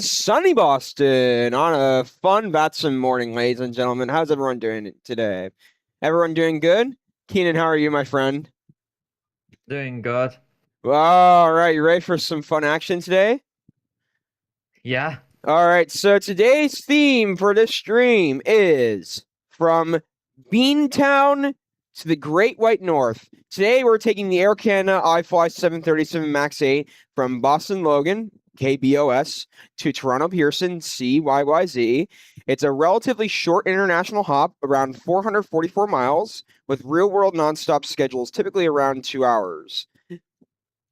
sunny Boston on a fun VATSIM morning, ladies and gentlemen. How's everyone doing today? Everyone doing good? Keenan, how are you, my friend? Doing good. All right, you ready for some fun action today? Yeah. All right, so today's theme for this stream is from Beantown to the Great White North. Today we're taking the Air Canada iFLY 737 MAX 8 from Boston Logan, KBOS, to Toronto Pearson, CYYZ. It's a relatively short international hop, around 444 miles, with real-world nonstop schedules typically around 2 hours.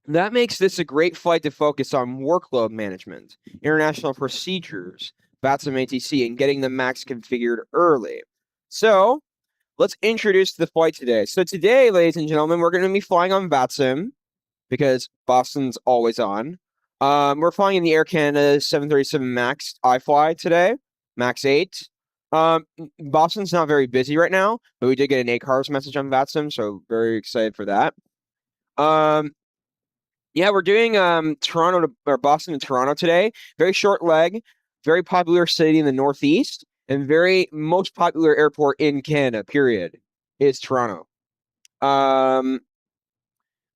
That makes this a great flight to focus on workload management, international procedures, VATSIM ATC, and getting the MAX configured early. So, let's introduce the flight today. So today, ladies and gentlemen, we're going to be flying on VATSIM, because Boston's always on. We're flying in the Air Canada 737 MAX iFLY today, MAX 8. Boston's not very busy right now, but we did get an ACARS message on VATSIM, so very excited for that. Yeah, we're doing Boston to Toronto today. Very short leg, very popular city in the Northeast, and very most popular airport in Canada, period, is Toronto.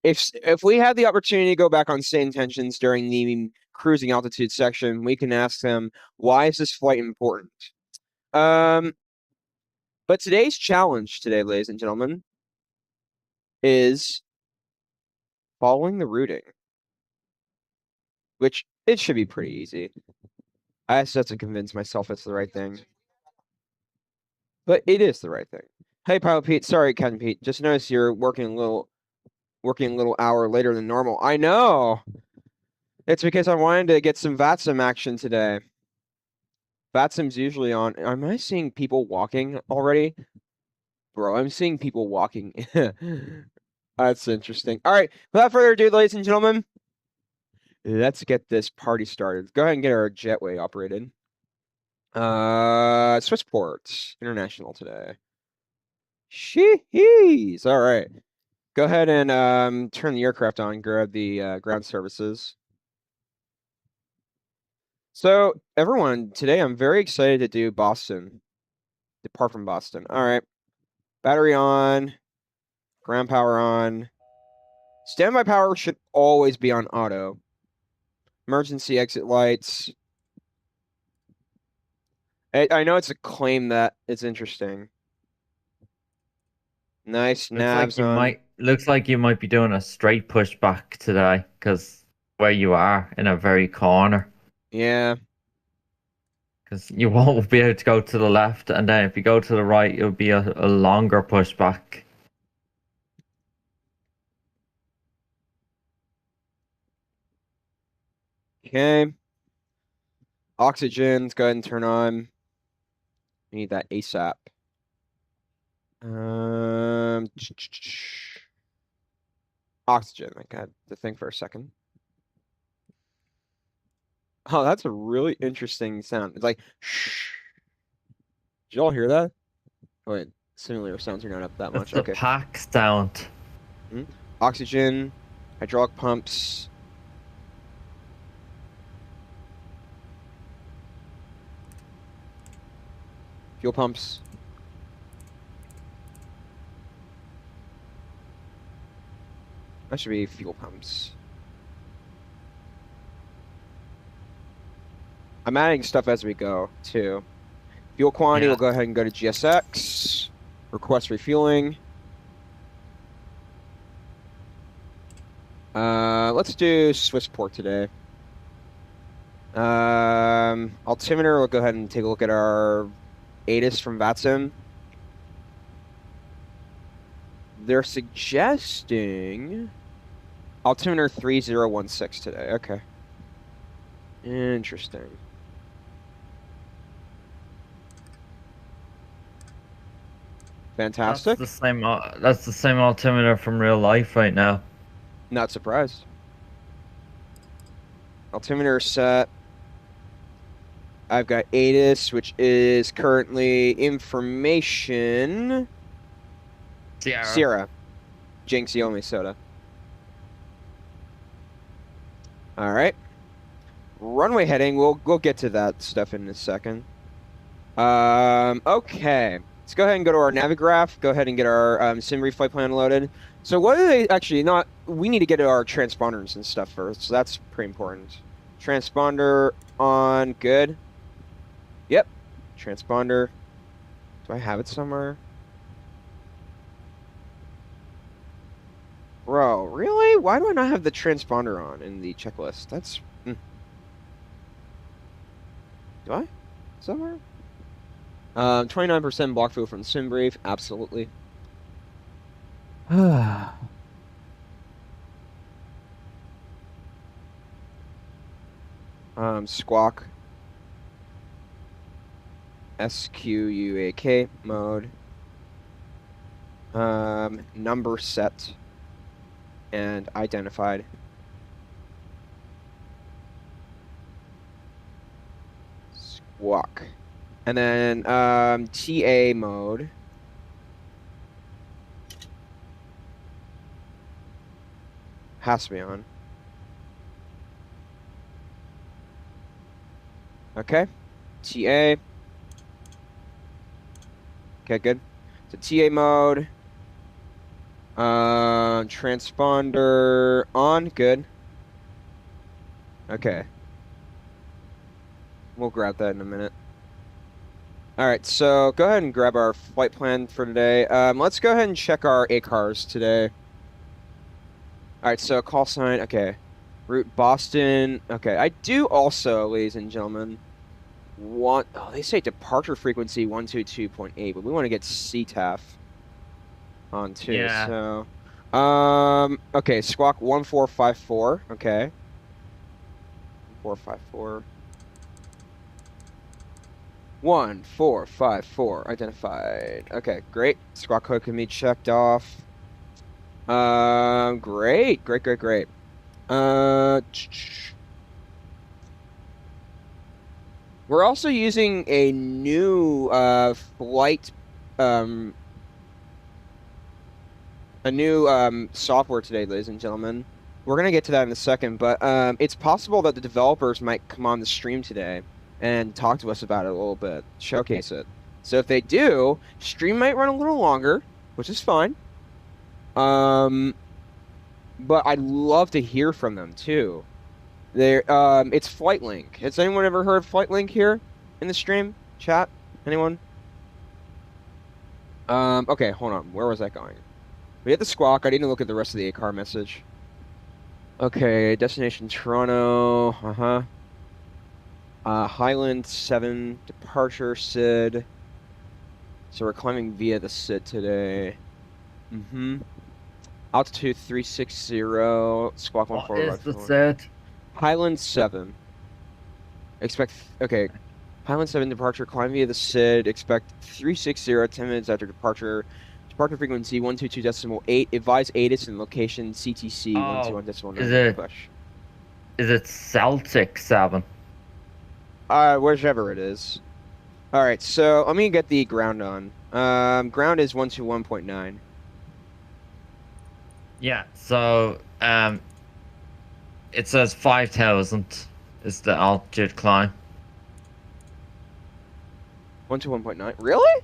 If we have the opportunity to go back on SayIntentions during the cruising altitude section, we can ask them, why is this flight important? But today's challenge today, ladies and gentlemen, is following the routing, which it should be pretty easy. I just have to convince myself it's the right thing. But it is the right thing. Hey, Pilot Pete. Sorry, Captain Pete. Just noticed you're working a little hour later than normal. I know. It's because I wanted to get some VATSIM action today. VATSIM's usually on. Am I seeing people walking already? Bro, I'm seeing people walking. That's interesting. All right, without further ado, ladies and gentlemen, let's get this party started. Go ahead and get our jetway operated. Swissport International today. Sheesh. All right. Go ahead and turn the aircraft on, grab the ground services. So, everyone, today I'm very excited to do Boston. Depart from Boston. All right. Battery on. Ground power on. Standby power should always be on auto. Emergency exit lights. I know it's a claim that it's interesting. Nice navs on. Looks like you might be doing a straight pushback today, because where you are in a very corner. Yeah. Because you won't be able to go to the left, and then if you go to the right, it'll be a longer pushback. Okay. Oxygen, let's go ahead and turn on. We need that ASAP. Oxygen, I got to think for a second. Oh, that's a really interesting sound. It's like, shh. Did y'all hear that? Oh, wait, simulator sounds are not up that much. That's the pack sound. Oxygen, hydraulic pumps. Fuel pumps. That should be fuel pumps. I'm adding stuff as we go, too. Fuel quantity, we'll go ahead and go to GSX. Request refueling. Let's do Swissport today. Altimeter, we'll go ahead and take a look at our ATIS from VATSIM. They're suggesting altimeter 3016 today. Okay. Interesting. Fantastic. That's the same altimeter from real life right now. Not surprised. Altimeter set. I've got ATIS, which is currently information. Sierra. Jinx, Yomi Soda. All right. runway heading. We'll get to that stuff in a second. Okay. Let's go ahead and go to our Navigraph. Go ahead and get our sim flight plan loaded. So what are they actually not? We need to get our transponders and stuff first. So that's pretty important. Transponder on. Good. Yep. Transponder. Do I have it somewhere? Bro, really? Why do I not have the transponder on in the checklist? That's... Do I? Somewhere? 29% block fuel from sim brief. Absolutely. Squawk. SQUAK mode. Number set. And identified. Squawk. And then TA mode. Has to be on. Okay. TA. Okay, good. So TA mode. Transponder on. Good. Okay. We'll grab that in a minute. All right, so go ahead and grab our flight plan for today. Let's go ahead and check our ACARs today. All right, so call sign. Okay. Route Boston. Okay, I do also, ladies and gentlemen, want... Oh, they say departure frequency 122.8, but we want to get CTAF on too. Yeah. So, okay, squawk 1454. Okay. 1454. 1454 identified. Okay, great. Squawk code can be checked off. Great. We're also using a new flight a new software today, ladies and gentlemen. We're gonna get to that in a second, but it's possible that the developers might come on the stream today and talk to us about it a little bit, showcase it. So if they do, stream might run a little longer, which is fine. But I'd love to hear from them too. It's FlightLink. Has anyone ever heard of FlightLink here in the stream chat? Anyone? Okay, hold on. Where was that going? We hit the squawk. I need to look at the rest of the ACAR message. Okay, destination Toronto. Highland 7 departure SID. So we're climbing via the SID today. Altitude 360. Squawk 14. What is the SID? Highland 7. Okay. Highland 7 departure, climb via the SID. Expect 360, 10 minutes after departure. Departure frequency 122.8. Advise ATIS and location CTC 121.9. Push. Is it Celtic 7? Whichever it is. All right, so let me get the ground on. Ground is 121.9. Yeah, so it says 5,000 is the altitude climb. 121.9. Really?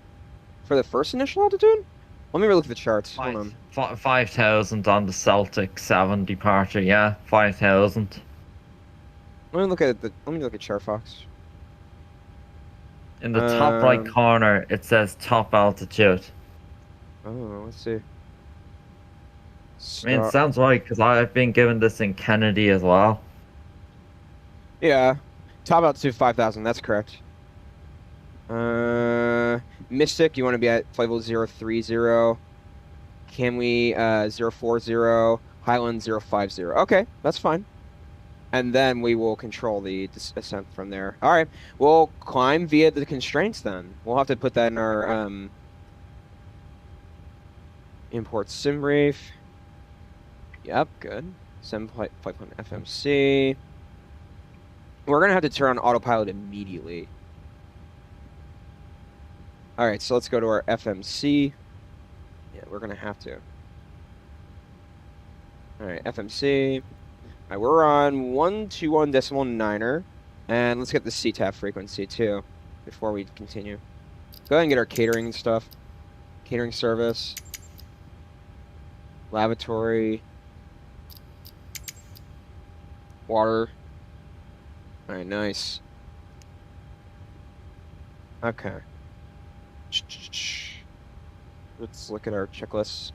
For the first initial altitude? Let me look at the charts. Hold on. 5,000 on the Celtic 7 departure. Yeah, 5,000. Let me look at Chartfox. In the top right corner, it says top altitude. Oh, let's see. I mean, it sounds right, because I've been given this in Kennedy as well. Yeah. Top altitude 5,000, that's correct. Mystic, you want to be at flight level 030. Camwy 040. Highland 050. Okay, that's fine. And then we will control the ascent from there. All right, we'll climb via the constraints then. We'll have to put that in our import sim brief. Yep, good. Sim flight plan FMC. We're gonna have to turn on autopilot immediately. All right, so let's go to our FMC. Yeah, we're gonna have to. All right, FMC. All right, we're on 121.9er, and let's get the CTAF frequency too before we continue. Go ahead and get our catering and stuff. Catering service, lavatory, water. All right, nice. Okay. Let's look at our checklists.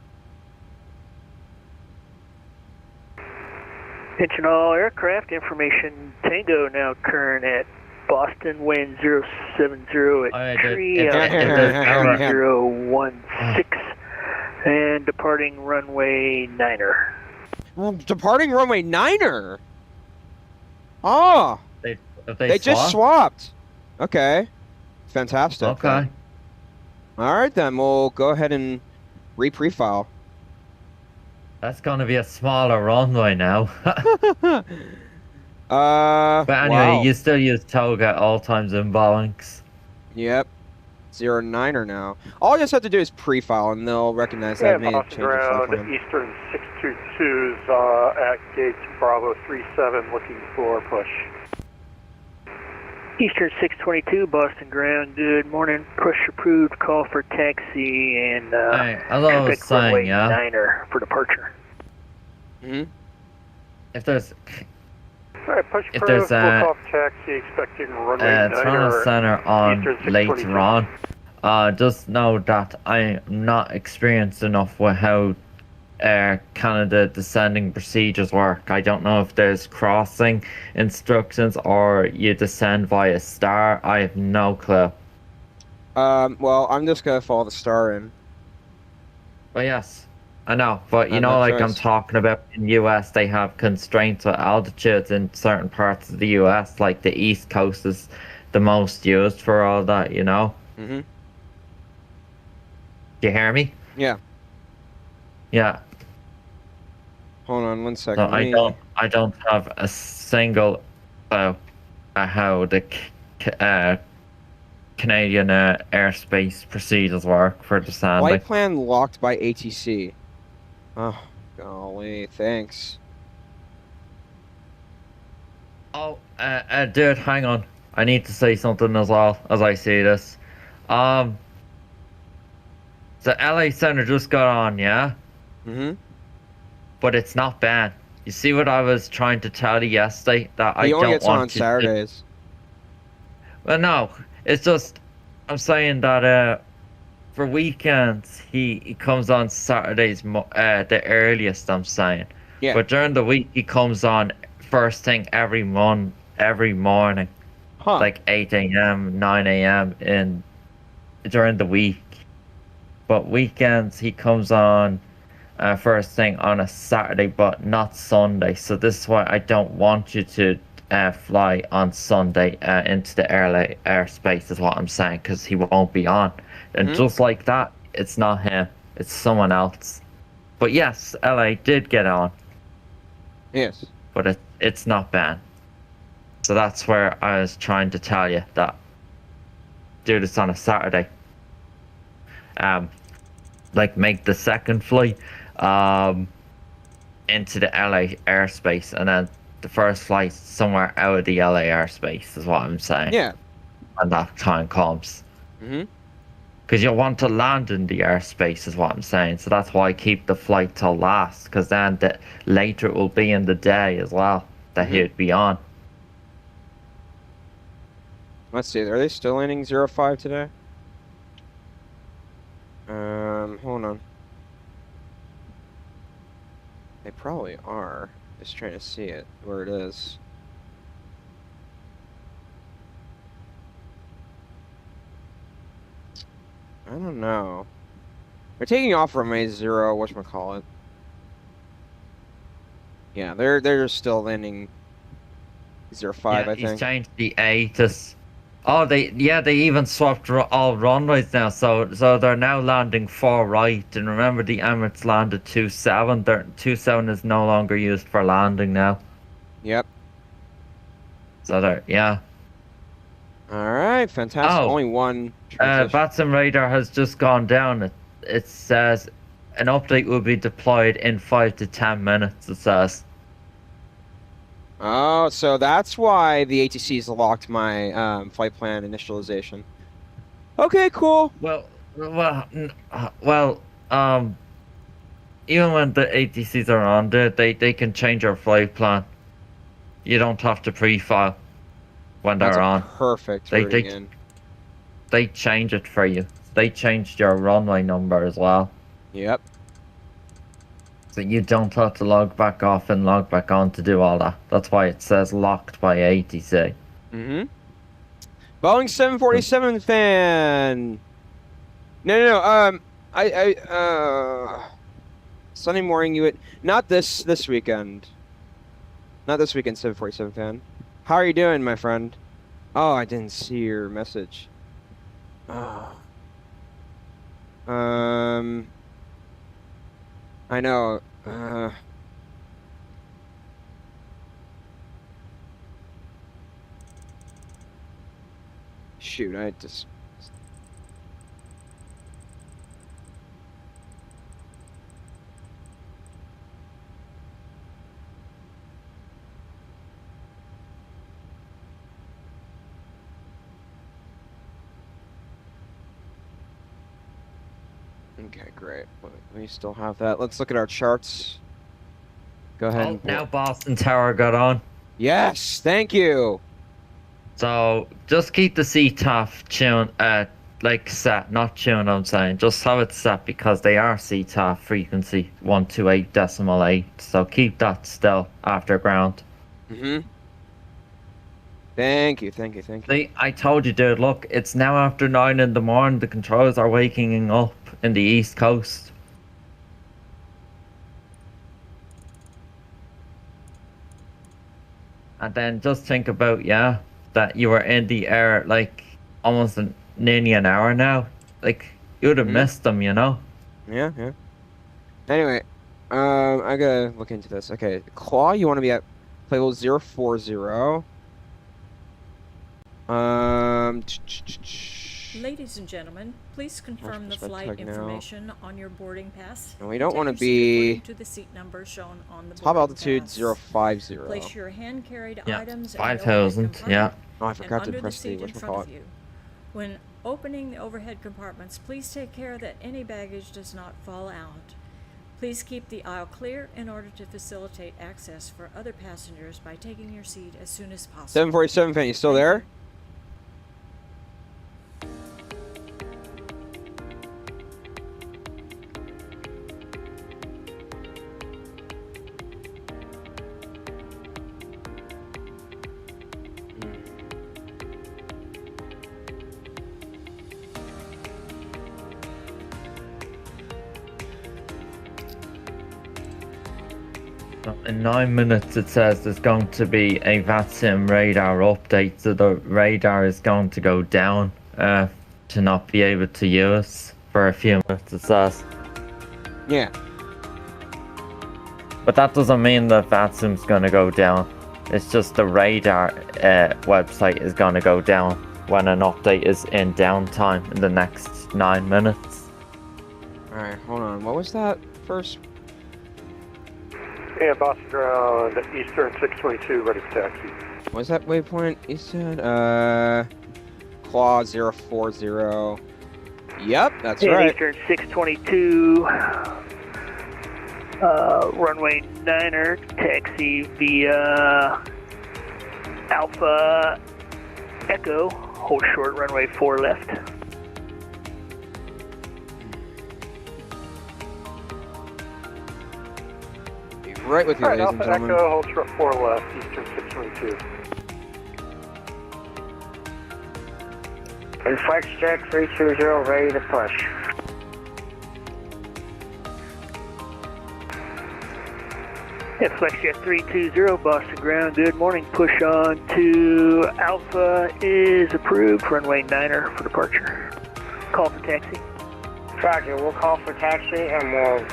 Attention all aircraft, information Tango now current at Boston, wind 070 at tree, 3016, and departing runway 9er. Departing runway 9er? Oh! They just swapped. Okay. Fantastic. Okay. Then. All right, then. We'll go ahead and re-prefile. That's going to be a smaller runway now. But anyway, wow. you still use TOG at all times in Boeings. Yep. 09er now. All you just have to do is pre-file, and they'll recognize that I made a change of flight plan. Eastern 622's at gate Bravo 37 looking for push. Eastern 622, Boston ground, good morning. Push approved, call for taxi, and Epic runway 9er for departure. If there's... Alright, push approved, we'll call for taxi, expecting runway 9er. Toronto Center on later on. Just know that I'm not experienced enough with how Air Canada descending procedures work. I don't know if there's crossing instructions or you descend via star. I have no clue. Well, I'm just gonna follow the star in. But yes, I know. But you know, like I'm talking about in US, they have constraints with altitudes in certain parts of the US. Like the East Coast is the most used for all that. You know. Mm-hmm. Do you hear me? Yeah. Yeah. Hold on 1 second. So I don't have a single how the Canadian airspace procedures work for descending. Flight plan locked by ATC. Oh, golly, thanks. Oh, dude, hang on. I need to say something as well as I see this. The LA Center just got on, yeah? Mm-hmm. But it's not banned. You see what I was trying to tell you yesterday? That I don't want gets on Saturdays. Well, no. It's just, I'm saying that for weekends, he comes on Saturdays the earliest, I'm saying. Yeah. But during the week, he comes on first thing every morning. Huh. Like 8 a.m., 9 a.m. during the week. But weekends, he comes on first thing on a Saturday, but not Sunday. So this is why I don't want you to fly on Sunday into the airspace, is what I'm saying, because he won't be on. And just like that, it's not him, it's someone else. But yes, LA did get on. Yes. But it's not banned. So that's where I was trying to tell you that do this on a Saturday. Like make the second flight into the LA airspace, and then the first flight somewhere out of the LA airspace is what I'm saying. Yeah. When that time comes. Because you want to land in the airspace is what I'm saying. So that's why I keep the flight till last, because then later it will be in the day as well that he'd be on. Let's see, are they still landing 05 today? Hold on. They probably are. Just trying to see it, where it is. I don't know. They're taking off from A0, whatchamacallit. Yeah, they're still landing 05, I think. He's changed the A to... Oh, they even swapped all runways now, so they're now landing 4 right. And remember, the Emirates landed 27. 27 is no longer used for landing now. Yep. So they're All right, fantastic. Only one. VATSIM radar has just gone down. It says an update will be deployed in 5 to 10 minutes. It says. Oh, so that's why the ATC's locked my flight plan initialization. Okay, cool. Well, even when the ATCs are on there, they can change your flight plan. You don't have to pre-file when That's they're a on. perfect They routing they in. they change it for you. They changed your runway number as well. Yep. So you don't have to log back off and log back on to do all that. That's why it says locked by ATC. Mm-hmm. Boeing 747 fan. No. Sunday morning, not this weekend. Not this weekend, 747 fan. How are you doing, my friend? Oh, I didn't see your message. Oh. I know. Shoot, I just. Okay, great. We still have that. Let's look at our charts. Go ahead. Oh, now Boston Tower got on. Yes, thank you. So just keep the CTAF tune like set, not tune. I'm saying just have it set because they are CTAF frequency 128.8. So keep that still after ground. Thank you. See, I told you, dude. Look, it's now after 9 in the morning. The controls are waking up in the East Coast. And then just think about, that you were in the air like almost nearly an hour now. Like, you would have missed them, you know? Yeah. Anyway, I gotta look into this. Okay, Claw, you want to be at play level 040. Ladies and gentlemen, please confirm the flight information on your boarding pass. And we don't want to be to the seat number shown on the top boarding altitude pass. 050. Place your hand-carried Yeah, items 5,000, yeah. Oh, I forgot to under press the seat in front of you. When opening the overhead compartments, please take care that any baggage does not fall out. Please keep the aisle clear in order to facilitate access for other passengers by taking your seat as soon as possible. 747 fan, you still there? In 9 minutes it says there's going to be a VATSIM radar update, so the radar is going to go down to not be able to use for a few minutes, it says. Yeah. But that doesn't mean the VATSIM's going to go down. It's just the radar website is going to go down when an update is in downtime in the next 9 minutes. Alright, hold on. What was that first? Yeah, Boston ground, Eastern 622, ready for taxi. What was that waypoint you said? Claw 040. Yep, that's right. Eastern 622, runway 9er, taxi via Alpha Echo, hold short, runway 4 left. Right with you, Alright, ladies and Alpha gentlemen. Echo, hold short 4 left, Eastern 622. And flex check 320, ready to push. Yeah, FlexJet 320, Boston ground, good morning. Push on to Alpha is approved, runway 9er for departure. Call for taxi. Roger, we'll call for taxi and we'll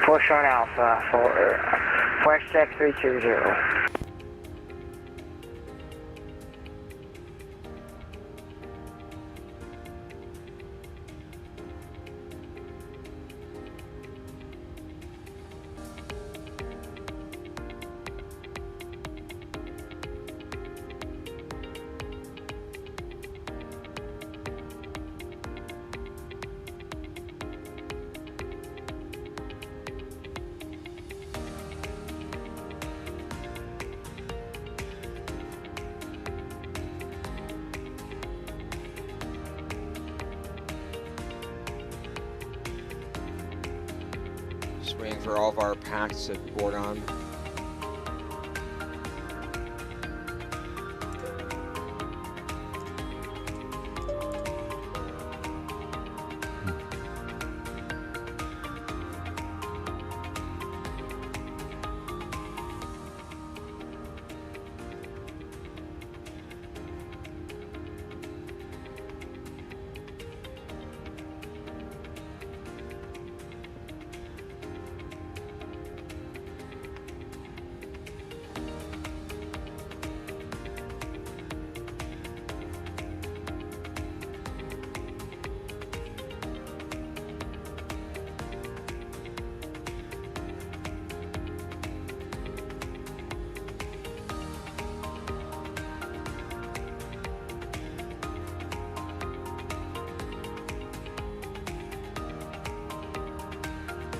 push on Alpha for flex check 320. waiting for all of our packs to board on.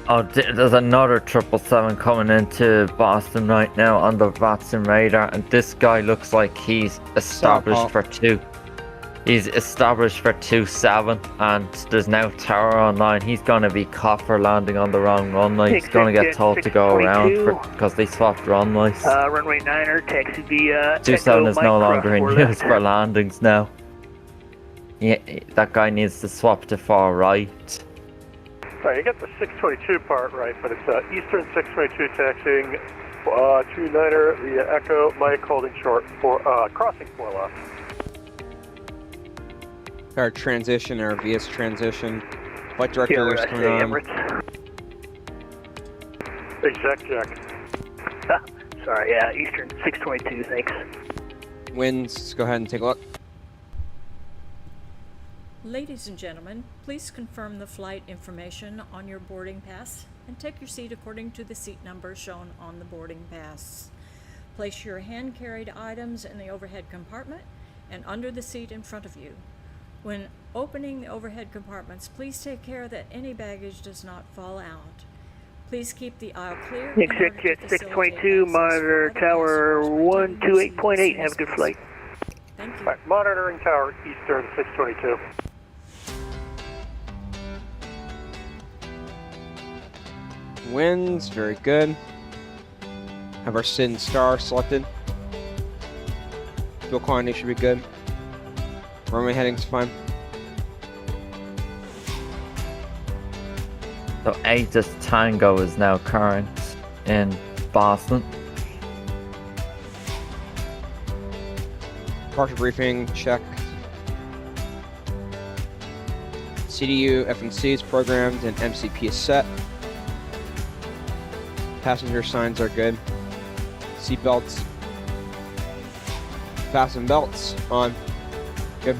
Oh, there's another 777 coming into Boston right now on the VATSIM radar, and this guy looks like he's established for 2. He's established for 27, and there's now tower online. He's going to be caught for landing on the wrong runway. He's going to get told to go around because they swapped runways. Runway 9er, taxi via 27 is no longer in left. use for landings now. Yeah, that guy needs to swap to far right. Sorry, you got the 622 part right, but it's Eastern 622 taxiing 29er via Echo, Mike holding short for crossing 4 left. Our transition, our VS transition. Flight director is coming on. Emirates. Exec check. Sorry, yeah, Eastern 622, thanks. Winds, let's go ahead and take a look. Ladies and gentlemen, please confirm the flight information on your boarding pass and take your seat according to the seat number shown on the boarding pass. Place your hand-carried items in the overhead compartment and under the seat in front of you. When opening the overhead compartments, please take care that any baggage does not fall out. Please keep the aisle clear. Exec jet 622, monitor tower 128.8, have a good flight. Thank you. Right, monitoring tower Eastern 622. Winds, very good. Have our SIN star selected. Fuel quantity should be good. Runway heading's fine. So Aegis Tango is now current in Boston. Partial briefing, check. CDU, FNC is programmed, and MCP is set. Passenger signs are good. Seat belts. Fasten belts on. Good.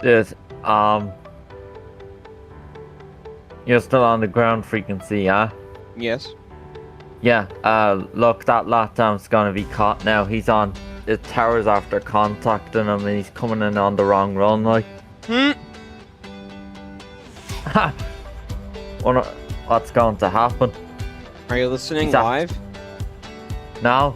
There's, you're still on the ground frequency, yeah? Yes. Yeah, look, that lapdom's gonna be caught now. He's on the towers after contacting him and he's coming in on the wrong runway. Ha! What's going to happen? Are you listening He's at- live? Now?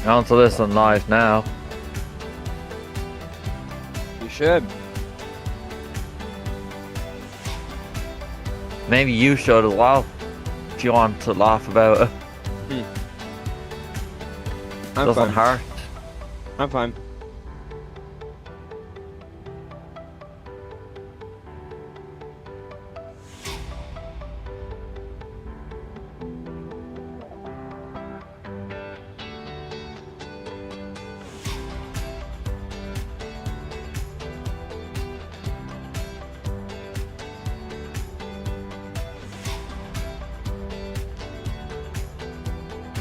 On to listen live now. You should. Maybe you should as well, if you want to laugh about it. I'm Doesn't fine. hurt. I'm fine.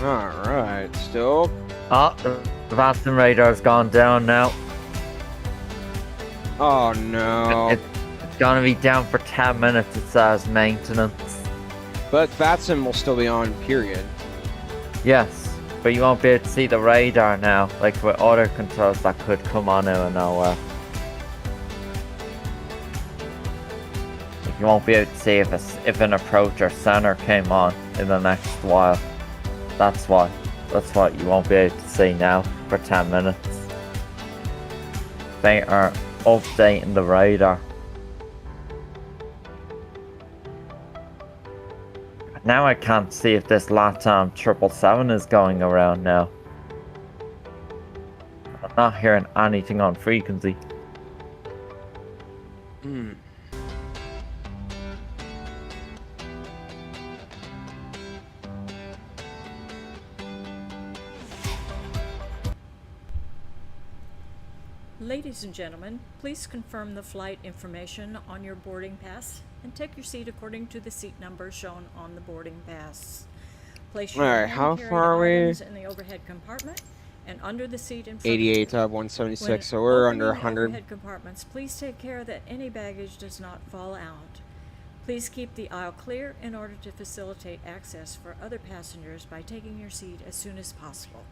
Alright, still. Oh, the VATSIM radar's gone down now. Oh no. It's gonna be down for 10 minutes, it says maintenance. But VATSIM will still be on, period. Yes, but you won't be able to see the radar now, like with other controls that could come on out of nowhere. Like you won't be able to see if an approach or center came on in the next while. That's what you won't be able to see now for 10 minutes. They are updating the radar. Now I can't see if this LATAM 777 is going around now. I'm not hearing anything on frequency. Ladies and gentlemen, please confirm the flight information on your boarding pass and take your seat according to the seat number shown on the boarding pass. Place your Alright, how hand-carrying far are we? items in the overhead compartment and under the seat in front 88 of you. out of 176, When so we're under opening 100. overhead compartments, please take care that any baggage does not fall out. Please keep the aisle clear in order to facilitate access for other passengers by taking your seat as soon as possible.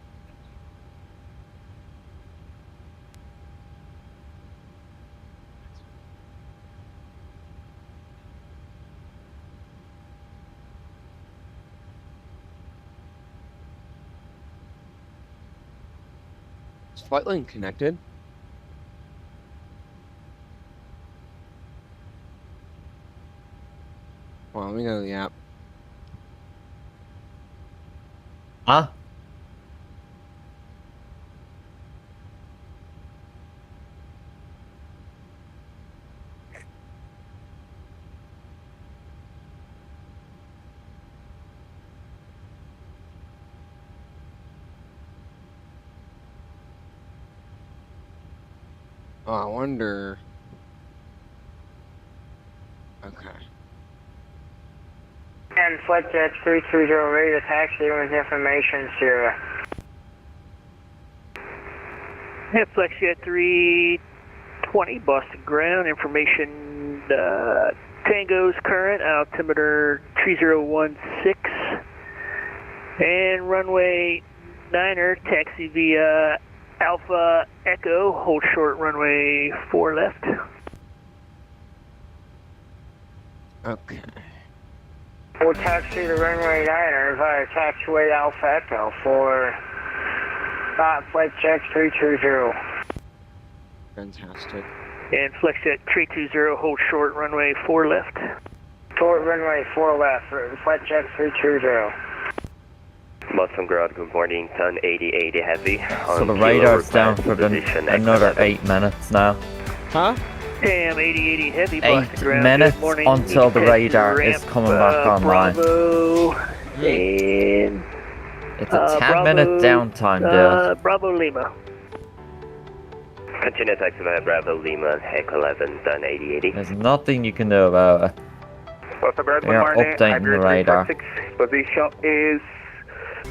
Is flight link connected? Well, let me go to the app. Huh? Oh, I wonder. Okay. And FlightJet 320 ready to taxi with information, Sierra. Yeah, FlexJet 320, Boston ground, information Tango's current, altimeter 3016, and runway 9er, taxi via Alpha Echo, hold short runway 4 left. Okay. We'll taxi to runway 9er via taxiway Alpha Echo for FlightJet 320. Fantastic. And FlexJet 320, hold short runway 4 left. Short runway 4 left for FlightJet 320. Boston ground, good morning, Sun 8080 heavy. So the radar's down for another 8 minutes now. Huh? AM 8080 heavy, 8 Boston ground, minutes good morning. until the Taxi radar is ramp, coming back online. Bravo, and It's a 10 Bravo, minute downtime, dude. Bravo Lima. Continue taxi via Bravo Lima, Heck 11, Sun 8080. There's nothing you can do about it. Boston ground, They good are morning. updating the radar. 346. Position is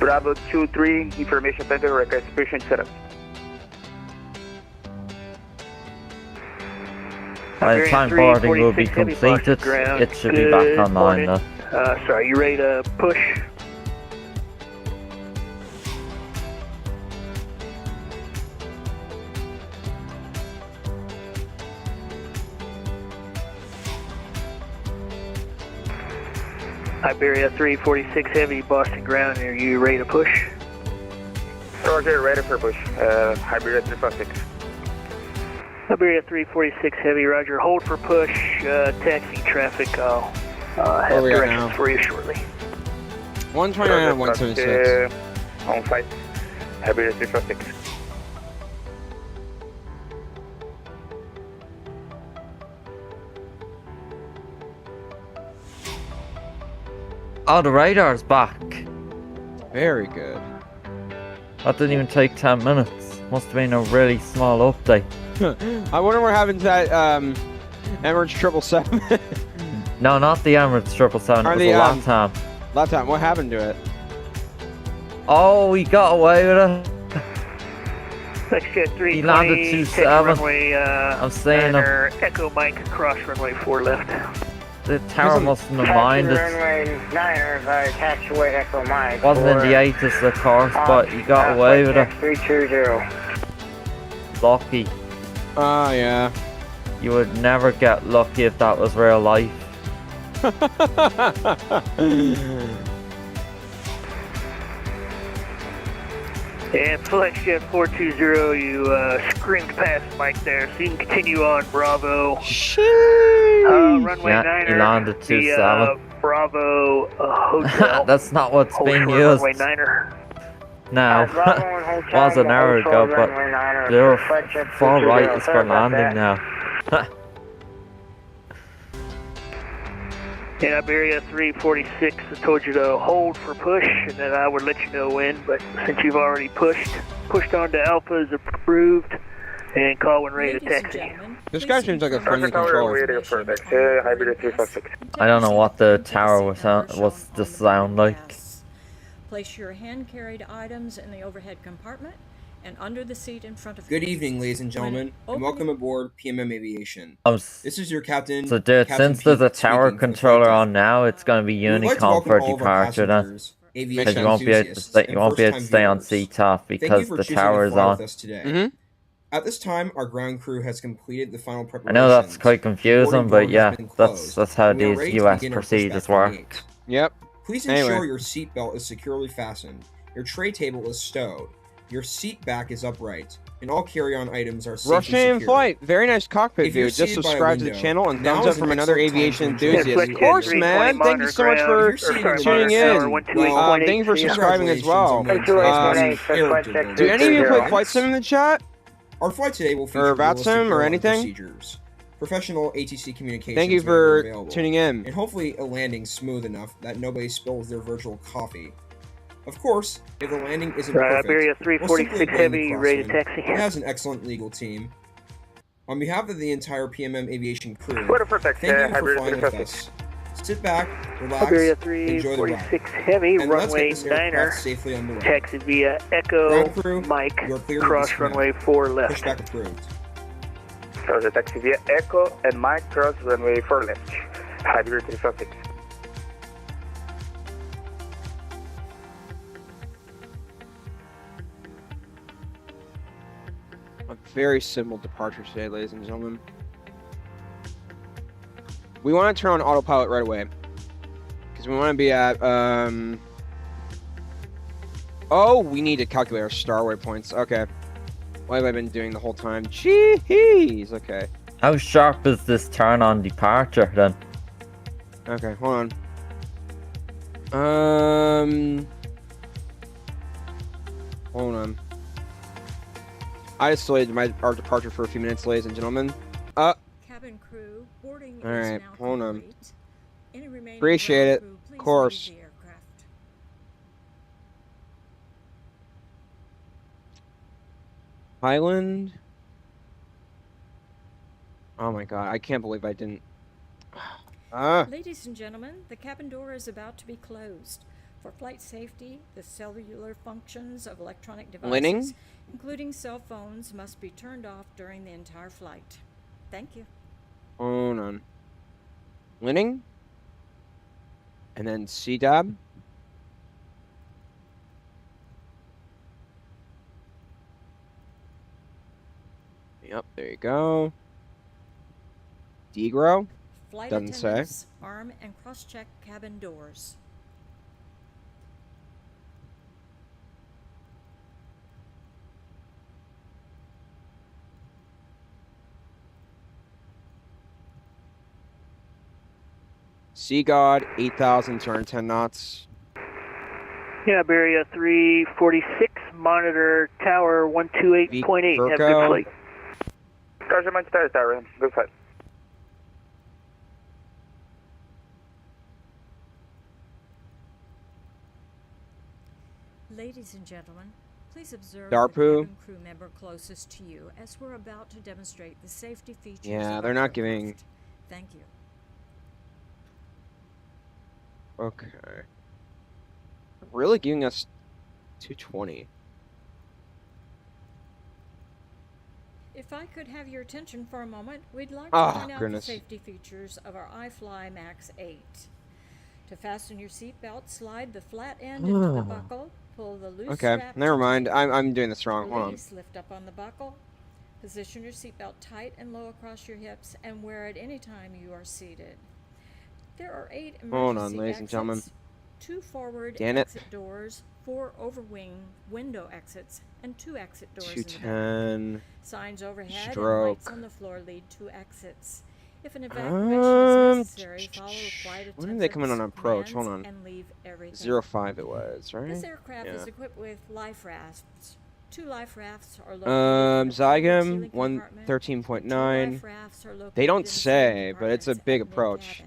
Bravo 23, information center, request patient setup. By the time boarding will be 346 heavy, completed, Boston ground, it should be back good online morning. now. Sorry, you ready to push? Iberia 346 heavy, Boston ground, are you ready to push? Roger, ready for push. Iberia 346. Iberia 346 Heavy, Roger. Hold for push. Taxi traffic. I'll have we at directions now? for you shortly. 129 and 176. On site. Iberia 346. Oh, the radar's back. Very good. That didn't even take 10 minutes. Must have been a really small update. I wonder what happened to that Emirates 777. No, not the Emirates 777. Or It was the, a LATAM. Last time, what happened to it? Oh, he got away with it. Flexjet 320. He landed take 27. runway, I'm saying him. Niner, Echo Mike, cross runway 4 left. The tower mustn't have minded. Runway 9, taxiway Echo Mike. Wasn't in the 8th, of course, but he got away with it. 320. Lucky. Oh, yeah. You would never get lucky if that was real life. And Flexjet 420, you screamed past Mike there, so you can continue on Bravo. Runway Yeah, 9er. he landed the 27. Bravo hotel. That's not what's Hold being short used Runway 9er. now. Was an hour ago, but they're far right is for landing now. And Iberia 346, I told you to hold for push, and then I would let you know when, but since you've already pushed on to Alpha is approved, and call when ready to Ladies and taxi. gentlemen, This please guy seems like a confirm friendly your controller. information Perfect. on your Iberia pass 346. and I don't know what the taxi tower number was shown on was the to sound boarding like. pass. Place your hand-carried items in the overhead compartment and under the seat in front of you. Good evening, ladies and gentlemen, and welcome aboard PMM Aviation. This is your captain. So, dude, Captain since there's a Pete tower speaking for the controller flight on now, it's going to be deck. We would like to Unicom welcome for all of our departure then. passengers, Because aviation you won't be able to enthusiasts, stay, and you won't be able to first-time stay on viewers. C-top Thank because you for the choosing to tower is fly on. with us today. Mm-hmm. At this time, our ground crew has completed the final I preparations. know that's quite confusing, Boarding but door has yeah, been that's closed, how and we are these ready to US begin our procedures pushback work. 28. Yep. Please Anyway. ensure your seat belt is securely fastened, your tray table is stowed, your seat back is upright, and all carry-on items are safely Russian in secured. flight. Very nice cockpit If you're view. Just seated by a subscribe to the window, channel and now thumbs is up an from another excellent time aviation to enjoy enthusiast. the Of course, view. man. Thank you so much for tuning in. Thank you for subscribing as well. Do any of you play Flight Sim in the chat? Our flight today will feature Or VATSIM realistic or airline anything? procedures, professional ATC communications. Thank you made for available, tuning in. and hopefully a landing smooth enough that nobody spills their virtual coffee. Of course, if the landing isn't perfect, Iberia we'll simply 346 blame the Heavy, ready to crosswind. taxi. It has an excellent legal team. On behalf of the entire PMM Aviation crew, What a perfect, thank you for Iberia flying with 346. us. Sit back, relax, Iberia enjoy the ride. 346 Heavy, And let's runway get this aircraft 9er, safely underway. taxi via Echo Ground crew, Mike, you are clear to cross dismount. runway 4 left. Pushback approved. So the taxi via Echo and Mike cross runway 4 left. Iberia 346. A very simple departure today, ladies and gentlemen. We want to turn on autopilot right away. Because we want to be at, Oh, we need to calculate our star waypoints. Okay. What have I been doing the whole time? Jeez. Okay. How sharp is this turn on departure then? Okay, hold on. Hold on. I just delayed our departure for a few minutes, ladies and gentlemen. Cabin crew, boarding All is right, now hold on. complete. Any remaining Appreciate ground it. crew, please Of course. leave the aircraft. Highland. Oh my god, I can't believe I didn't. Ladies and gentlemen, the cabin door is about to be closed. For flight safety, the cellular functions of electronic devices, Linning? including cell phones, must be turned off during the entire flight. Thank you. Hold on. Linning? And then C-Dab? Yep, there you go. Degro? Flight Doesn't say. attendants, arm and cross-check cabin doors. Sea God, 8,210 knots. Yeah, Iberia 346, monitor tower 128.8. Have a Virgo. good flight. Roger, my status tower. Good flight. Ladies and gentlemen, please observe Darpu. the cabin crew member closest to you as we're about to demonstrate the safety features Yeah, of they're our not giving. aircraft. Thank you. Okay. Really giving us 220. If I could have your attention for a moment, we'd like Oh, to point out goodness. the safety features of our iFLY MAX 8. To fasten your seatbelt, slide the flat end into the buckle, pull the loose Okay, strap never to mind. tighten. I'm doing this wrong. Hold on. Release, lift up on the buckle, position your seatbelt tight and low across your hips, and wear at any time you are seated. There are 8 emergency Hold on, ladies and gentlemen. exits, 2 forward Damn it. exit doors, 4 overwing window exits, and 2 exit doors in the back. 210. Signs overhead Stroke. and lights on the floor lead to exits. If an evacuation is necessary, follow the flight when did they come in on attendant's approach? Hold commands on. and leave everything. 05 it was, right? This aircraft Yeah. is equipped with life rafts. 2 life rafts are located in the forward Zygum, ceiling compartment, 113.9. and 2 life rafts are located They don't in the ceiling say, but it's a compartments big at approach. mid-cabin.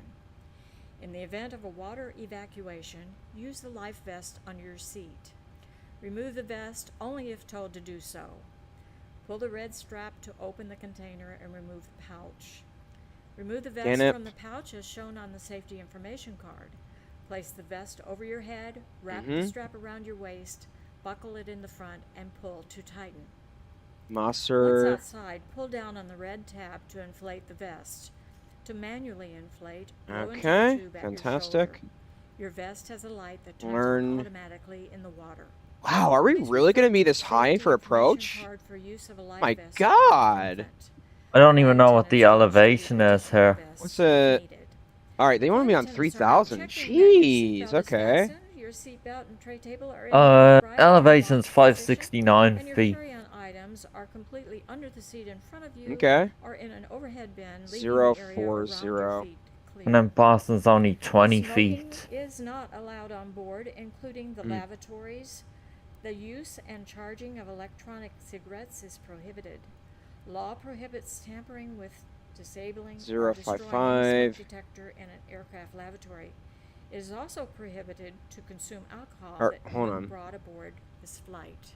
In the event of a water evacuation, use the life vest on your seat. Remove the vest only if told to do so. Pull the red strap to open the container and remove the pouch. Remove the vest from the pouch as shown on the safety information card. Place the vest over your head, wrap the strap around your waist, buckle it in the front, and pull to tighten. Once Mosser. outside, pull down on the red tab to inflate the vest. To manually inflate, blow into the Okay, tube at fantastic. your shoulder. Your vest has a light that turns on automatically in the water. Wow, are we really going to be this high for approach? My God. I don't even know what the elevation is here. What's it? All right, they want me on 3,000. Jeez, okay. Elevation's 569 And your feet. carry-on items are completely under the seat in front of you Okay. or in an overhead bin, leaving Zero the area four around zero. your feet clear. And then Boston's only 20 Smoking feet. is not allowed on board, including the lavatories. The use and charging of electronic cigarettes is prohibited. Law prohibits tampering with, disabling, or destroying any 055. smoke detector in an aircraft lavatory. It is also prohibited to consume alcohol that hold you on. brought aboard this flight.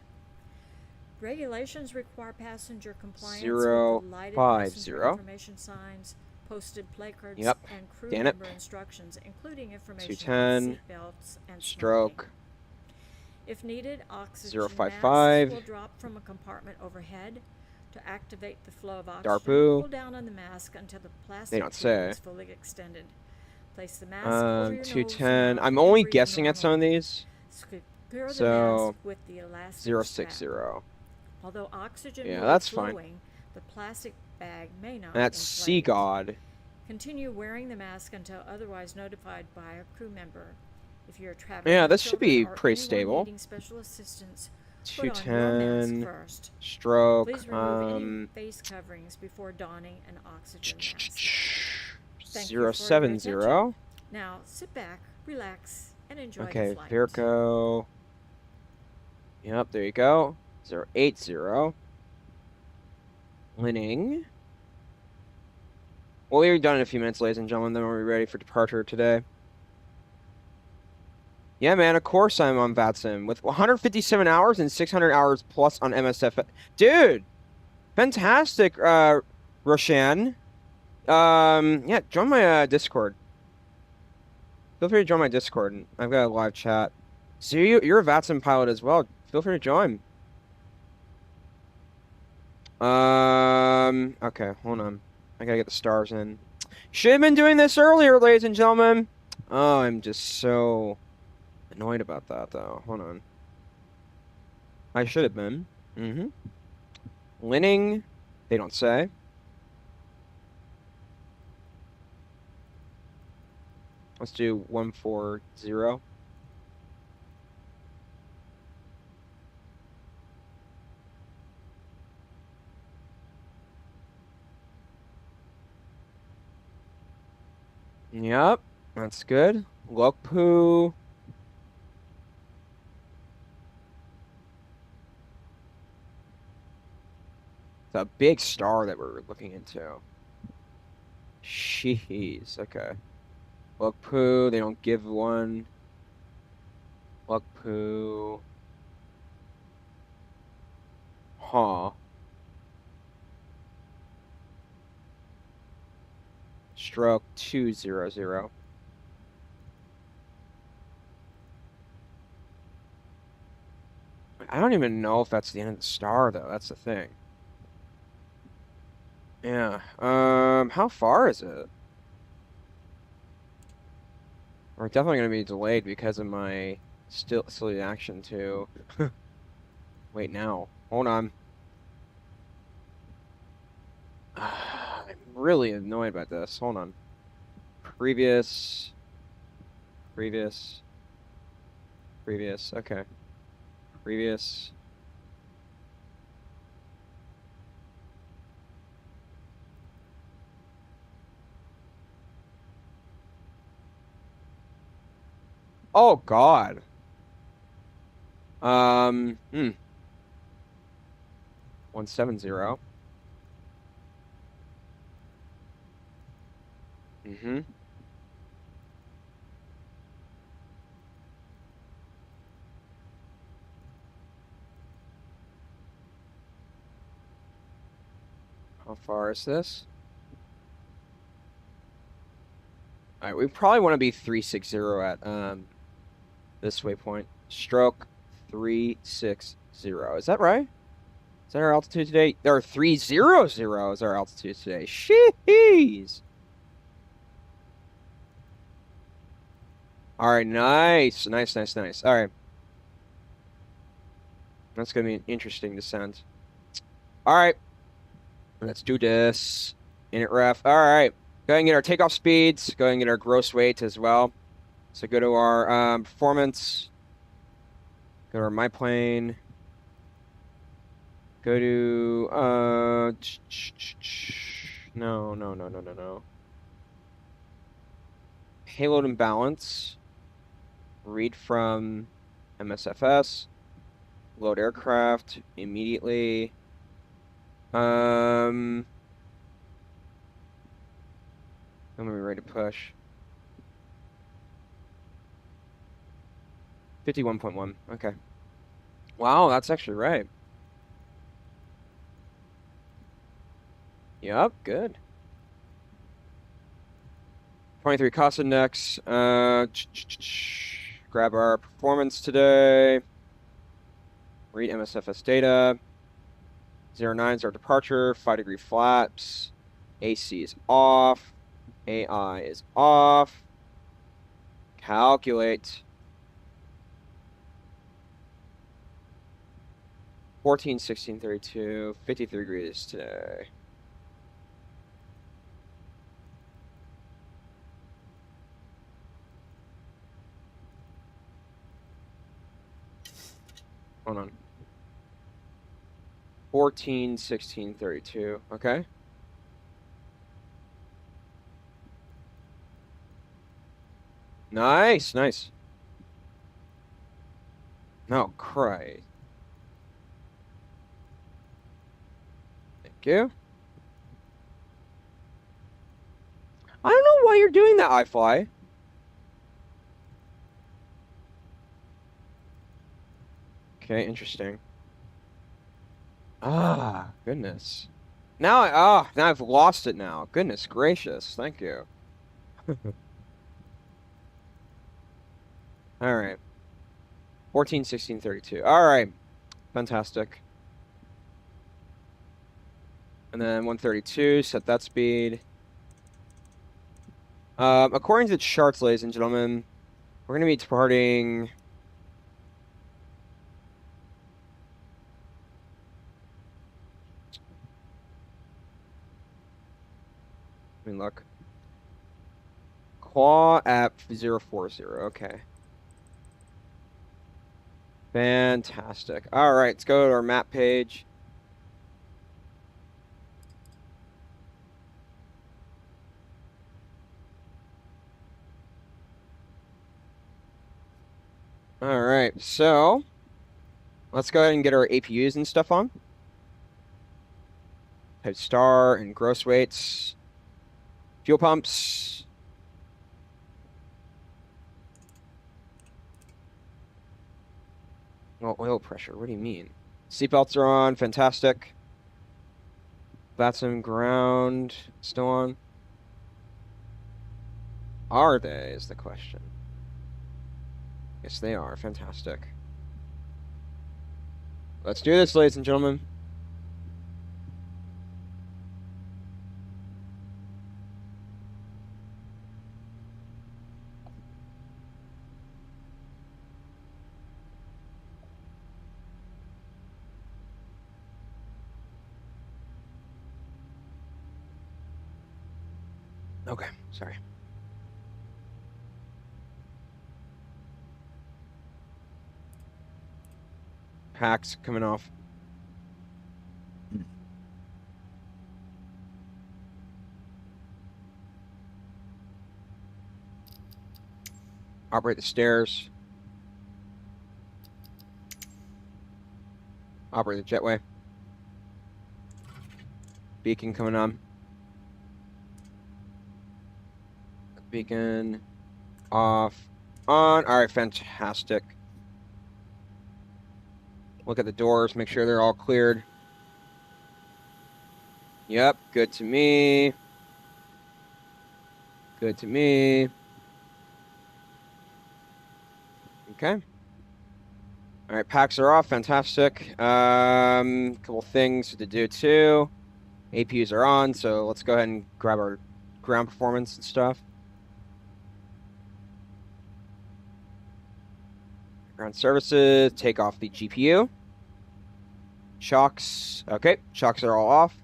Regulations require passenger compliance Zero, with the lighted 5, passenger 0. information signs, posted placards, Yep. and crew Damn it. member instructions, including information 210. on seatbelts and Stroke. smoking. If needed, oxygen 055. masks will drop from a compartment overhead. To activate the flow of oxygen, Darpu. pull down on the mask until the They plastic don't tube say. is fully extended. Place the mask over your 210. nose and I'm mouth only and breathe guessing at some of normally. these. Secure the So, mask with the elastic 060. strap. Although oxygen Yeah, will that's be fine. flowing, the plastic bag may not And that's Sea inflate. God. Continue wearing the mask until otherwise notified by a crew member. If you're traveling Yeah, with this should be children or pretty anyone stable. needing special assistance, put on your mask 210. first. Stroke. Please remove any face coverings before donning an oxygen mask. Thank you for your 070. attention. Now sit back, relax, and enjoy Okay, the flight. Virgo. Yep, there you go. 080. Winning. Well, we'll be done in a few minutes, ladies and gentlemen. Then we'll be ready for departure today. Yeah, man, of course I'm on VATSIM with 157 hours and 600 hours plus on MSFS. Dude, fantastic, Roshan. Yeah, join my Discord. Feel free to join my Discord. I've got a live chat. So you're a VATSIM pilot as well. Feel free to join. Okay, hold on. I gotta get the stars in. Should have been doing this earlier, ladies and gentlemen. Oh, I'm just so annoyed about that, though. Hold on. I should have been. Winning. They don't say. Let's do 140. Yep. That's good. Lokpu. It's a big star that we're looking into. Jeez. Okay. Lokpu. They don't give one. Lokpu. Huh. Stroke 200. I don't even know if that's the end of the star, though. That's the thing. Yeah. How far is it? We're definitely gonna be delayed because of my silly action to wait now. Hold on. I'm really annoyed about this. Hold on. Previous. Okay. Previous. Oh God. 170. Mm-hmm. How far is this? All right, we probably want to be 360 at this waypoint. Stroke 360. Is that right? Is that our altitude today? Or 300 is our altitude today. Jeez. All right, nice. All right. That's going to be an interesting descent. All right. Let's do this. Init ref. All right. Go ahead and get our takeoff speeds. Go ahead and get our gross weight as well. So go to our performance. Go to our my plane. Go to no. Payload and balance. Read from MSFS. Load aircraft immediately. I'm gonna be ready to push. 51.1. Okay. Wow, that's actually right. Yep, good. 23 cost index. Grab our performance today. Read MSFS data. 09 is our departure. 5-degree flaps. AC is off. AI is off. Calculate. 14, 16, 32. 53 degrees today. Hold on. 14, 16, 32. Okay. Nice. Oh, cry. Thank you. I don't know why you're doing that, iFLY. Okay, interesting. Ah, goodness. Now now I've lost it now. Goodness gracious. Thank you. All right. 14, 16, 32. All right. Fantastic. And then 132, set that speed. According to the charts, ladies and gentlemen, we're going to be departing... Let me look. Claw at 040. Okay. Fantastic. All right, let's go to our map page. All right, so let's go ahead and get our APUs and stuff on. Type star and gross weights. Fuel pumps. Oh, oil pressure. What do you mean? Seatbelts are on. Fantastic. VATSIM ground. Still on. Are they, is the question. Yes, they are. Fantastic. Let's do this, ladies and gentlemen. Okay, sorry. Packs coming off. Operate the stairs. Operate the jetway. Beacon coming on. Beacon off. On. All right, fantastic. Look at the doors, make sure they're all cleared. Yep, good to me. Good to me. Okay. All right, packs are off. Fantastic. Couple things to do too. APUs are on, so let's go ahead and grab our ground performance and stuff. Ground services, take off the GPU. Shocks. Okay, shocks are all off.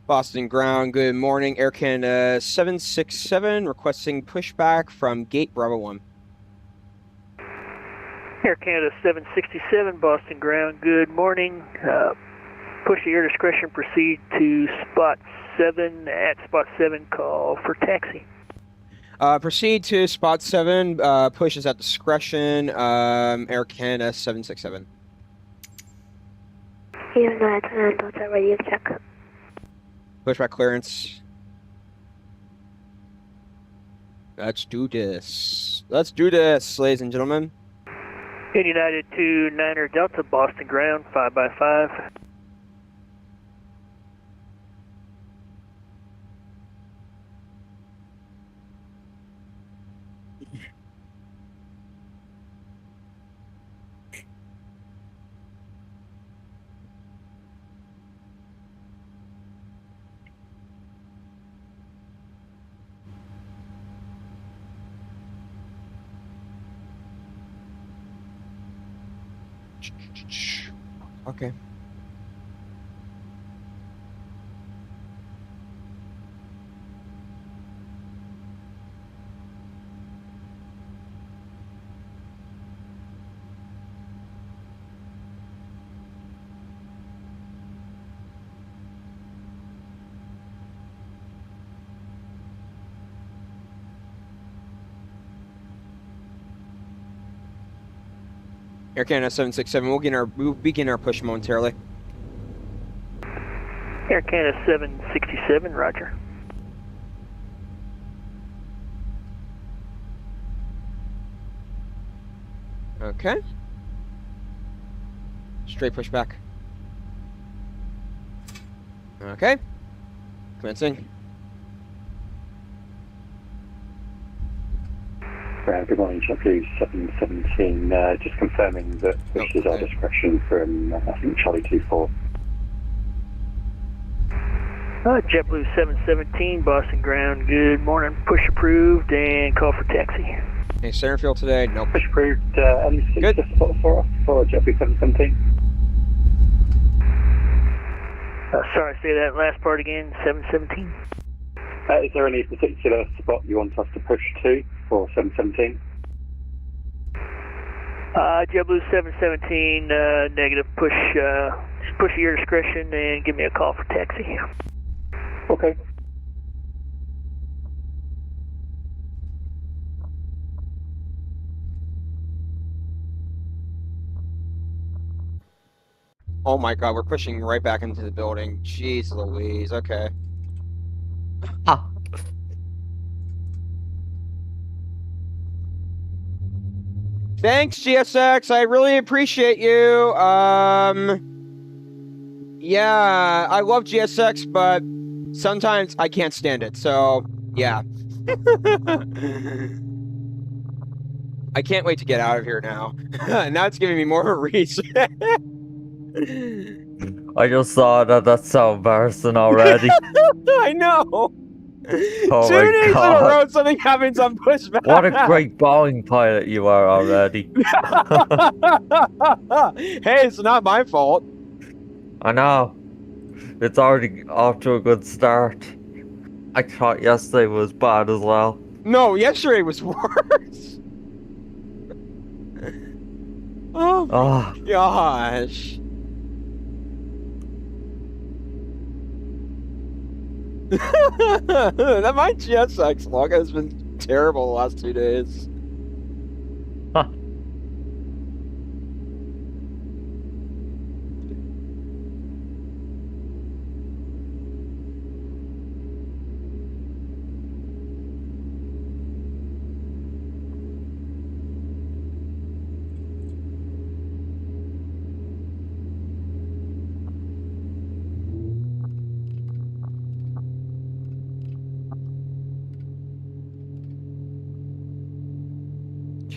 Boston ground, good morning. Air Canada 767 requesting pushback from gate Bravo 1. Air Canada 767, Boston ground, good morning. Push at your discretion, proceed to spot 7. At spot 7, call for taxi. Proceed to spot 7, push is at discretion, Air Canada 767. Radio check. Pushback clearance. Let's do this. Let's do this, ladies and gentlemen. United 29er Delta, Boston ground, 5x5. Okay. Air Canada 767, we'll begin our push momentarily. Air Canada 767, roger. Okay. Straight pushback. Okay. Commencing. Good morning, JetBlue 717. Just confirming that push is our discretion from, I think, Charlie 24. JetBlue 717, Boston ground, good morning. Push approved and call for taxi. Hey, center field today, nope. Push approved, any particular spot for us for JetBlue 717? Sorry, say that last part again, 717. Is there any particular spot you want us to push to for 717? JetBlue 717, negative. Push at your discretion and give me a call for taxi. Okay. Oh my god, we're pushing right back into the building. Jeez Louise, okay. Ah. Thanks, GSX. I really appreciate you. Yeah, I love GSX, but sometimes I can't stand it. So, yeah. I can't wait to get out of here now. Now it's giving me more of a reason. I just saw that. That's so embarrassing already. I know. Oh 2 my days in a god. row, something happens on Pushback. What a great Boeing pilot you are already. Hey, it's not my fault. I know. It's already off to a good start. I thought yesterday was bad as well. No, yesterday was worse. Oh my gosh. That my GSX log has been terrible the last 2 days. Huh.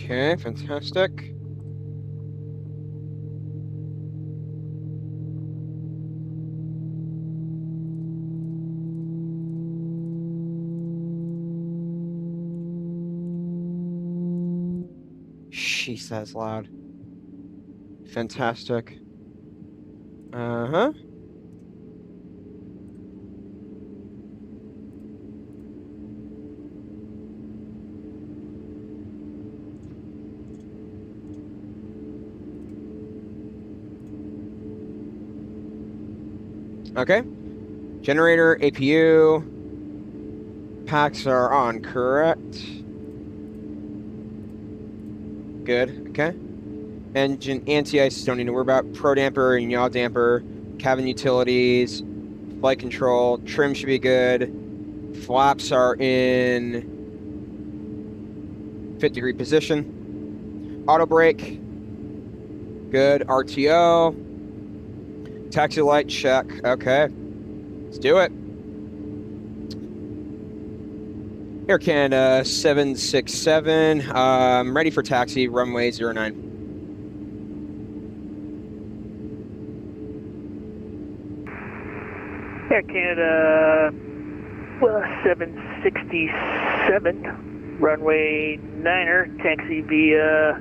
Okay, fantastic. She says loud. Fantastic. Uh-huh. Okay. Generator, APU. Packs are on, correct? Good, okay. Engine anti-ice, don't need to worry about. Pro damper and yaw damper. Cabin utilities. Flight control. Trim should be good. Flaps are in 5th-degree position. Auto brake. Good. RTO. Taxi light, check. Okay. Let's do it. Air Canada 767. Ready for taxi, runway 09. Air Canada 767, runway 9er, taxi via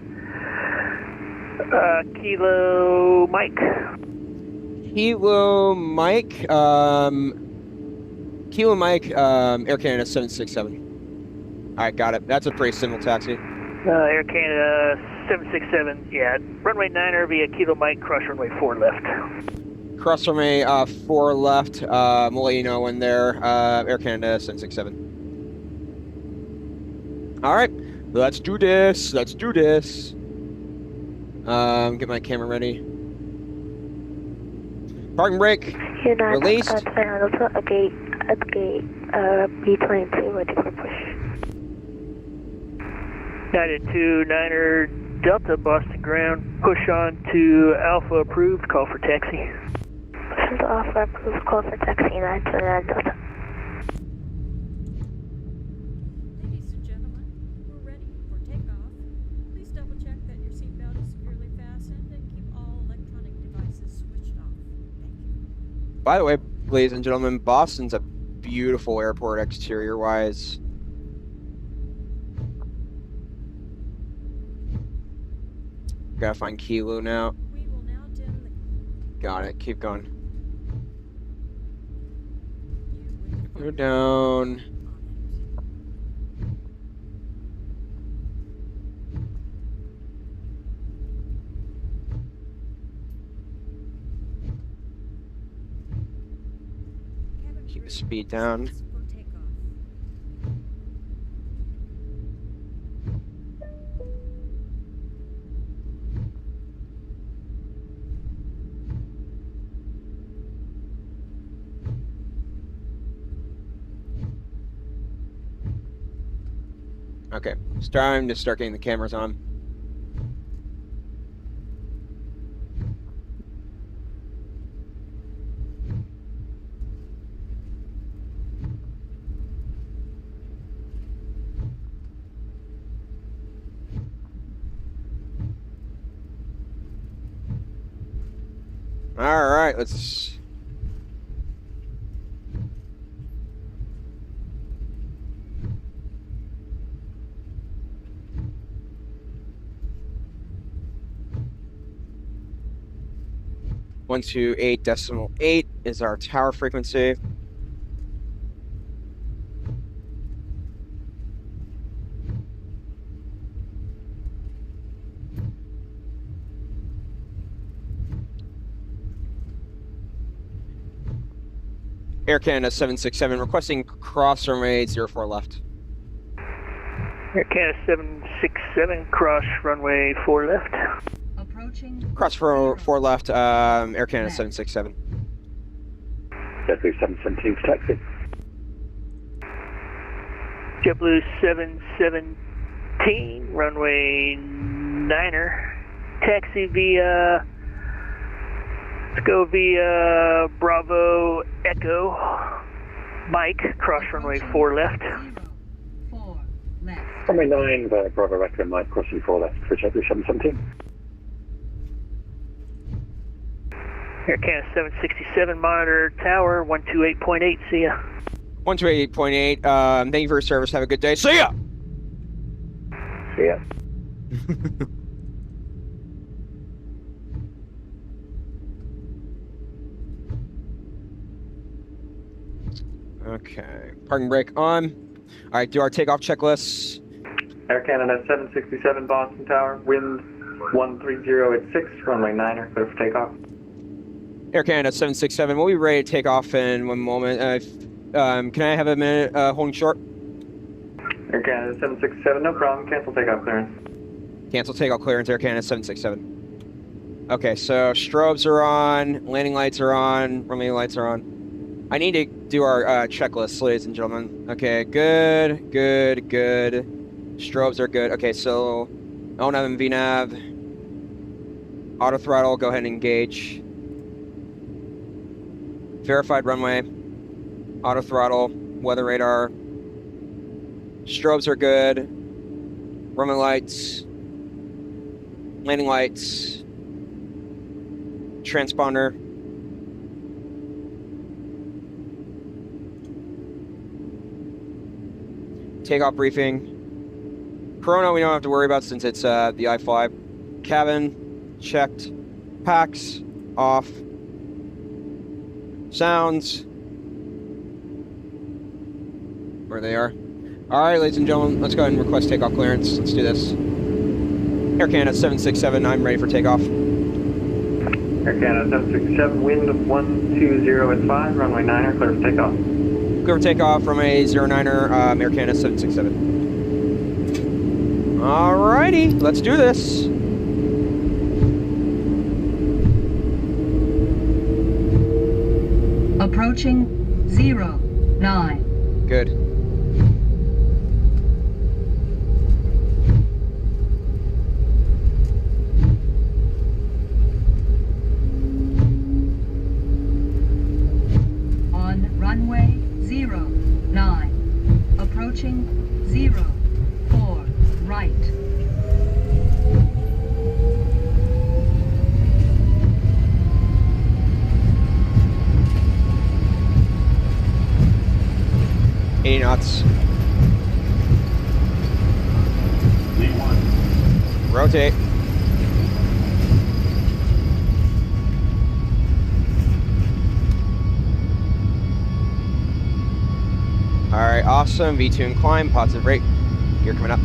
Kilo Mike. Kilo Mike, Air Canada 767. All right, got it. That's a pretty simple taxi. Air Canada 767, yeah, runway 9er via Kilo Mike, cross runway 4 left. Cross runway 4 left. We'll let you know when they're Air Canada 767. All right, let's do this. Let's do this. Get my camera ready. Parking brake. Released. At gate B22, ready for push. 929er Delta, Boston ground, push on to Alpha approved, call for taxi. Push on to Alpha approved, call for taxi, 929 Delta. Ladies and gentlemen, we're ready for takeoff. Please double check that your seatbelt is securely fastened and keep all electronic devices switched off. Thank you. By the way, ladies and gentlemen, Boston's a beautiful airport exterior-wise. Gotta find Kilo now. We will now dim the Got it. Keep going. you Go down. Keep the speed down. for takeoff. Okay, it's time to start getting the cameras on. All right, let's. .128.8 is our tower frequency. Air Canada 767 requesting cross runway 04 left. Air Canada 767, cross runway 4 left. Approaching. Cross for 4 left, Air Canada 767. JetBlue 717 taxi. JetBlue 717, runway 9er. Taxi via. Let's go via Bravo Echo. Mike, cross runway 4 left. 4 left. Runway 9 via Bravo Echo, Mike, crossing 4 left for JetBlue 717. Air Canada 767, monitor tower 128.8. See ya. 128.8. Thank you for your service. Have a good day. See ya. See ya. Okay. Parking brake on. All right. Do our takeoff checklists. Air Canada 767 Boston Tower, wind 130 at 6, runway 9er, clear for takeoff. Air Canada 767. We'll be ready to take off in 1 moment. Can I have a minute holding short? Air Canada 767, no problem. Cancel takeoff clearance. Cancel takeoff clearance, Air Canada 767. Okay, so strobes are on, landing lights are on, runway lights are on. I need to do our checklist, ladies and gentlemen. Okay, good, good, good. Strobes are good. Okay, so LNAV and VNAV. Auto throttle, go ahead and engage. Verified runway. Auto throttle, weather radar. Strobes are good. Runway lights. Landing lights. Transponder. Takeoff briefing. Corona we don't have to worry about since it's the iFLY. Cabin checked. Packs off. Sounds. Where they are. Alright, ladies and gentlemen, let's go ahead and request takeoff clearance. Let's do this. Air Canada 767, I'm ready for takeoff. Air Canada 767, wind 120 at 5, runway 9er, clear for takeoff. Clear for takeoff from a 09er, Air Canada 767. Alrighty, let's do this. Approaching 09. Good. On runway 09. Approaching 04 right. knots. Rotate. Alright, awesome. V2 incline, positive rate. Gear coming up.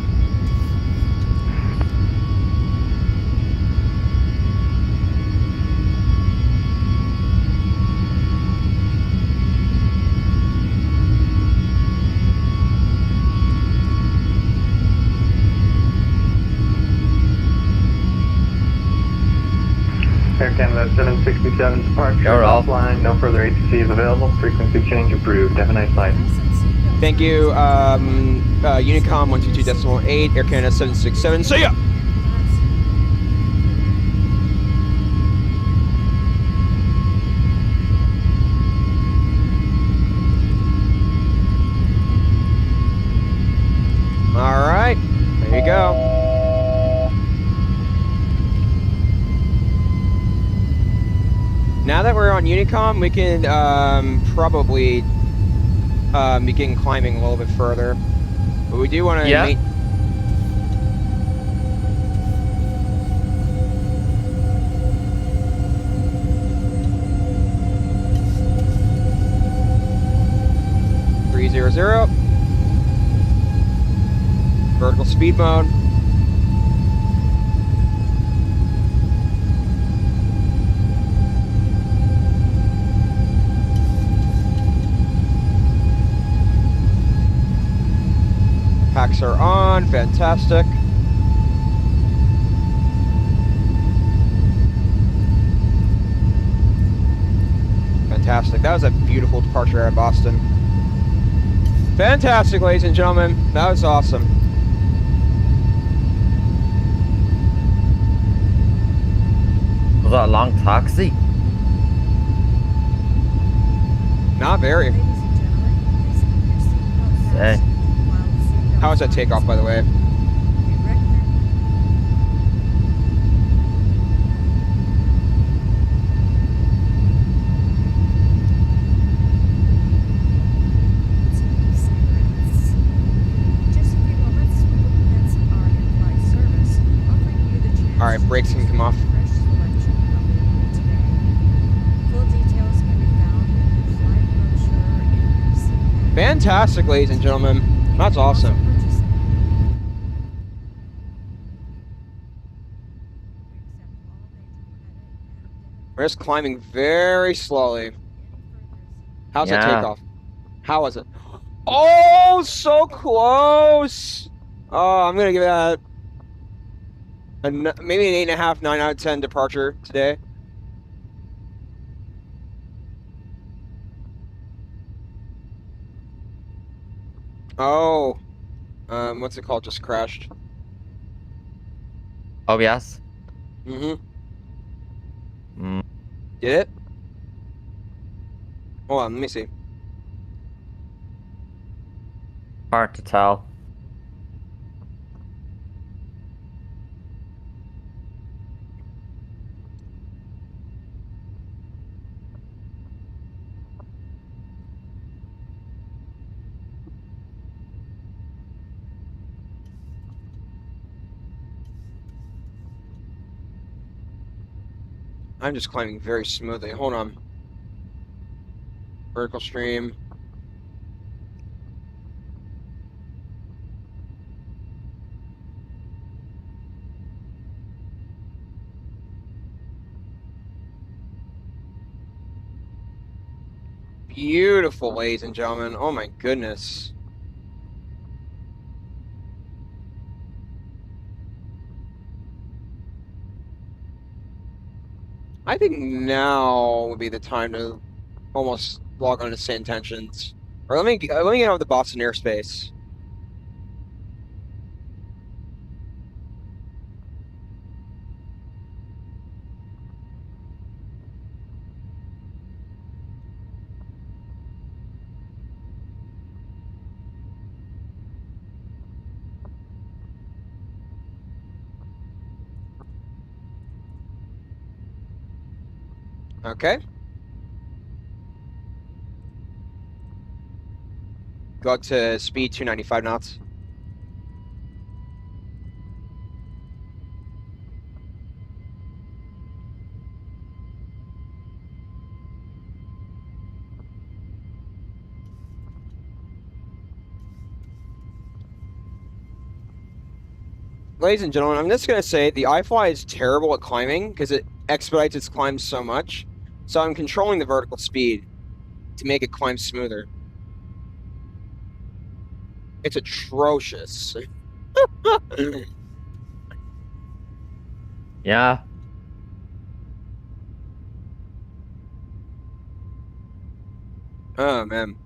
Air Canada 767 departure You're off. offline, no further ATC is available, frequency change approved. Have a nice flight. Fasten seatbelt Thank you, Unicom 122.8, Air Canada 767. See ya! All right, there you go. Now that we're on Unicom, we can probably begin climbing a little bit further. But we do want to Yeah. .300. Vertical speed mode. Packs are on, fantastic. Fantastic, that was a beautiful departure out of Boston. Fantastic, ladies and gentlemen, that was awesome. Was that a long taxi? Not very. Say. How was that takeoff, by the way? All right, brakes can come off. Fantastic, ladies and gentlemen. That's awesome. We're just climbing very slowly. How's that takeoff? How was it? Oh, so close! Oh, I'm gonna give that maybe an 8.5, 9 out of 10 departure today. Oh, what's it called? Just crashed. Oh, yes. Mm-hmm. Did it? Hold on, let me see. Hard to tell. I'm just climbing very smoothly. Hold on. Vertical stream. Beautiful, ladies and gentlemen. Oh my goodness. I think now would be the time to almost log on to SayIntentions. Or let me get out of the Boston airspace. Okay. Go up to speed 295 knots. Ladies and gentlemen, I'm just going to say the iFLY is terrible at climbing because it expedites its climb so much. So I'm controlling the vertical speed to make it climb smoother. It's atrocious. Yeah. Oh, man.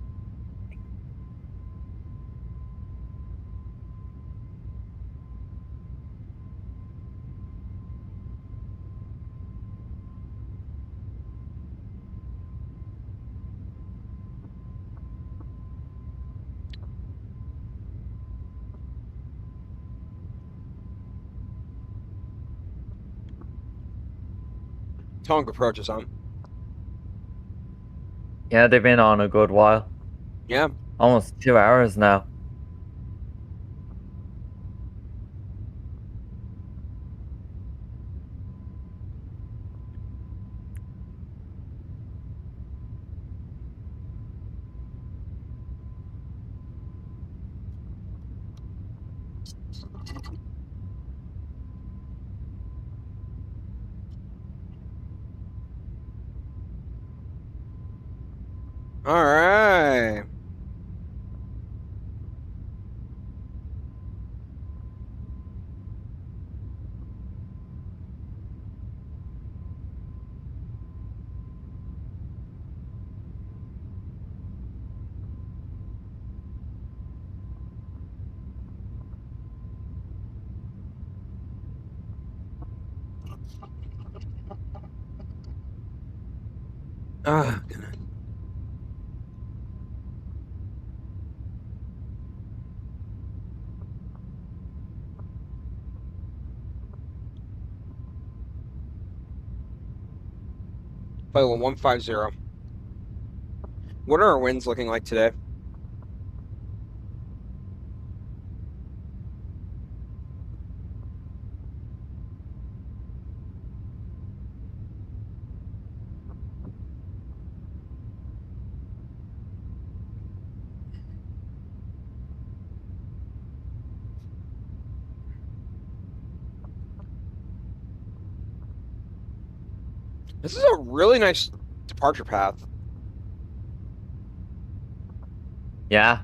Tongue approaches on. Yeah, they've been on a good while. Yeah. Almost 2 hours now. All right. Ah, God. Flight level 150. What are our winds looking like today? This is a really nice departure path. Yeah.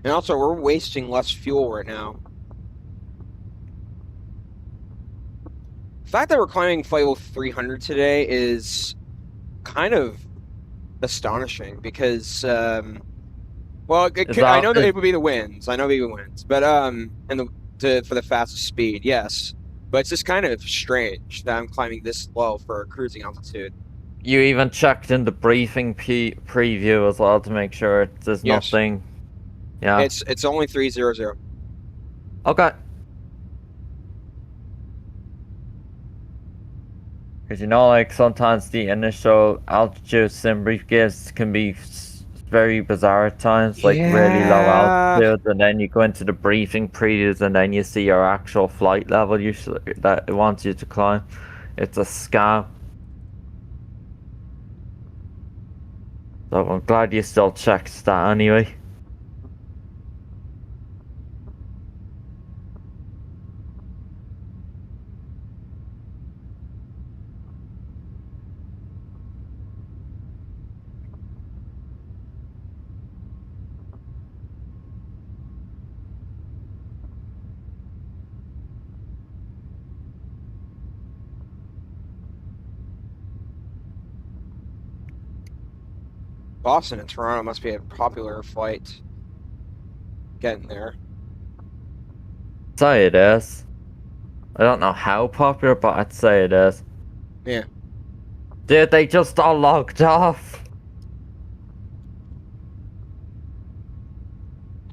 And also, we're wasting less fuel right now. The fact that we're climbing flight level 300 today is kind of astonishing because, well, I know that it would be the winds. I know it would be the winds, but for the fastest speed, yes. But it's just kind of strange that I'm climbing this low for cruising altitude. You even checked in the briefing preview as well to make sure there's nothing. Yeah. It's only 300. Okay. Because you know, like sometimes the initial altitude sim brief gives can be very bizarre at times, like really low altitude, and then you go into the briefing previews and then you see your actual flight level usually that it wants you to climb. It's a scam. So I'm glad you still checked that anyway. Boston and Toronto must be a popular flight. Getting there. I'd say it is. I don't know how popular, but I'd say it is. Yeah. Dude, they just all logged off.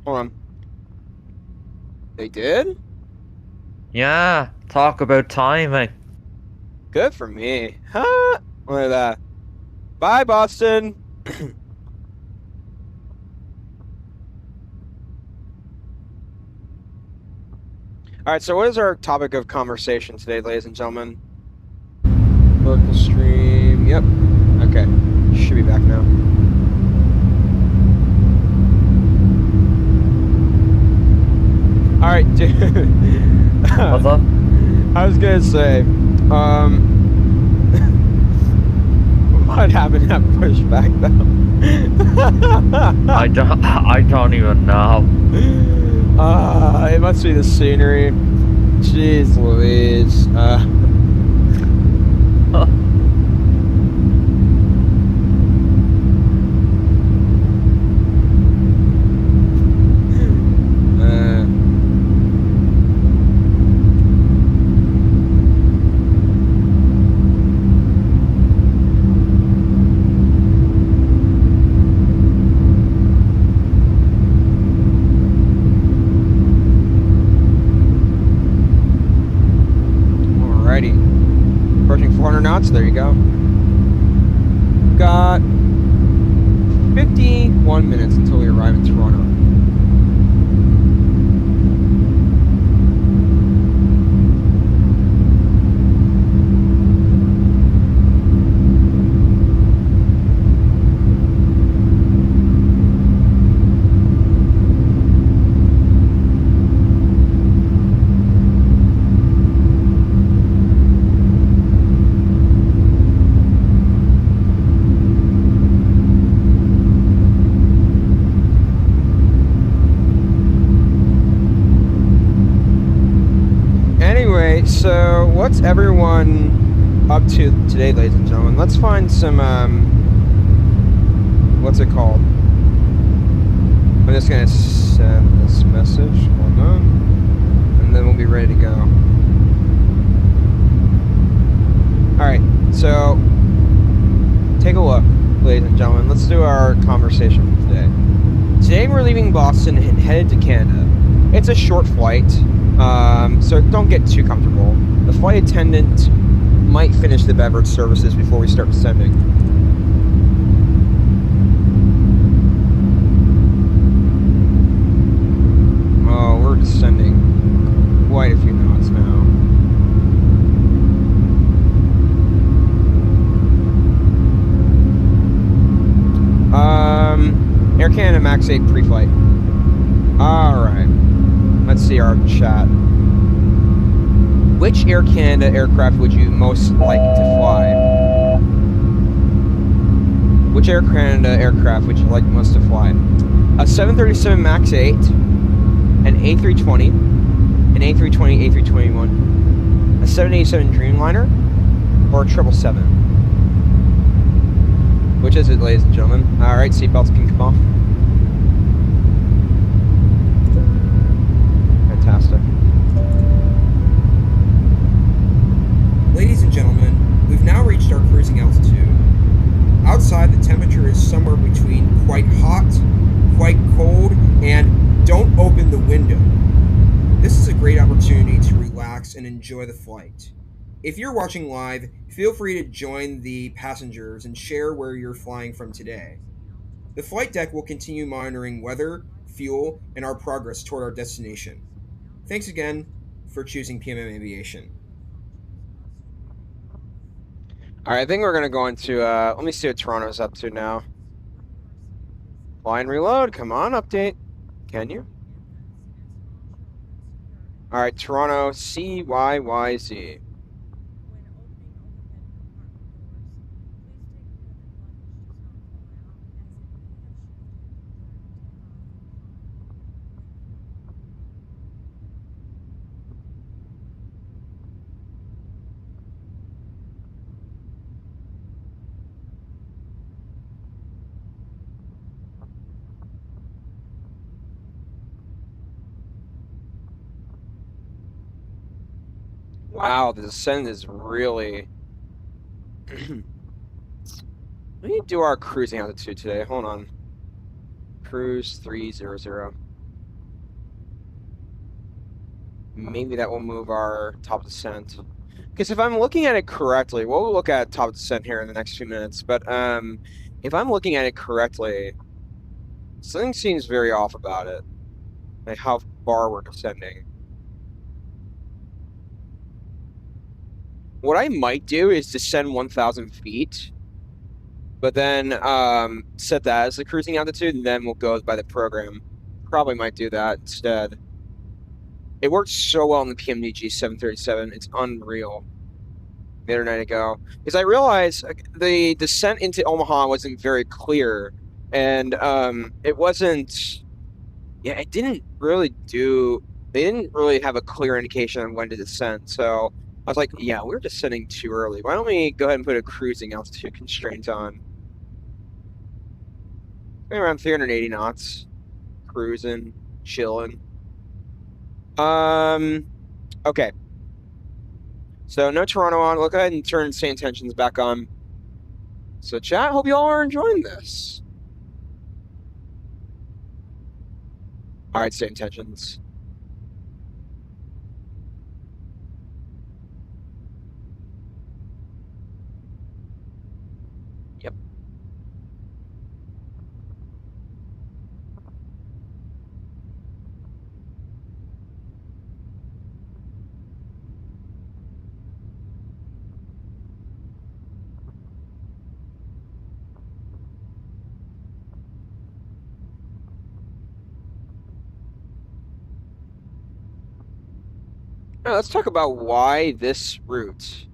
Hold on. They did? Yeah, talk about timing. Good for me. Huh? Look at that. Bye, Boston. All right, so what is our topic of conversation today, ladies and gentlemen? Local stream. Yep. Okay. Should be back now. All right, dude. What's up? I was gonna say, what happened at Pushback though? I don't even know. It must be the scenery. Jeez Louise. Approaching 400 knots. There you go. Got 51 minutes until we arrive in Toronto. Anyway, so what's everyone up to today, ladies and gentlemen? Let's find some, what's it called? I'm just gonna send this message, hold on, and then we'll be ready to go. Alright, so, take a look, ladies and gentlemen. Let's do our conversation for today. Today we're leaving Boston and headed to Canada. It's a short flight. So don't get too comfortable. The flight attendant might finish the beverage services before we start descending. Oh, we're descending quite a few knots now. Air Canada Max 8 pre-flight. Alright. Let's see our chat. Which Air Canada aircraft would you most like to fly? Which Air Canada aircraft would you like most to fly? A 737 MAX 8, an A320, an A320, A321, a 787 Dreamliner, or a 777? Which is it, ladies and gentlemen? Alright, seatbelts can come off. Fantastic. Ladies and gentlemen, we've now reached our cruising altitude. Outside, the temperature is somewhere between quite hot, quite cold, and don't open the window. This is a great opportunity to relax and enjoy the flight. If you're watching live, feel free to join the passengers and share where you're flying from today. The flight deck will continue monitoring weather, fuel, and our progress toward our destination. Thanks again for choosing PMM Aviation. Alright, I think we're going to go into, let me see what Toronto's up to now. Fly and reload, come on, update. Can you? Alright, Toronto, CYYZ. Wow, the descent is really... Let me do our cruising altitude today. Hold on. Cruise 300. Maybe that will move our top descent. Because if I'm looking at it correctly, we'll look at top descent here in the next few minutes, but if I'm looking at it correctly, something seems very off about it. Like how far we're descending. What I might do is descend 1,000 feet, but then set that as the cruising altitude, and then we'll go by the program. Probably might do that instead. It worked so well in the PMDG 737. It's unreal. The other night ago, because I realized the descent into Omaha wasn't very clear, and it wasn't. Yeah, it didn't really do. They didn't really have a clear indication on when to descend. So I was like, yeah, we're descending too early. Why don't we go ahead and put a cruising altitude constraint on? Maybe around 380 knots, cruising, chilling. Okay. So no Toronto on. We'll go ahead and turn SayIntentions back on. So chat, hope you all are enjoying this. All right, SayIntentions. Now let's talk about why this route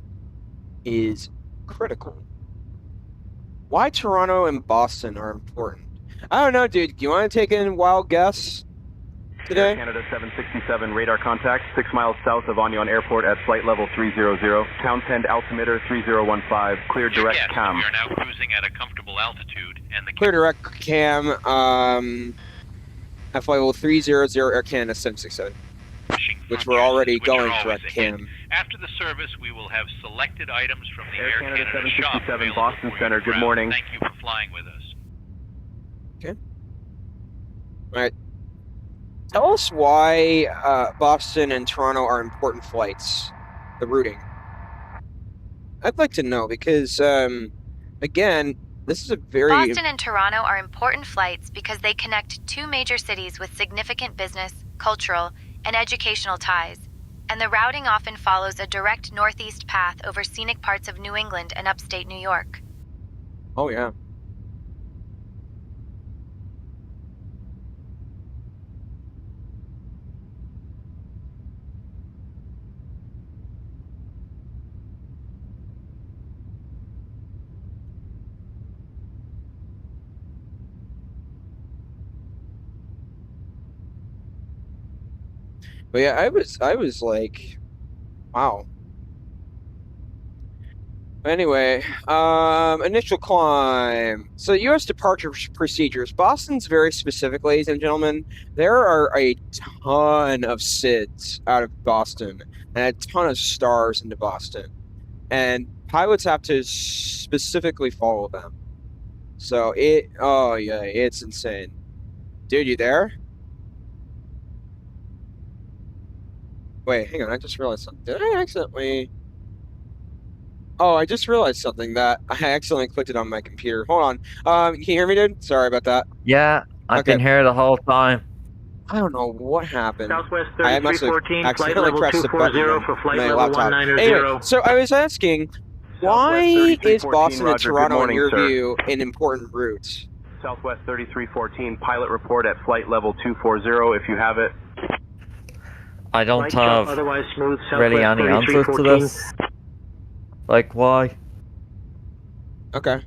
is critical. Why Toronto and Boston are important. I don't know, dude. Do you want to take a wild guess today? Air Canada 767, radar contact, 6 miles south of Anion Airport at flight level 300. Townsend altimeter 3015, clear direct cam. We are now cruising at a comfortable altitude, and the Clear direct cam, at flight level 300 Air Canada 767. Which we're already going direct cam. After the service, we will have selected items from the Air Canada Canada shop 767, available Boston for Center, your good travel. morning. Thank you for flying with us. Okay. All right. Tell us why Boston and Toronto are important flights, the routing. I'd like to know because, again, this is a very... Boston and Toronto are important flights because they connect two major cities with significant business, cultural, and educational ties, and the routing often follows a direct northeast path over scenic parts of New England and upstate New York. Oh, yeah. But yeah, I was like, wow. Anyway, initial climb. So U.S. departure procedures. Boston's very specific, ladies and gentlemen. There are a ton of SIDs out of Boston and a ton of stars into Boston. And pilots have to specifically follow them. So oh yeah, it's insane. Dude, you there? Wait, hang on, I just realized something. Did I accidentally... Oh, I just realized something that I accidentally clicked it on my computer. Hold on. Can you hear me, dude? Sorry about that. Yeah, I've been here the whole time. I don't know what happened. Southwest I must have 3314, flight accidentally level pressed the button 240 on for flight my level laptop. 190. Anyway, so I was asking, why is 3314, Boston and Roger, good Toronto, in morning, your sir. view, an important route? Southwest 3314, pilot report at flight level 240 if you have it. I don't Right shot, have otherwise smooth, really Southwest any answers to 3314. this. Like, why? Okay.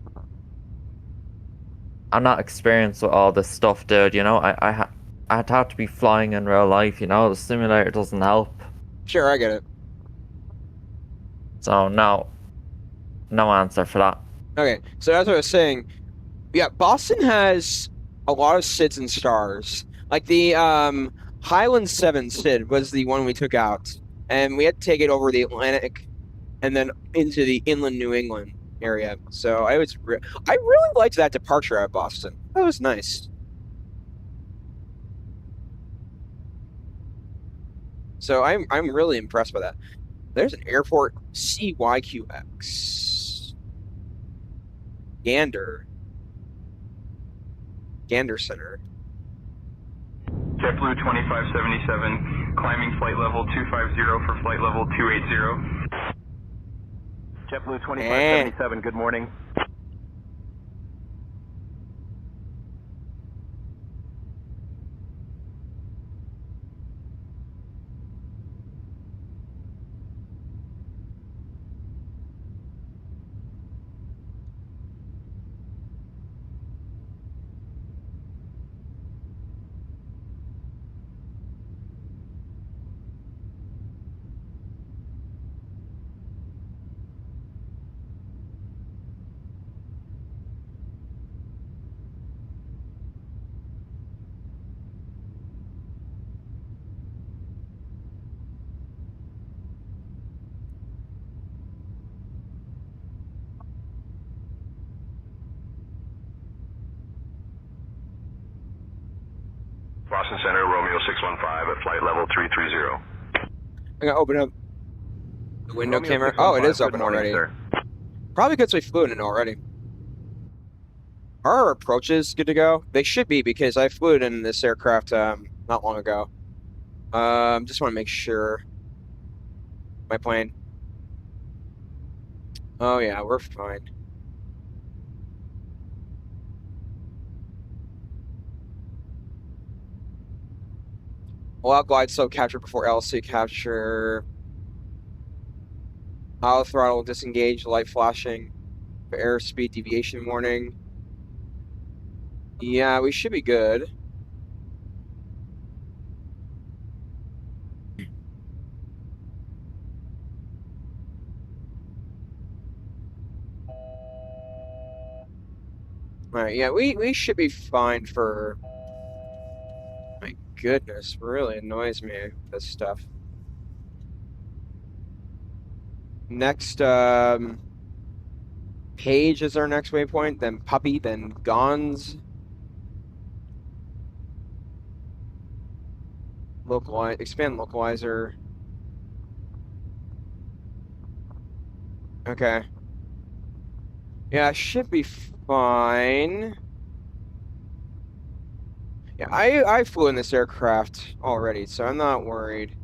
I'm not experienced with all this stuff, dude. You know, I'd have to be flying in real life. You know, the simulator doesn't help. Sure, I get it. So no answer for that. Okay, so as I was saying, yeah, Boston has a lot of SIDs and stars. Like the Highland 7 SID was the one we took out, and we had to take it over the Atlantic and then into the inland New England area. So I really liked that departure out of Boston. That was nice. So I'm really impressed by that. There's an airport, CYYZ. Gander Center. JetBlue 2577, climbing flight level 250 for flight level 280. JetBlue 2577, good morning. Boston Center, Romeo 615 at flight level 330. I'm gonna open up the window Romeo camera. 615, Oh, it is good open morning, already. sir. Probably because we flew in it already. Are our approaches good to go? They should be, because I flew it in this aircraft not long ago. Just want to make sure. My plane. Oh yeah, we're fine. Allow glide slope capture before LC capture. Auto throttle disengaged, light flashing for airspeed deviation warning. Yeah, we should be good. Alright, yeah, we should be fine for... My goodness, really annoys me, this stuff. Next, Page is our next waypoint, then Puppy, then Gons. Localize, expand localizer. Okay. Yeah, should be fine. Yeah, I flew in this aircraft already, so I'm not worried.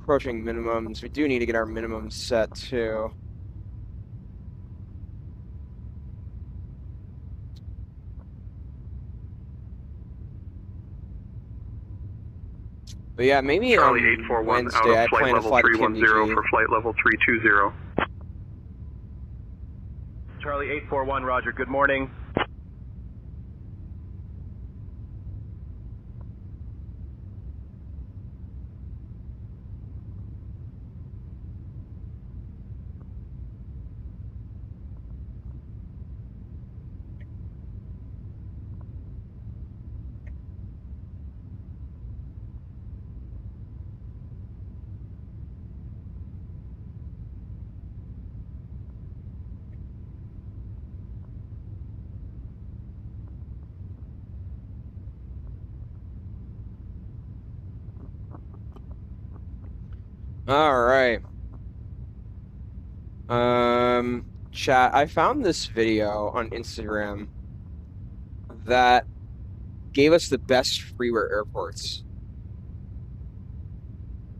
Approaching minimums. We do need to get our minimums set too. But yeah, maybe Charlie on 841 Wednesday out I of flight plan to level fly to 310 KMDG. for flight level 320. Charlie 841, Roger. Good morning. All right. Chat, I found this video on Instagram that gave us the best freeware airports.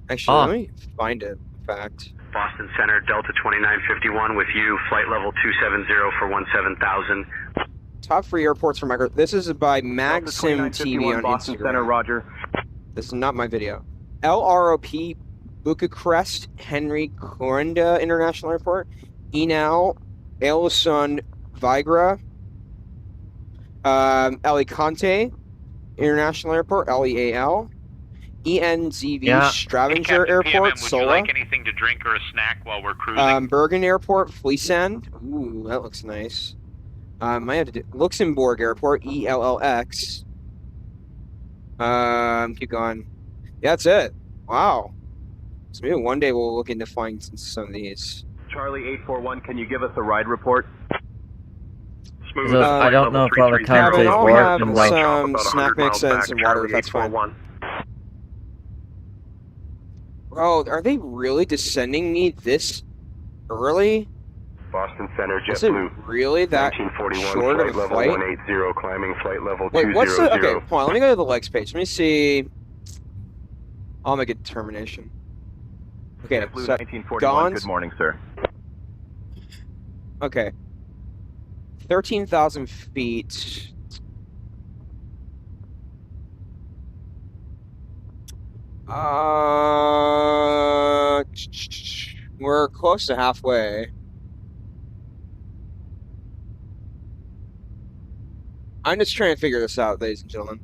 Actually, let me find it, in fact. Boston Center, Delta 2951 with you, flight level 270 for 17,000. Top free airports for micro. This is by Delta Maxim TV 2951, on Boston Instagram. Center, Roger. This is not my video. LROP Bucharest Henry Corinda International Airport. Enal Elson Vigra. Alicante International Airport. LEAL. ENZV Stavanger Captain Airport. PMM, would Sola. you like anything to drink or a snack while we're cruising? Bergen Airport. Fleesand. Ooh, that looks nice. Might have to do Luxembourg Airport. ELLX. Keep going. Yeah, that's it. Wow. So maybe one day we'll look into flying some of these. Charlie 841, can you give us a ride report? Smooth. I don't know if Alicante Kevin, is I'll have working. some snack mix and some water if that's fine. Bro, are they really descending me this early? Boston Center, Is it really that short of a flight? 180, climbing flight level Wait, what's the... 200. Okay, hold on, let me go to the legs page. Let me see... I'll make a determination. Okay, Blue so 1941, Gons... good morning, sir. Okay. 13,000 feet... We're close to halfway. I'm just trying to figure this out, ladies and gentlemen.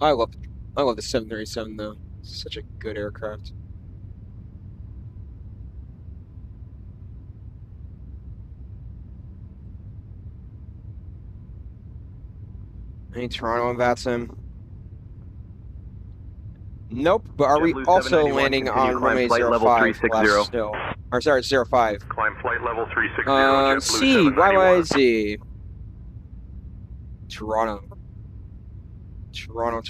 I love the 737 though. It's such a good aircraft. Any Toronto and VATSIM? Nope, but are we also landing on runway 05 still? Or sorry, 05. Climb flight level 360. CYYZ. Toronto. Toronto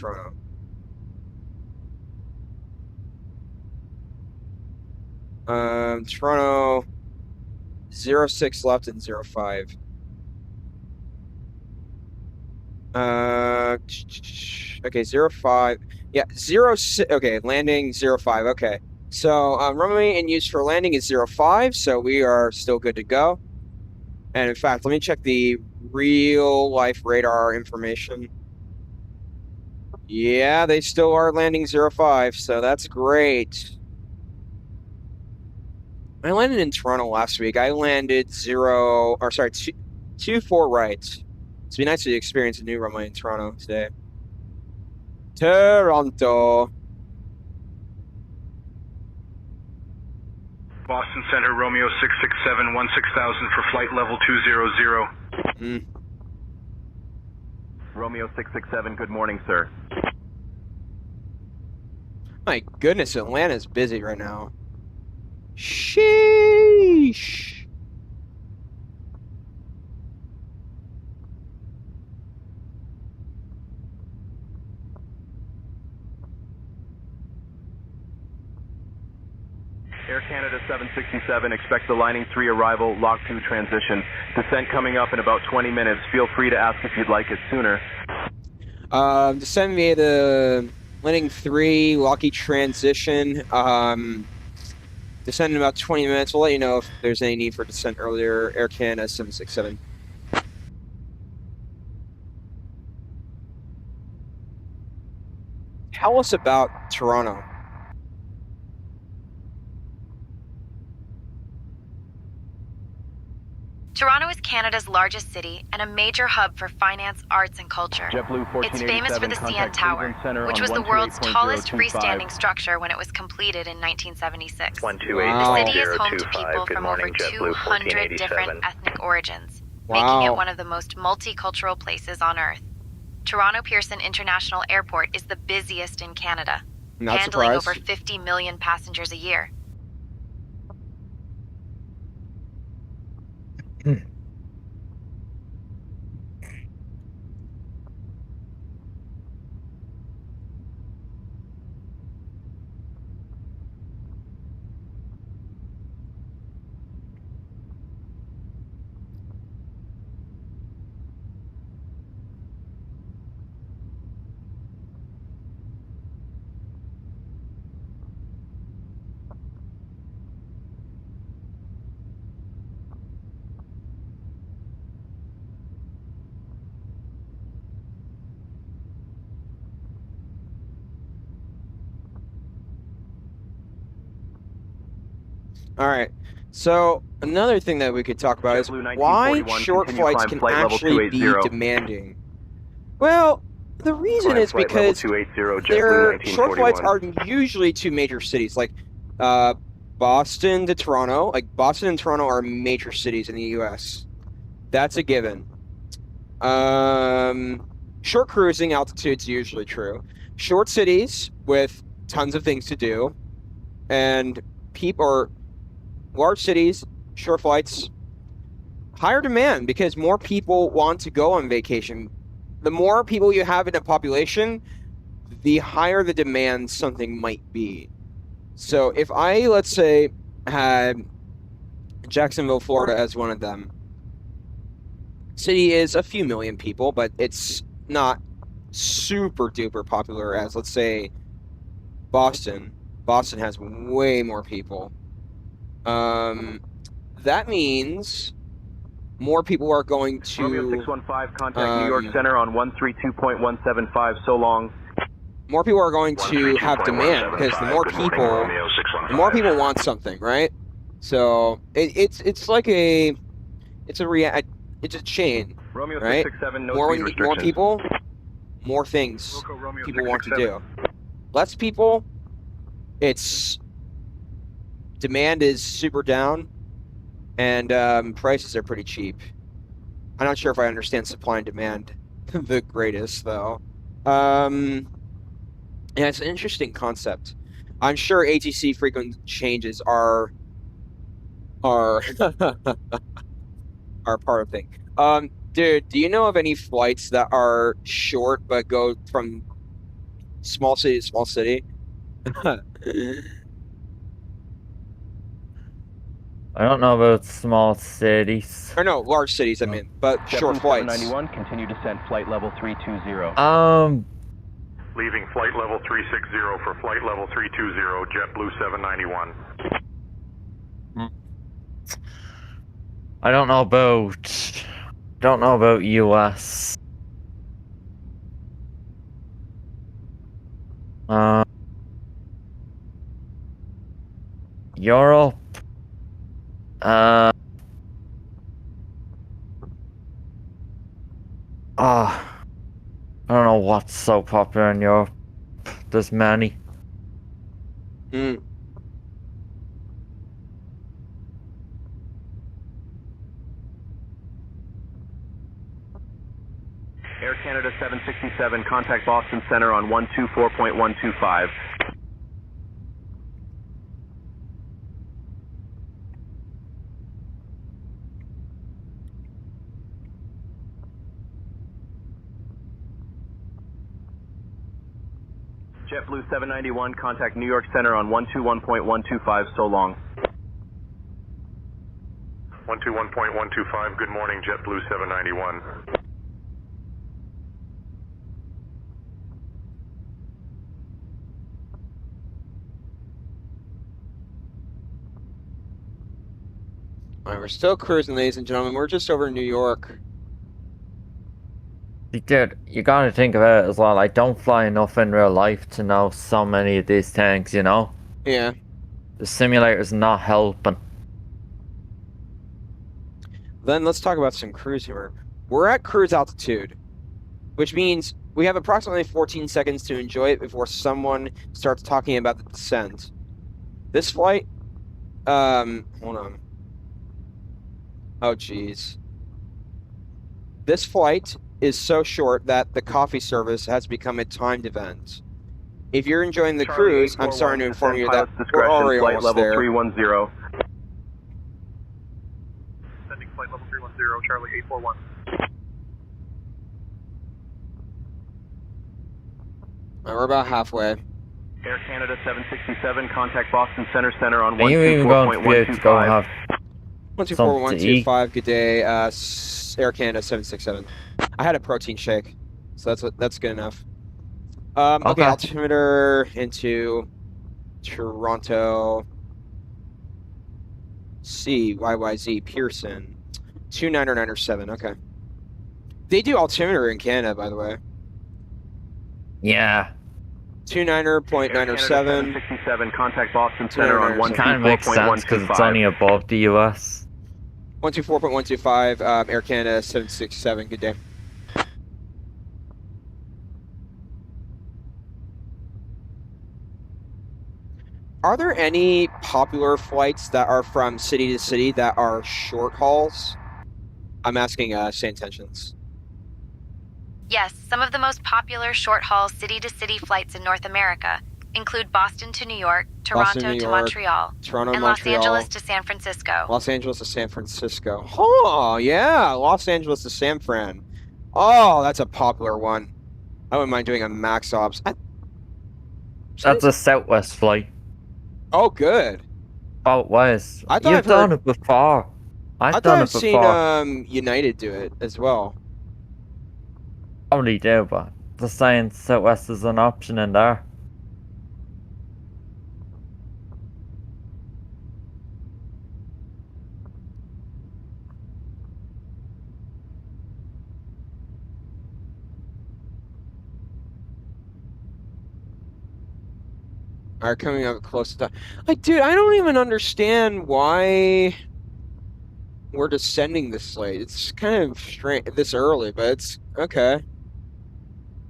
06 left and 05. Okay, 05. Yeah, 06. Okay, landing 05. Okay. So, runway in use for landing is 05, so we are still good to go. And in fact, let me check the real life radar information. Yeah, they still are landing 05, so that's great. I landed in Toronto last week. I landed 2-4 right. It's been nice to experience a new runway in Toronto today. Toronto. Boston Center, Romeo 667, 16,000 for flight level 200. Romeo 667, good morning, sir. My goodness, Atlanta's busy right now. Sheesh. Air Canada 767, expect the lining 3 arrival, lock 2 transition. Descent coming up in about 20 minutes. Feel free to ask if you'd like it sooner. Descend via the landing 3, Lockheed transition. Descend in about 20 minutes. We'll let you know if there's any need for descent earlier. Air Canada 767. Tell us about Toronto. Toronto is Canada's largest city and a major hub for finance, arts, and culture. It's famous for the CN Tower, which was the world's tallest freestanding structure when it was completed in 1976. Wow. The city is home to people from over 200 different ethnic origins, making it one of the most multicultural places on Earth. Toronto Pearson International Airport is the busiest in Canada, handling over 50 million passengers a year. All right. So another thing that we could talk about is why short flights can actually be demanding. Well, the reason is because short flights are usually to major cities, like Boston to Toronto. Like Boston and Toronto are major cities in the U.S. That's a given. Short cruising altitude's usually true. Short cities with tons of things to do, and large cities, short flights, higher demand because more people want to go on vacation. The more people you have in a population, the higher the demand something might be. So if I, let's say, had Jacksonville, Florida as one of them, city is a few million people, but it's not super duper popular as, let's say, Boston. Boston has way more people. That means more people are going to... Romeo 615, contact New York Center on 132.175, so long. More people are going to have demand because the more people want something, right? So it's like it's a chain, Romeo right? 667, no More speed restrictions. people, more things people want to do. Less people, it's demand is super down, and prices are pretty cheap. I'm not sure if I understand supply and demand the greatest, though. Yeah, it's an interesting concept. I'm sure ATC frequent changes are are part of the thing. Dude, do you know of any flights that are short but go from small city to small city? I don't know about small cities. Or no, large cities, I mean, but short flights. 791, continue descent, flight level 320. Leaving flight level 360 for flight level 320, JetBlue 791. I don't know about US. Europe. I don't know what's so popular in Europe. There's many. Hmm. Air Canada 767, contact Boston Center on 124.125. JetBlue 791, contact New York Center on 121.125, so long. 121.125, good morning, JetBlue 791. All right, we're still cruising, ladies and gentlemen. We're just over New York. Dude, you gotta think about it as well. I don't fly enough in real life to know so many of these things, you know? Yeah. The simulator's not helping. Then let's talk about some cruise humor. We're at cruise altitude, which means we have approximately 14 seconds to enjoy it before someone starts talking about the descent. This flight, hold on. Oh, geez. This flight is so short that the coffee service has become a timed event. If you're enjoying the cruise, I'm sorry to inform you that we're already flight almost level there. 310. Sending flight level 310, Charlie 841. We're about halfway. Air Canada 767, contact Boston Center on Are you even going to be able to go and have 124.125, good day, Air Canada 767. I had a protein shake, so that's good enough. Okay, altimeter into Toronto CYYZ Pearson 29907. Okay, they do altimeter in Canada, by the way. Yeah. 29.907. 67, contact Boston Center on 124.125. Kind of makes sense because it's only above the US. 124.125, Air Canada 767. Good day. Are there any popular flights that are from city to city that are short hauls? I'm asking SayIntentions. Yes, some of the most popular short-haul city-to-city flights in North America include Boston to New York, Toronto to Montreal, Toronto, and Montreal, Los Angeles to San Francisco. Los Angeles to San Francisco. Oh, yeah, Los Angeles to San Fran. Oh, that's a popular one. I wouldn't mind doing a max ops. That's a Southwest flight. Oh, good. Southwest. I thought You've done it before. I've done it before. I've seen United do it as well. Probably do, but the saying Southwest is an option in there. Alright, coming up close to that. Dude, I don't even understand why we're descending this late. It's kind of strange this early, but it's okay.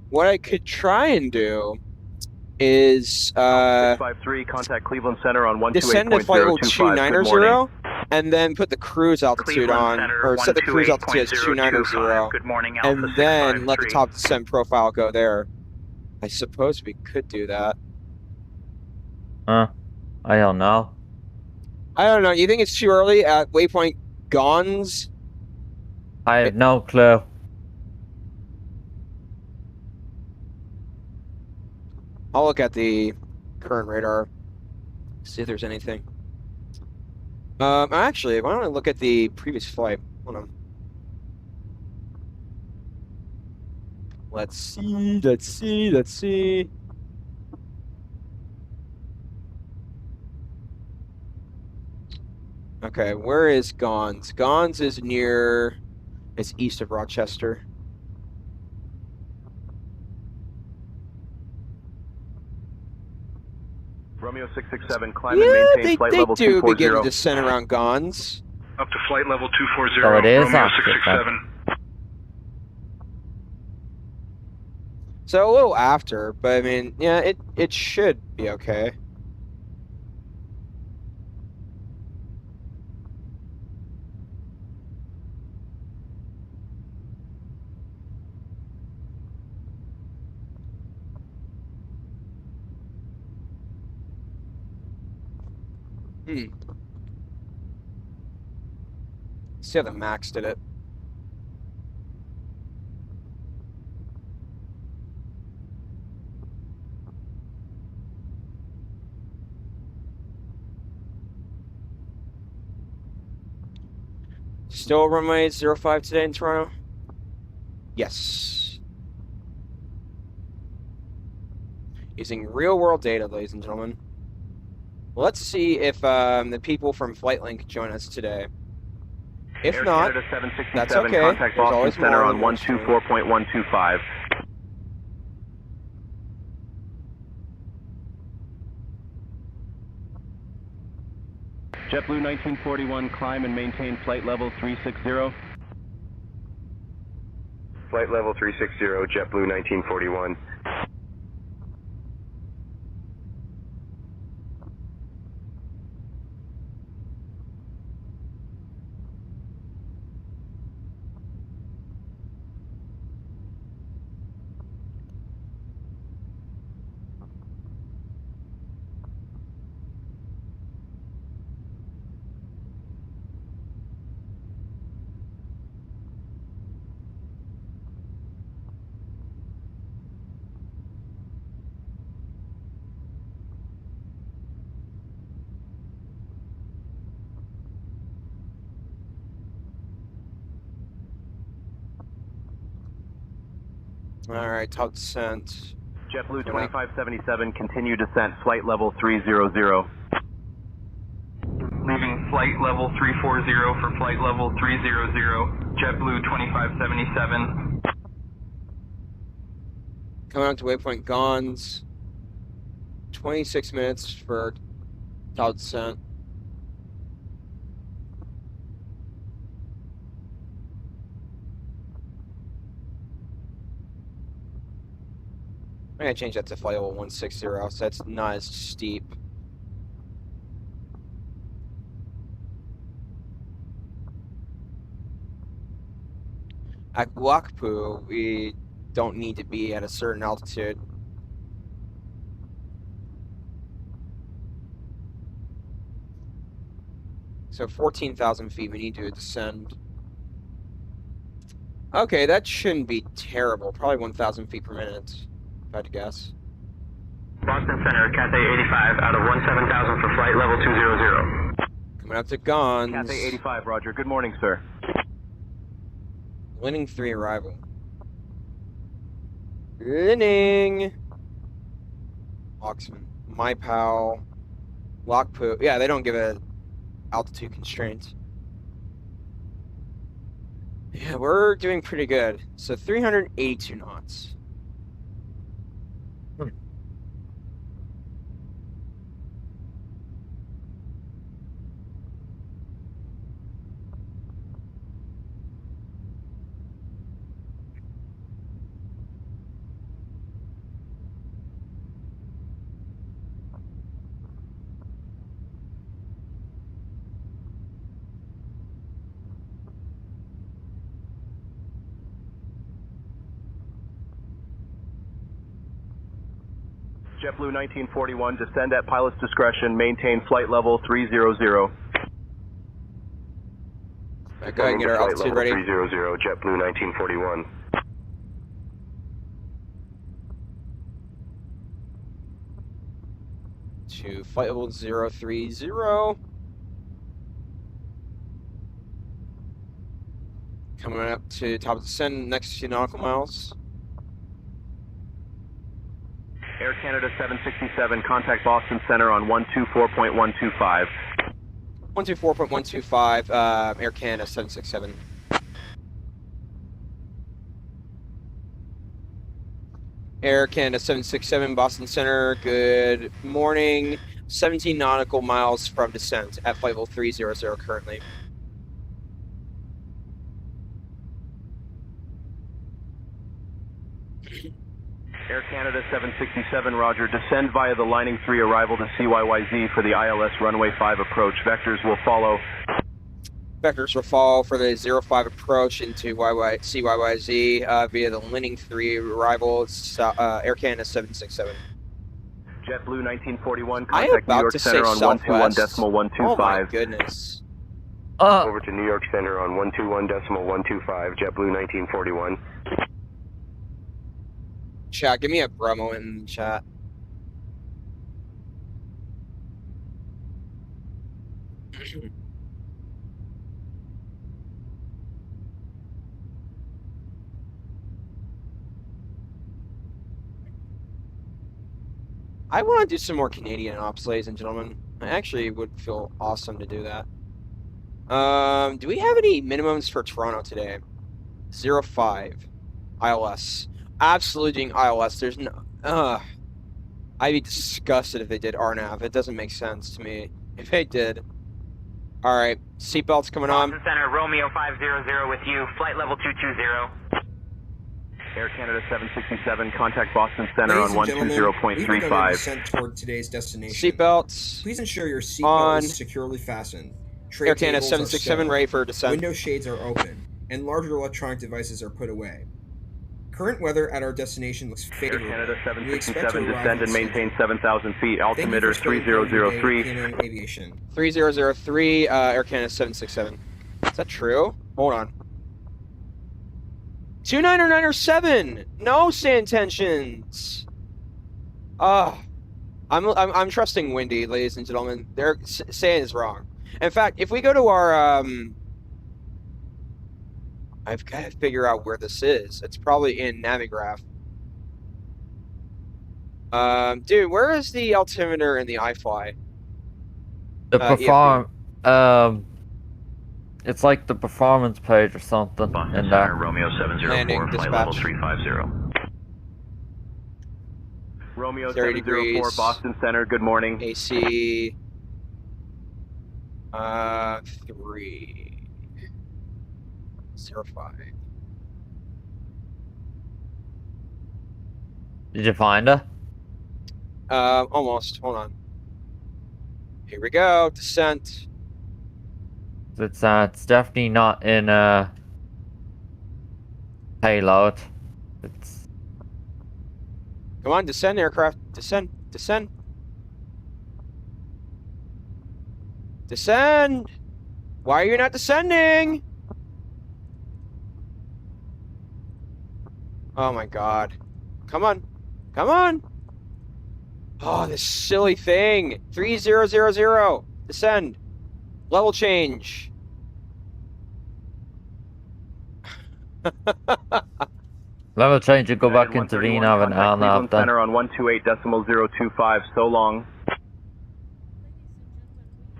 What I could try and do is 653, contact Cleveland Center on 128.025. descend to flight level Good morning. 290 and then put the cruise altitude on, or set the cruise altitude as 290, Good morning, and then let the top descent profile go there. I suppose we could do that. I don't know. I don't know. You think it's too early at waypoint Gons? I have no clue. I'll look at the current radar, see if there's anything. Actually, why don't I look at the previous flight? Hold on. Let's see. Okay, where is Gons? Gons is near, it's east of Rochester. Romeo 667, climb and Yeah, maintain flight they level do 240. begin to descend around guns. Up to flight level 240, So it is Romeo active, 667. So a little after, but I mean, yeah, it should be okay. See how the Max did it. Still runway 05 today in Toronto? Yes. Using real-world data, ladies and gentlemen. Let's see if the people from FlightLink join us today. If Air not, Canada 767, that's okay. contact There's Boston always Center more on 124.125. JetBlue 1941, climb and maintain flight level 360. Flight level 360, JetBlue 1941. All right, top descent. JetBlue 2577, continue descent, flight level 300. Leaving flight level 340 for flight level 300, JetBlue 2577. Coming out to waypoint Gons. 26 minutes for top descent. I'm gonna change that to flight level 160, so that's not as steep. At Guakpu, we don't need to be at a certain altitude. So 14,000 feet, we need to descend. Okay, that shouldn't be terrible. Probably 1,000 feet per minute, if I had to guess. Boston Center, Cathay 85 out of 17,000 for flight level 200. Coming out to Gons. Cathay 85, roger. Good morning, sir. Winning 3 arrival. Winning. Oxman. My pal. Lockpoo. Yeah, they don't give a altitude constraint. Yeah, we're doing pretty good. So 382 knots. JetBlue 1941, descend at pilot's discretion, maintain flight level 300. Go ahead and get our altitude ready. 300, JetBlue 1941. To flight level 030. Coming up to top of the descent, next few nautical miles. Air Canada 767, contact Boston Center on 124.125. 124.125, Air Canada 767. Air Canada 767, Boston Center, good morning. 17 nautical miles from descent at flight level 300 currently. Air Canada 767, roger. Descend via the Lining 3 arrival to CYYZ for the ILS runway 5 approach. Vectors will follow. Vectors will fall for the 05 approach into CYYZ via the Lining 3 arrival. Air Canada 767. JetBlue 1941, I am contact New about York to Center say on Southwest. 121.125. Oh my goodness. Over to New York Center on 121.125, JetBlue 1941. Chat, give me a promo in chat. I want to do some more Canadian ops, ladies and gentlemen. I actually would feel awesome to do that. Do we have any minimums for Toronto today? 05 ILS. Absolutely doing ILS. There's no. I'd be disgusted if they did RNAV. It doesn't make sense to me if they did. All right, seatbelts coming on. Boston Center, Romeo 500 with you. Flight level 220. Air Canada 767, contact Boston Center Ladies on and gentlemen, we are going to 120.35. descend toward today's destination. Seatbelts. Please ensure your seatbelt on. is securely fastened. Tray Air Canada tables are 767 stowed, ready for descent. window shades are open, and larger electronic devices are put away. Current weather at our destination looks Air favorable. Canada We expect to 767, arrive descend on and maintain schedule. 7,000 feet. Thank you Altimeter for spending time with me 3003. today, PNM Aviation. 3003, Air Canada 767. Is that true? Hold on. 29907. No SayIntentions. I'm trusting Windy, ladies and gentlemen. They're saying is wrong. In fact, if we go to our I've got to figure out where this is. It's probably in Navigraph. Dude, where is the altimeter in the iFLY? The it's like the performance page or something. Boston in Center, there. Romeo 704, Landing, flight level dispatch. 350. Romeo 30 704, degrees. Boston Center, good morning. AC 305. Did you find her? Almost. Hold on. Here we go. Descent. It's definitely not in payload. It's Come on, descend, aircraft. Descend. Descend. Descend. Why are you not descending? Oh my god. Come on. Come on. Oh, this silly thing. 3000. Descend. Level change. level change. You go back into United VNAV 131, and contact Cleveland RNAV. Center on 128.025. So long.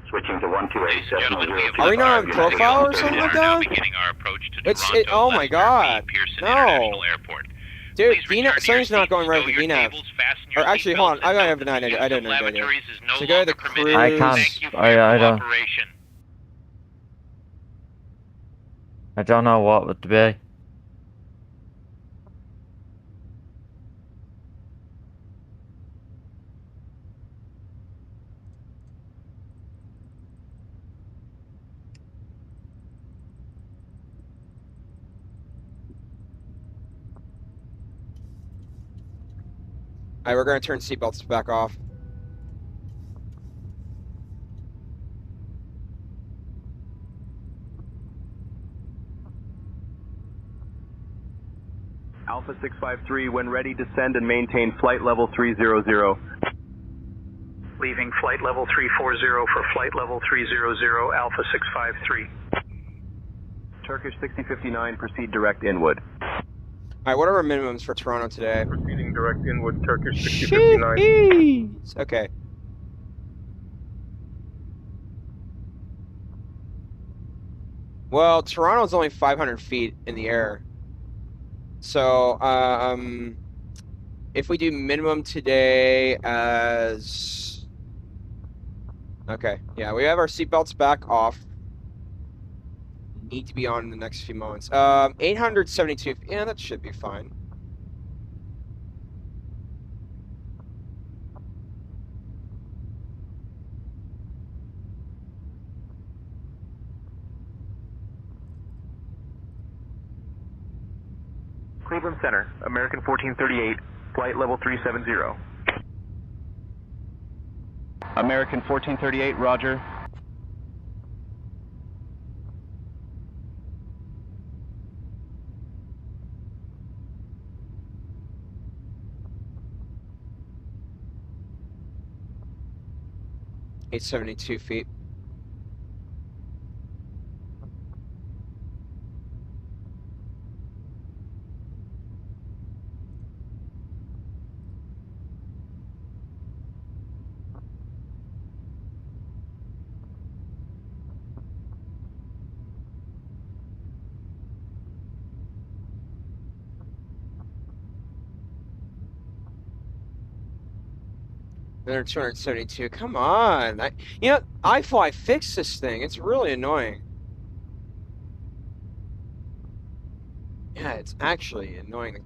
Switching to 128.025. Are we not on profile or something like that? Beginning our approach to It's Toronto, oh my god. Pearson No. International Airport. Dude, Please return to your something's not going seats, right stow with your VNAV. tables, fasten your Or actually, hold on. seatbelts, I gotta and have an note that idea. I the don't use know. of lavatories is no So go to the longer permitted. I can't. Thank you for I your don't. cooperation. I don't know what would be. Alright, we're gonna turn seatbelts back off. Alpha 653, when ready, descend and maintain flight level 300. Leaving flight level 340 for flight level 300, Alpha 653. Turkish 6059, proceed direct inward. Alright, what are our minimums for Toronto today? Proceeding direct inward, Turkish 6059. Jeez. Okay. Well, Toronto's only 500 feet in the air. So, if we do minimum today as Okay, yeah, we have our seatbelts back off. Need to be on in the next few moments. 872, yeah, that should be fine. Cleveland Center, American 1438, flight level 370. American 1438, roger. Eight 72 feet. Another 272. Come on. You know, iFLY fixed this thing. It's really annoying. Yeah, it's actually annoying.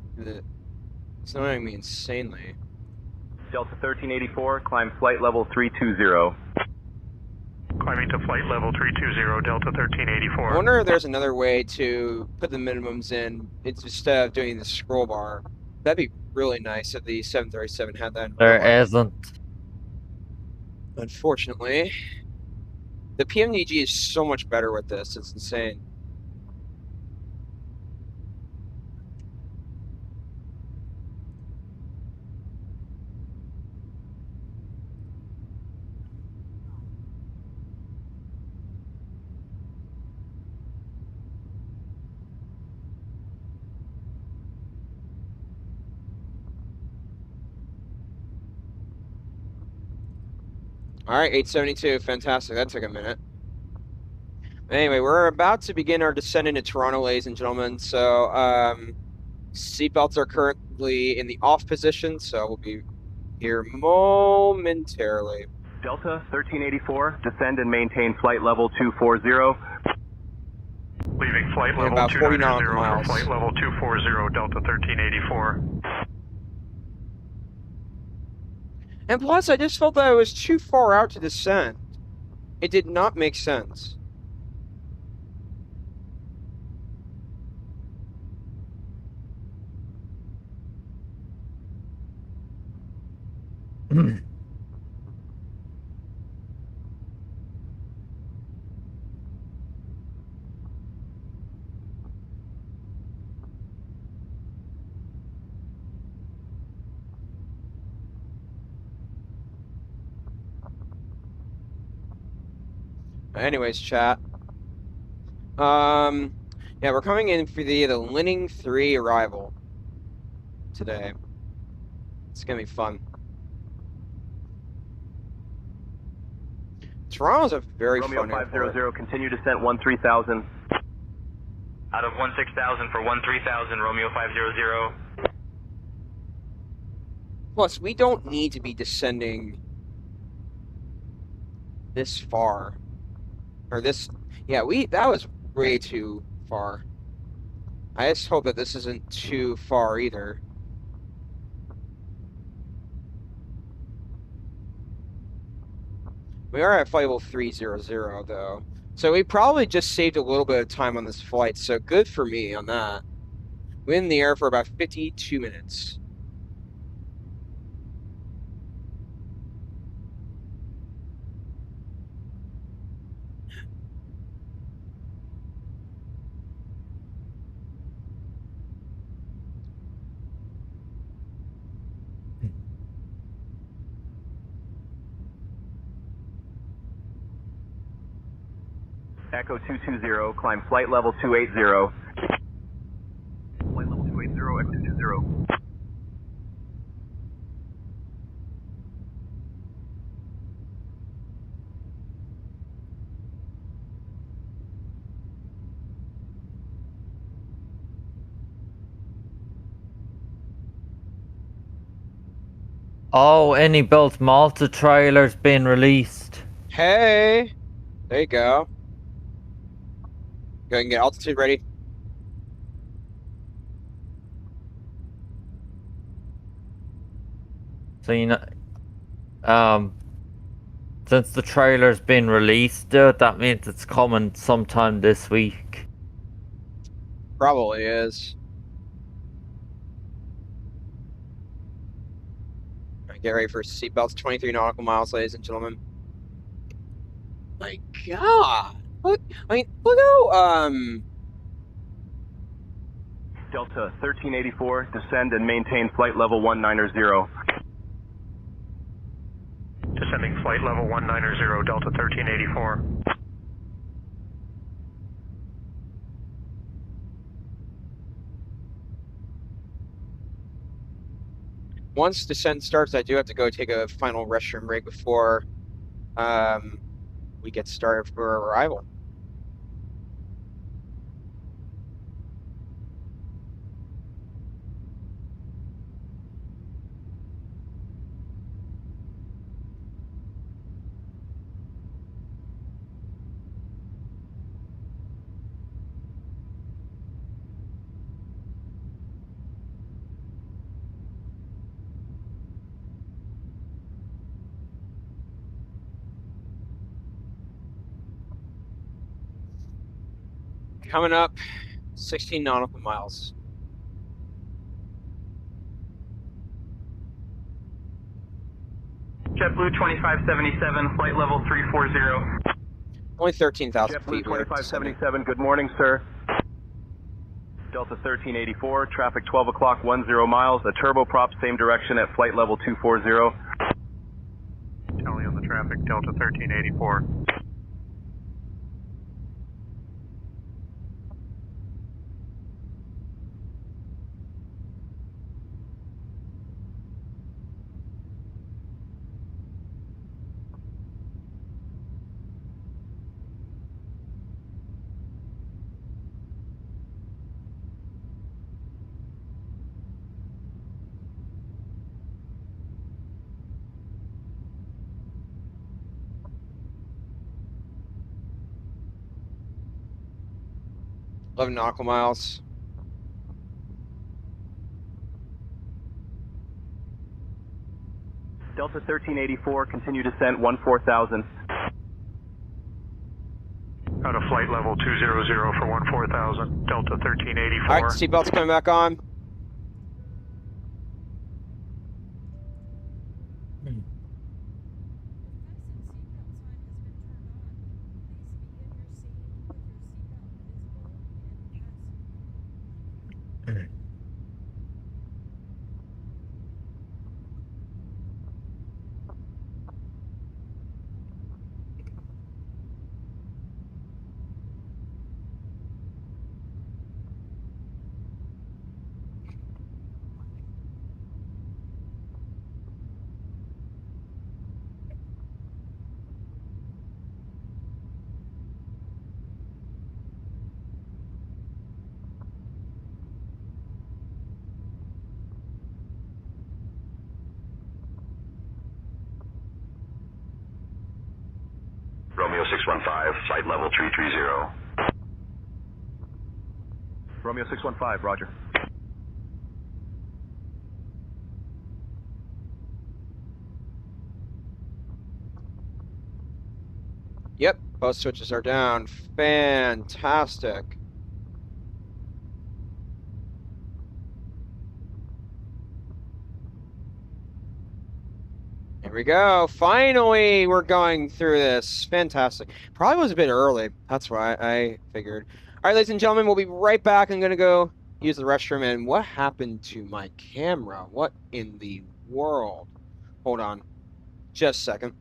It's annoying me insanely. Delta 1384, climb flight level 320. Climbing to flight level 320, Delta 1384. I wonder if there's another way to put the minimums in instead of doing the scroll bar. That'd be really nice if the 737 had that. There isn't. Unfortunately, the PMDG is so much better with this. It's insane. All right, 872, fantastic. That took a minute. Anyway, we're about to begin our descent into Toronto, ladies and gentlemen. So, seatbelts are currently in the off position, so we'll be here momentarily. Delta 1384, descend and maintain flight level 240. Leaving flight level about 40 nautical 290 miles. for flight level 240, Delta 1384. And plus, I just felt that I was too far out to descend. It did not make sense. Anyways, chat. Yeah, we're coming in for the Linning 3 arrival today. It's gonna be fun. Toronto's a very Romeo fun 500, airport. continue descent 13,000. Out of 16,000 for 13,000, Romeo 500. Plus, we don't need to be descending this far. Or this... Yeah, that was way too far. I just hope that this isn't too far either. We are at flight level 300, though. So we probably just saved a little bit of time on this flight, so good for me on that. We're in the air for about 52 minutes. Echo 220, climb flight level 280. Flight level 280, Echo 220. Oh, any built Malta trailer's been released. Hey, there you go. Go ahead and get altitude ready. So, you know, since the trailer's been released, that means it's coming sometime this week. Probably is. All right, get ready for seatbelts. 23 nautical miles, ladies and gentlemen. My God. Look, I mean, look how, Delta 1384, descend and maintain flight level 190. Descending flight level 190, Delta 1384. once descent starts, I do have to go take a final restroom break before we get started for arrival. Coming up, 16 nautical miles. JetBlue 2577, flight level 340. Only 13,000 JetBlue feet. 2577, good morning, sir. Delta 1384, traffic 12 o'clock, 10 miles, a turboprop, same direction at flight level 240. Tally on the traffic, Delta 1384. $11 nautical miles. Delta 1384, continue descent 14,000. Out of flight level 200 for 14,000, Delta 1384. All right, seatbelts coming back on. Romeo 615, flight level 330. Romeo 615, roger. Yep, both switches are down. Fantastic. Here we go. Finally, we're going through this. Fantastic. Probably was a bit early. That's why I figured. All right, ladies and gentlemen, we'll be right back. I'm going to go use the restroom. And what happened to my camera? What in the world? Hold on. Just a second.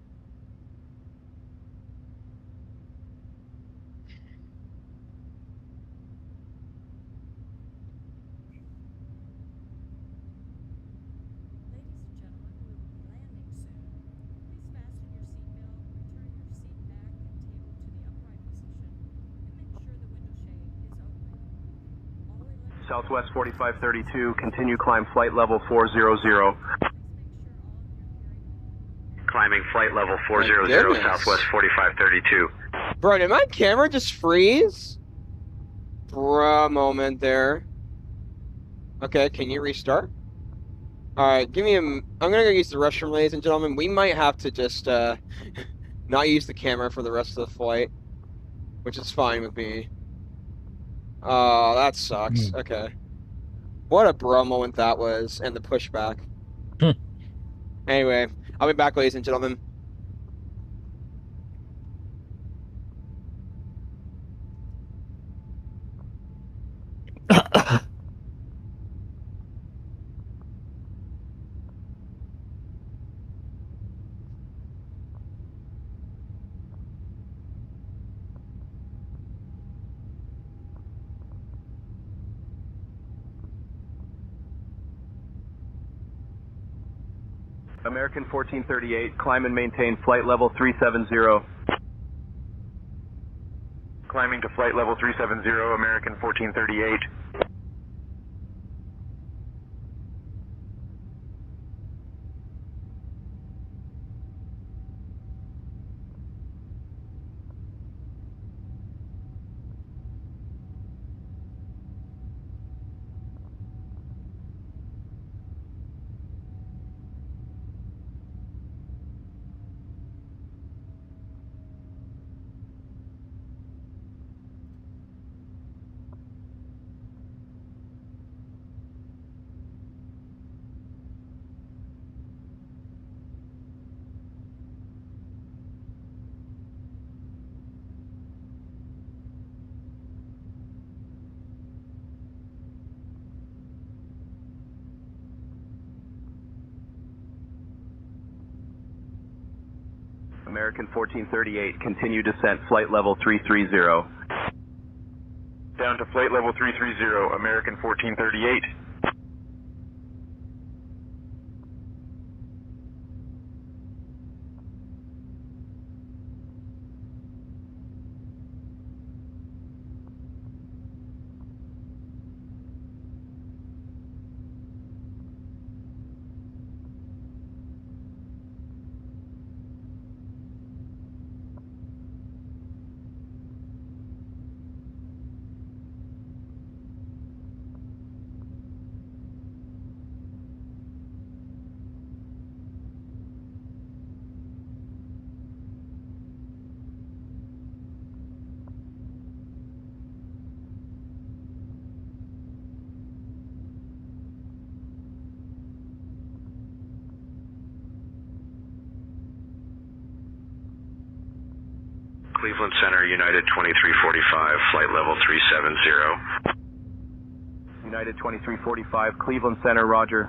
Southwest 4532, continue climb flight level 400. climbing flight level 400, goodness. Southwest 4532. Bro, did my camera just freeze? For a moment there. Okay, can you restart? Alright, give me I'm gonna go use the restroom, ladies and gentlemen. We might have to just, not use the camera for the rest of the flight. Which is fine with me. Oh, that sucks. Okay. What a bro moment that was, and the pushback. Anyway, I'll be back, ladies and gentlemen. American 1438, climb and maintain flight level 370. Climbing to flight level 370, American 1438. American 1438, continue descent, flight level 330. Down to flight level 330, American 1438. Cleveland Center, United 2345, flight level 370. United 2345, Cleveland Center, roger.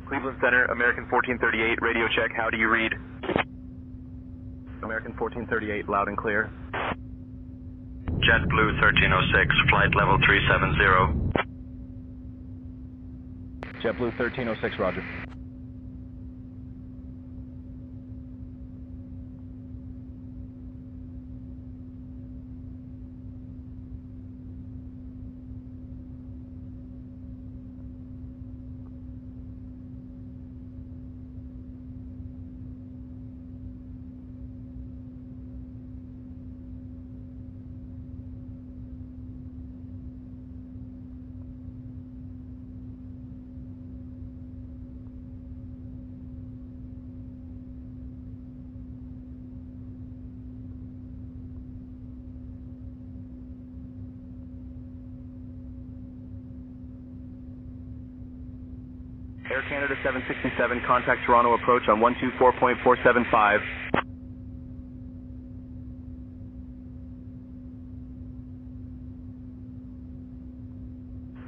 Cleveland Center, American 1438, radio check, how do you read? American 1438, loud and clear. JetBlue 1306, flight level 370. JetBlue 1306, roger. Air Canada 767, contact Toronto approach on 124.475.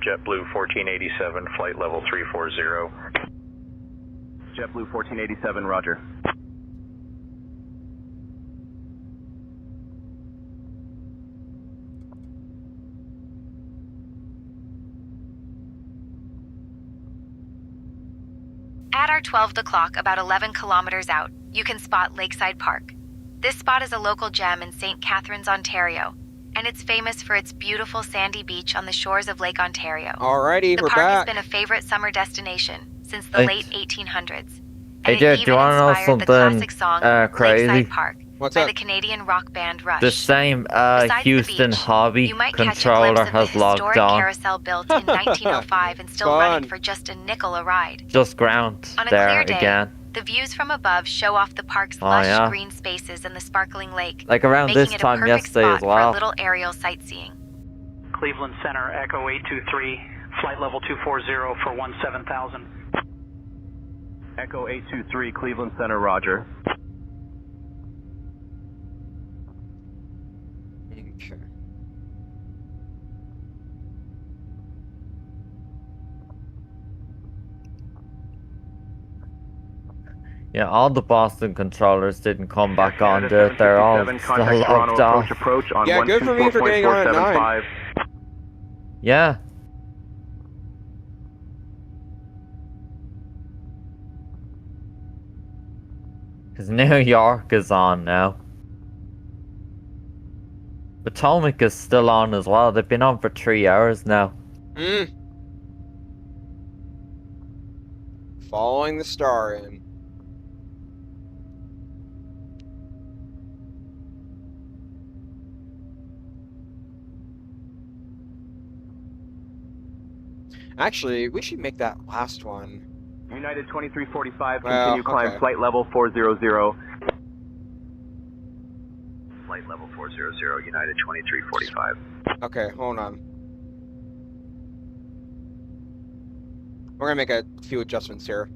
JetBlue 1487, flight level 340. JetBlue 1487, roger. At our 12 o'clock, about 11 kilometers out, you can spot Lakeside Park. This spot is a local gem in St. Catharines, Ontario, and it's famous for its beautiful sandy beach on the shores of Lake Ontario. Alrighty, the we're park back. has been a favorite summer destination since the Hey. late 1800s. Hey, And Jared, it do even you want to know inspired the something classic song crazy? Lakeside Park What's by up? the Canadian rock band Rush. The same Besides Houston the beach, hobby you might catch a controller glimpse of the has logged historic on. carousel built in 1905 and still running for just a nickel a ride. Just ground On a there clear day, again. the views from above show off the park's Oh, lush yeah. green spaces and the sparkling lake, Like around making this it a time perfect yesterday spot as for a well. little aerial sightseeing. Cleveland Center, Echo 823, flight level 240 for 17,000. Echo 823, Cleveland Center, roger. Okay. Yeah, all the Boston controllers didn't come back on, Canada dude. They're all 767, still contact logged Toronto off. approach on Yeah, good for me for getting on at 124.475. Yeah. Because New York is on now. Potomac is still on as well. They've been on for 3 hours now. Following the star in. Actually, we should make that last one. United 2345, Well, continue climb okay. flight level 400. Flight level 400, United 2345. Okay, hold on. We're gonna make a few adjustments here.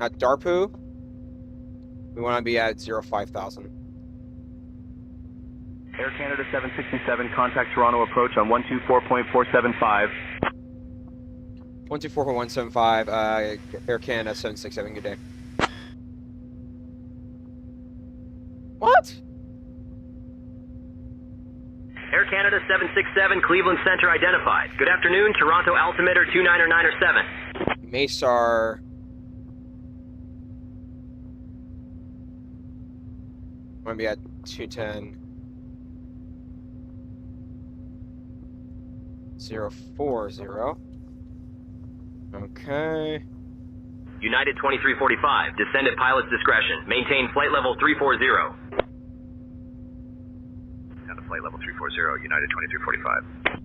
At Darpu, we want to be at 05,000. Air Canada 767, contact Toronto approach on 124.475. 124.175, Air Canada 767, good day. What? Air Canada 767, Cleveland Center identified. Good afternoon, Toronto altimeter 29907. Mesar. I'm gonna be at 210. 040. Okay. United 2345, descend at pilot's discretion. Maintain flight level 340. Down to flight level 340, United 2345.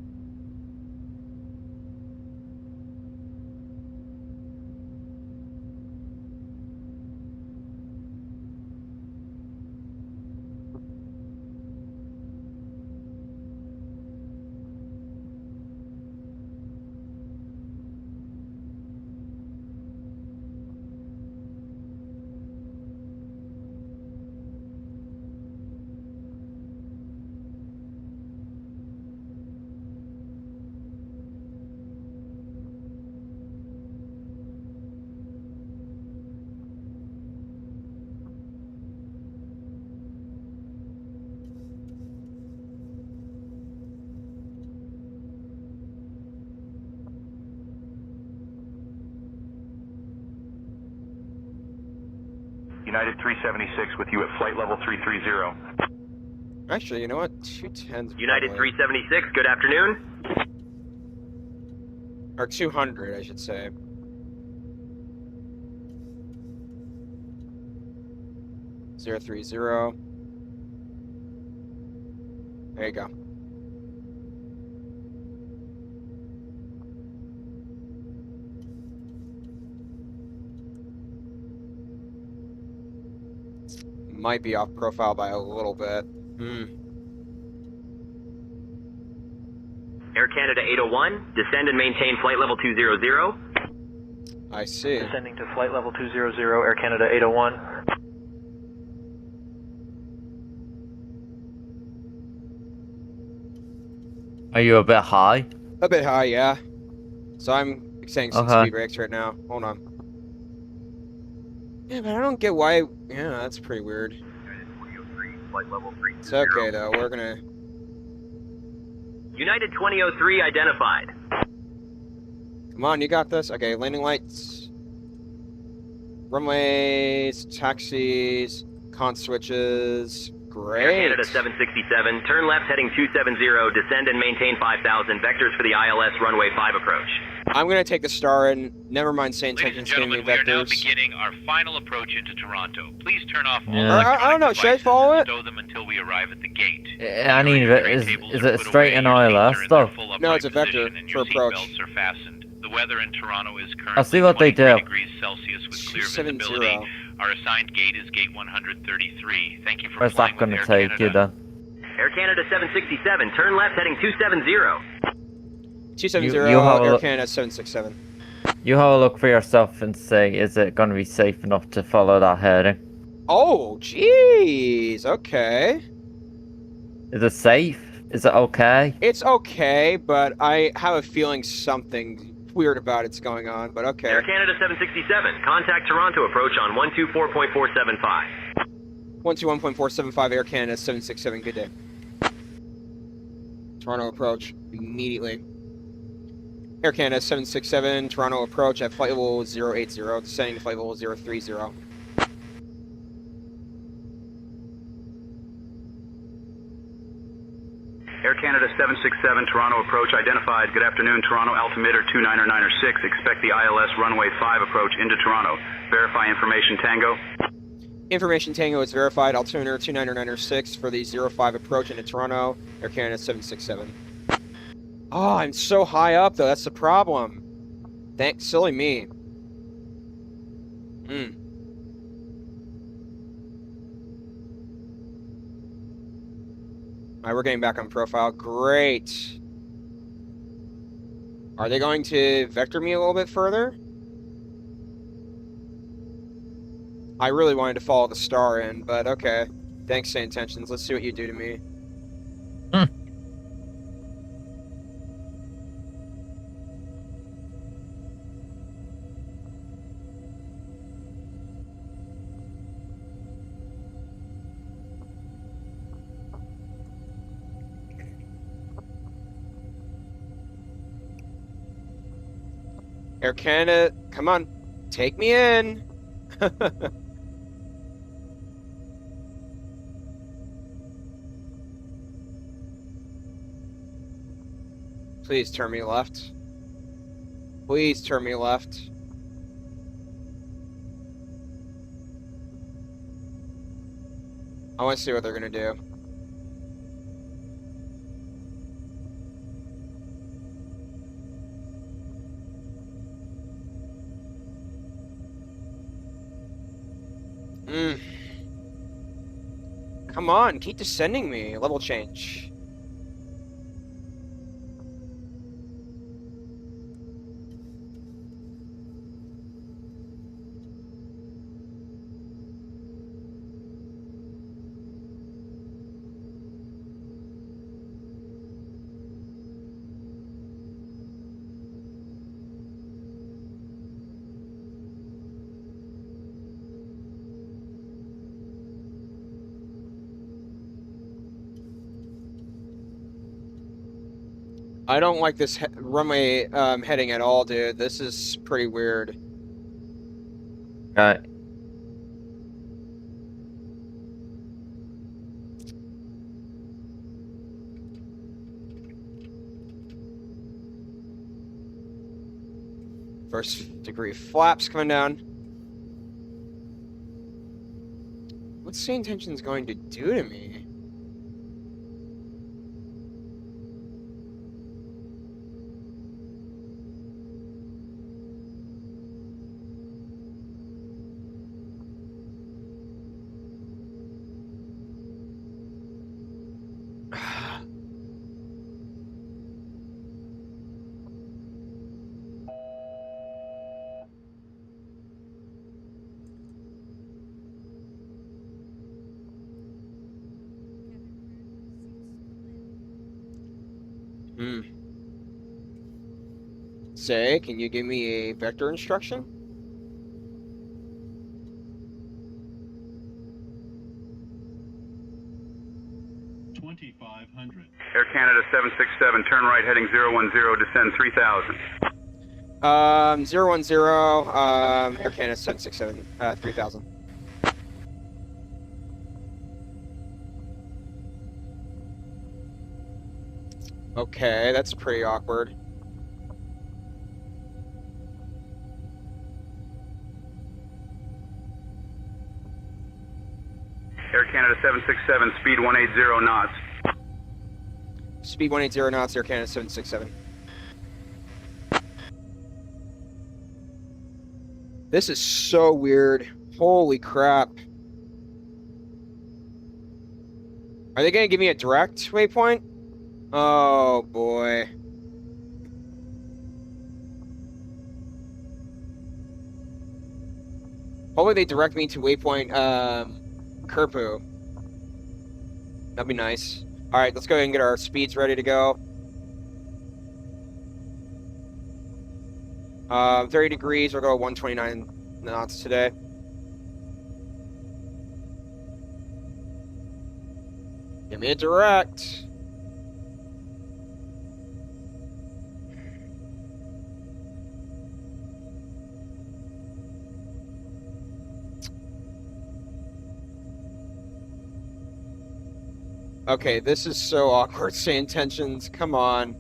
United 376 with you at flight level 330. Actually, you know what? 210's United probably... 376, good afternoon. Or 200, I should say. Zero 30. There you go. Might be off profile by a little bit. Air Canada 801, descend and maintain flight level 200. I see. Descending to flight level 200, Air Canada 801. Are you a bit high? A bit high, yeah. So I'm saying some Okay. speed brakes right now. Hold on. Yeah, but I don't get why. Yeah, that's pretty weird. It's okay though. We're gonna. United 2003 identified. Come on, you got this. Okay, landing lights, runways, taxis, con switches. Great. Air Canada 767, turn left heading 270, descend and maintain 5,000, vectors for the ILS runway 5 approach. I'm gonna take the star and never mind saying Ladies and intentions getting me gentlemen, we are now vectors. beginning our final approach into Toronto. Please turn off all Yeah. I don't know. Should I follow it? stow them until we arrive at the gate. Any is it straight in ILS though? No, it's a vector for approach. Seatbelts are fastened. The weather in Toronto is currently I'll see what they 23 do. degrees Celsius with clear 270. visibility. Our assigned gate is gate 133. Thank you for Where's flying that gonna with Air take you Canada. then? Air Canada 767, turn left heading 270. 270 You have a Air look- Canada 767. You have a look for yourself and say, is it going to be safe enough to follow that heading? Oh, jeez. Okay. Is it safe? Is it okay? It's okay, but I have a feeling something weird about it's going on. But okay. Air Canada 767, contact Toronto approach on 124.475. 121.475 Air Canada 767. Good day. Toronto approach immediately. Air Canada 767, Toronto approach at flight level 080, descending to flight level 030. Air Canada 767, Toronto approach identified. Good afternoon, Toronto altimeter 29906. Expect the ILS runway 5 approach into Toronto. Verify information Tango. Information Tango is verified. Altimeter 29906 for the 05 approach into Toronto. Air Canada 767. Oh, I'm so high up though. That's the problem. Thanks, silly me. Alright, we're getting back on profile. Great. Are they going to vector me a little bit further? I really wanted to follow the star in, but okay. Thanks, SayIntentions. Let's see what you do to me. Air Canada, come on. Take me in. Please turn me left. Please turn me left. I want to see what they're going to do. Come on, keep descending me. Level change. I don't like this runway heading at all, dude. This is pretty weird. Right. First degree flaps coming down. What's SayIntentions going to do to me? Say, can you give me a vector instruction? Air Canada 767, turn right heading 010, descend 3000. 010, Air Canada 767, 3000. Okay, that's pretty awkward. Air Canada 767, speed 180 knots. Speed 180 knots, Air Canada 767. This is so weird. Holy crap. Are they going to give me a direct waypoint? Oh, boy. Hopefully they direct me to waypoint, Kerpu. That'd be nice. All right, let's go ahead and get our speeds ready to go. 30 degrees, we'll go 129 knots today. Give me a direct. Okay, this is so awkward. SayIntentions, come on.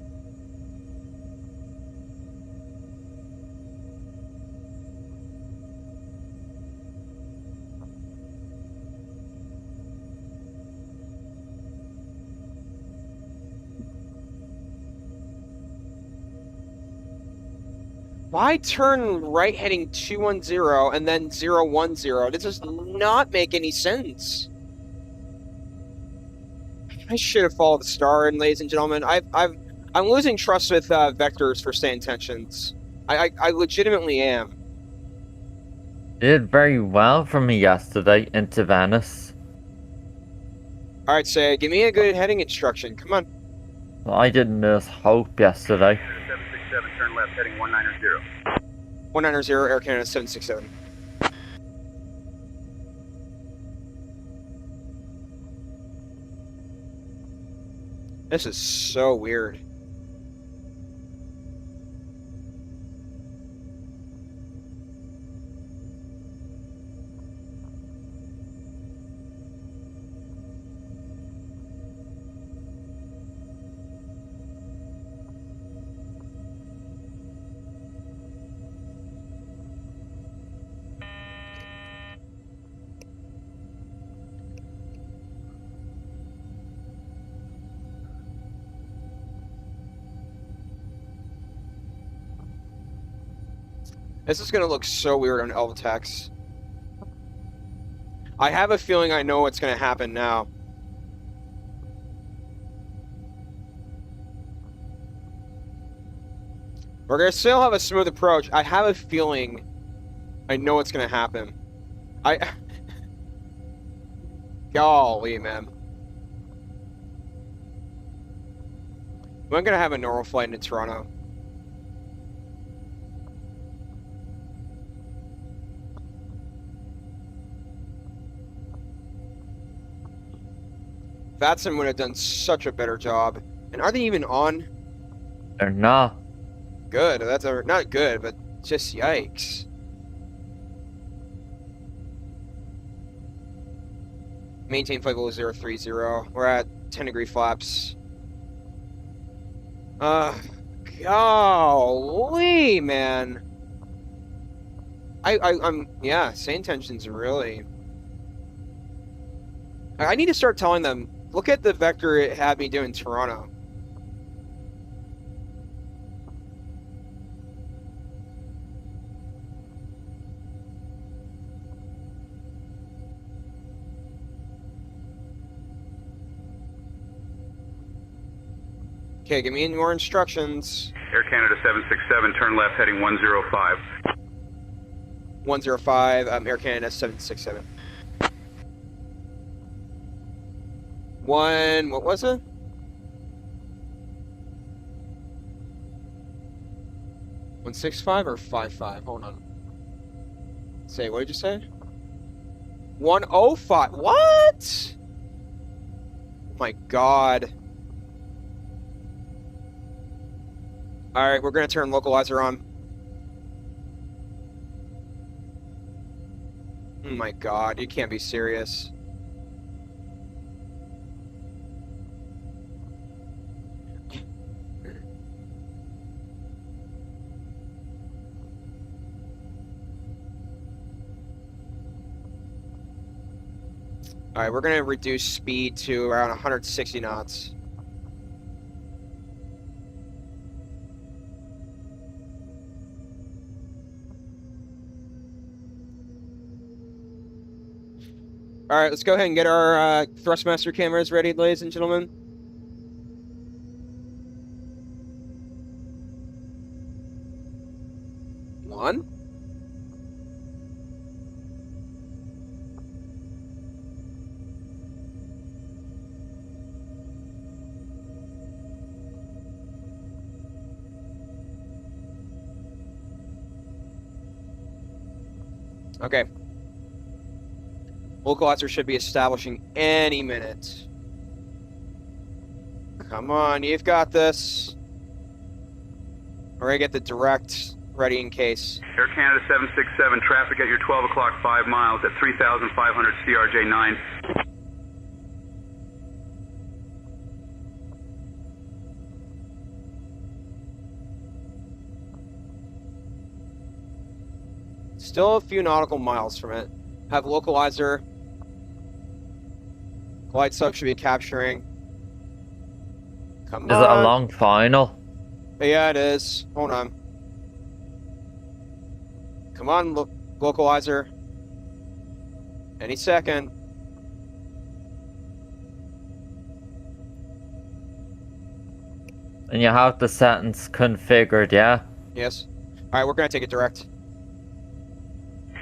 Why turn right heading 210 and then 010? This does not make any sense. I should have followed the star, and ladies and gentlemen, I'm losing trust with vectors for SayIntentions. I legitimately am. Did very well for me yesterday into Venice. All right, Say, give me a good heading instruction. Come on. Well, I didn't miss hope yesterday. 767, turn left heading 190. 190, Air Canada 767. This is so weird. This is going to look so weird on Elvatex. I have a feeling I know what's going to happen now. We're going to still have a smooth approach. I have a feeling I know what's going to happen. Golly, man. I'm going to have a normal flight into Toronto. VATSIM would have done such a better job. And are they even on? They're not. Good. That's not good, but just yikes. Maintain flight level 030. We're at 10-degree flaps. Golly, man. I'm yeah, SayIntentions really. I need to start telling them, look at the vector it had me do in Toronto. Okay, give me any more instructions. Air Canada 767, turn left heading 105. 105, Air Canada 767. What was it? 165 or 55? Hold on. Say, what did you say? 105. What? Oh my God. All right, we're gonna turn localizer on. Oh my God, you can't be serious. All right, we're gonna reduce speed to around 160 knots. All right, let's go ahead and get our thrustmaster cameras ready, ladies and gentlemen. One. Okay. Localizer should be establishing any minute. Come on, you've got this. We're gonna get the direct ready in case. Air Canada 767, traffic at your 12 o'clock 5 miles at 3,500 CRJ9. Still a few nautical miles from it. Have localizer. Glide sub should be capturing. Come on. Is it a long final? Yeah, it is. Hold on. Come on, localizer. Any second. And you have the settings configured, yeah? Yes. All right, we're gonna take it direct.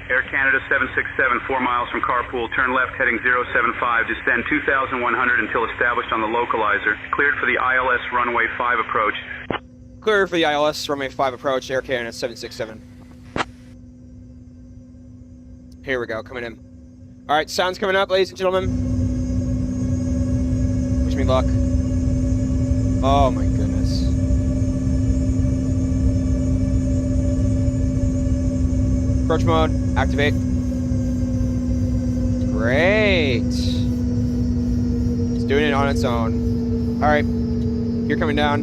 Air Canada 767, 4 miles from Carpool, turn left heading 075, descend 2,100 until established on the localizer. Cleared for the ILS runway 5 approach. Clear for the ILS runway 5 approach, Air Canada 767. Here we go, coming in. All right, sound's coming up, ladies and gentlemen. Wish me luck. Oh my goodness. Approach mode, activate. Great. It's doing it on its own. All right, you're coming down.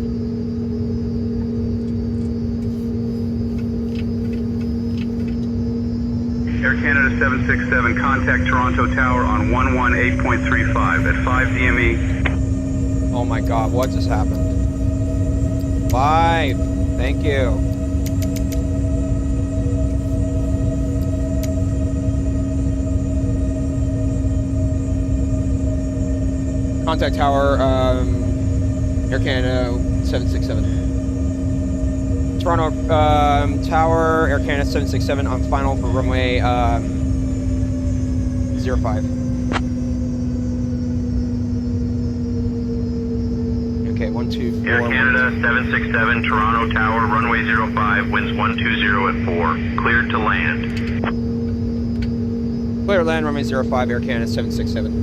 Air Canada 767, contact Toronto Tower on 118.35 at 5 DME. Oh my God, what just happened? 5, thank you. Contact tower, Air Canada 767. Toronto Tower, Air Canada 767 on final for runway 05. Okay, 124. Air Canada 767, Toronto Tower, runway 05, winds 120 at 4. Cleared to land. Clear to land, runway 05, Air Canada 767.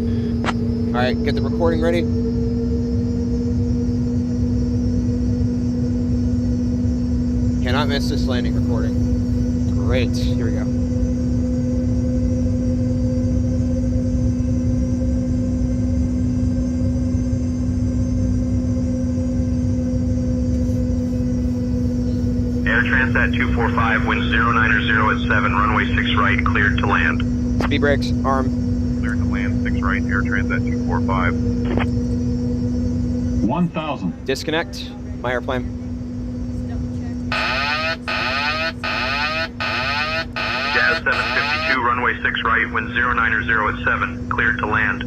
All right, get the recording ready. Cannot miss this landing recording. Great, here we go. Air Transat 245, winds 090 at 7, runway 6 right, cleared to land. Speed brakes, arm. Cleared to land, 6 right, Air Transat 245. 1,000. Disconnect my airplane. Jazz 752, runway 6 right, winds 090 at 7, cleared to land.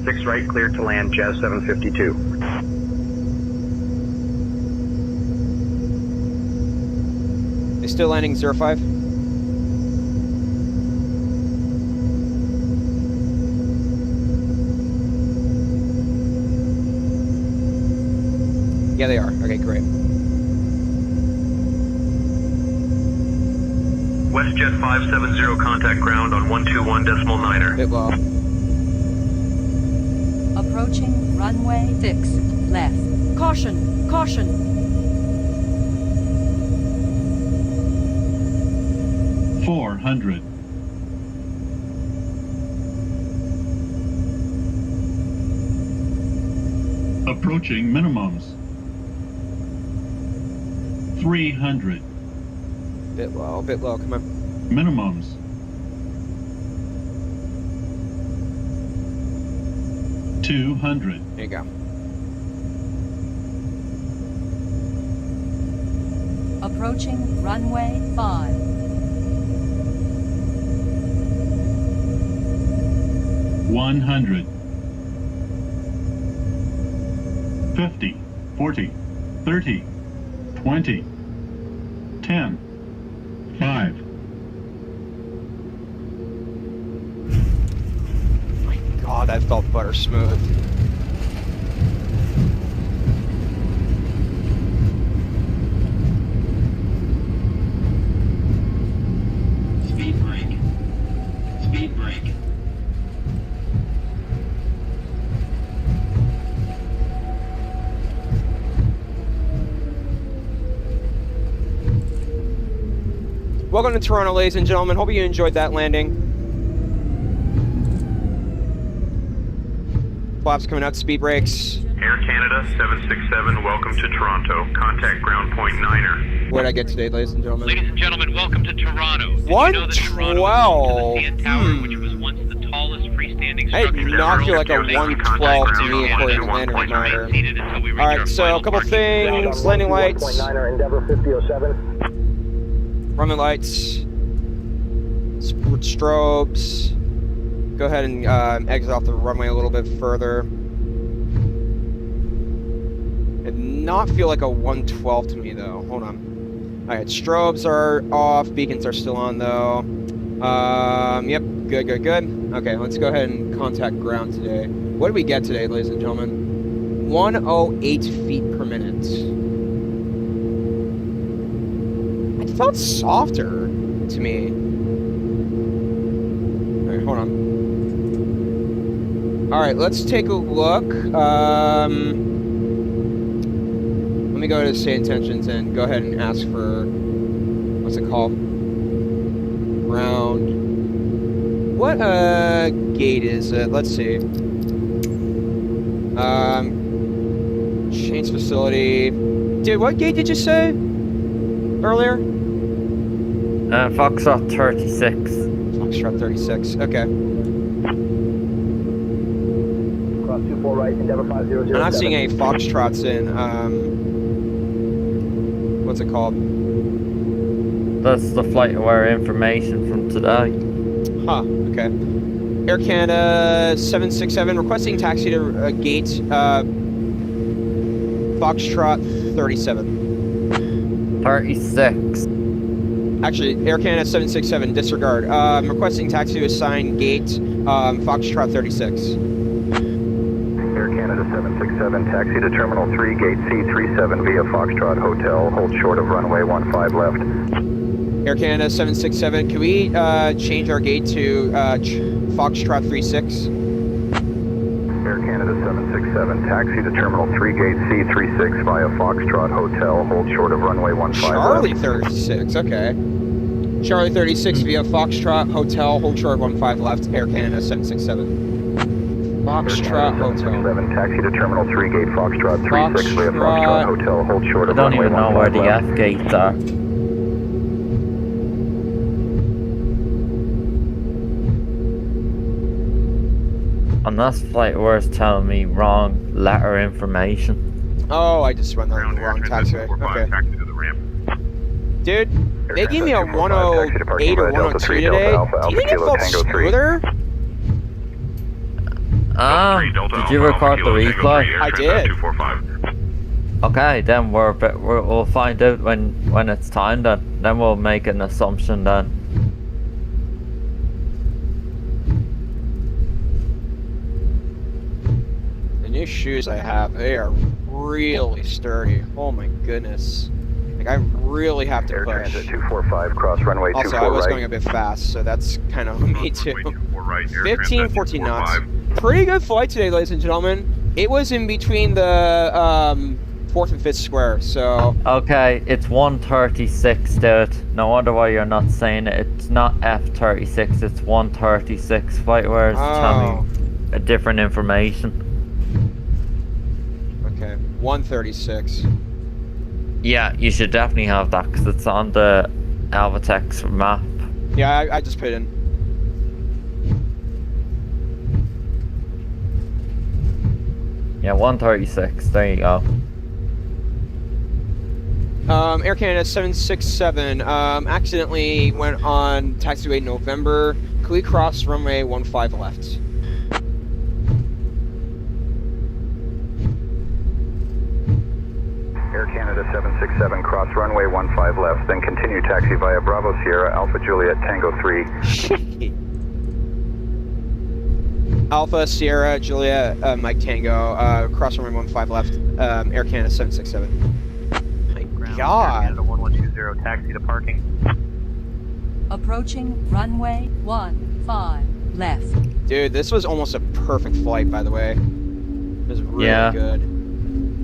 6 right, cleared to land, Jazz 752. They still landing 05? Yeah, they are. Okay, great. WestJet 570 contact ground on 121.9er. Bit low. Approaching runway 6 left. Caution! Caution! 400. Approaching minimums. 300. Bit low, come on. Minimums. 200. There you go. Approaching runway 5. 100. 50, 40, 30, 20, 10, 5. My God, that felt butter smooth. Speed brake. Speed brake. Welcome to Toronto, ladies and gentlemen. Hope you enjoyed that landing. Flaps coming out, speed brakes. Air Canada 767, welcome to Toronto. Contact ground point 9er. Where'd I get today, ladies and gentlemen? Ladies and gentlemen, welcome to Toronto. Did you know that Toronto 112. is home to the CN Tower, which was once the tallest freestanding I structure did not feel like a in the world? 112 to me according to landing reminder. Alright, so a couple things. Landing lights. Runway lights. Strobes. Go ahead and exit off the runway a little bit further. It did not feel like a 112 to me though. Hold on. Alright, strobes are off. Beacons are still on though. Yep. Good. Okay, let's go ahead and contact ground today. What did we get today, ladies and gentlemen? 108 feet per minute. It felt softer to me. Alright, hold on. Alright, let's take a look. Let me go to SayIntentions and go ahead and ask for, what's it called? Ground. What gate is it? Let's see. Change facility. Dude, what gate did you say earlier? Foxtrot 36. Foxtrot 36, okay. Cross 24 right, Endeavour 5007. I'm not seeing any Foxtrots in, what's it called? That's the flight aware information from today. Huh, okay. Air Canada 767 requesting taxi to gate Foxtrot 37. 36. Actually, Air Canada 767, disregard. Requesting taxi to assign gate Foxtrot 36. Air Canada 767, taxi to Terminal 3, Gate C37 via Foxtrot Hotel. Hold short of runway 15 left. Air Canada 767, can we change our gate to Foxtrot 36? Air Canada 767, taxi to Terminal 3, Gate C36 via Foxtrot Hotel. Hold short of runway 15 Charlie left. 36, okay. Charlie 36 via Foxtrot Hotel, hold short of 15 left, Air Canada 767. Foxtrot Hotel. 7, taxi to Terminal 3, Gate Foxtrot 36 via Foxtrot Hotel. Hold short I of don't runway even know where 15 the left. F gates are. And that's flight was telling me wrong letter information. Oh, I just went on the wrong taxiway. Okay. Dude, they gave me a 108 or 102 today. Do you think it felt smoother? Did you record the replay? I did. Okay, then we'll find out when it's time then. Then we'll make an assumption then. The new shoes I have, they are really sturdy. Oh my goodness. I Like, I really have to Air push. Transit 245, cross runway 24 Also, I was right. going a bit fast, so that's kind of on me too. 24 right, Air 15, Transit 14 knots. 245. Pretty good flight today, ladies and gentlemen. It was in between the 4th and 5th square, so... Okay, it's 136, dude. No wonder why you're not saying it. It's not F36, it's 136. FlightWare's telling me a different information. Okay, 136. Yeah, you should definitely have that, because it's on the Alvatex map. Yeah, I just put it in. Yeah, 136, there you go. Air Canada 767 accidentally went on taxiway November. Could we cross runway 15 left? Air Canada 767, cross runway 15 left, then continue taxi via Bravo Sierra Alpha Juliet Tango 3. Alpha Sierra Juliet Mike Tango, cross runway 15 left, Air Canada 767. God. Air Canada 1120, taxi to parking. Approaching runway 15 left. Dude, this was almost a perfect flight, by the way. It was really good.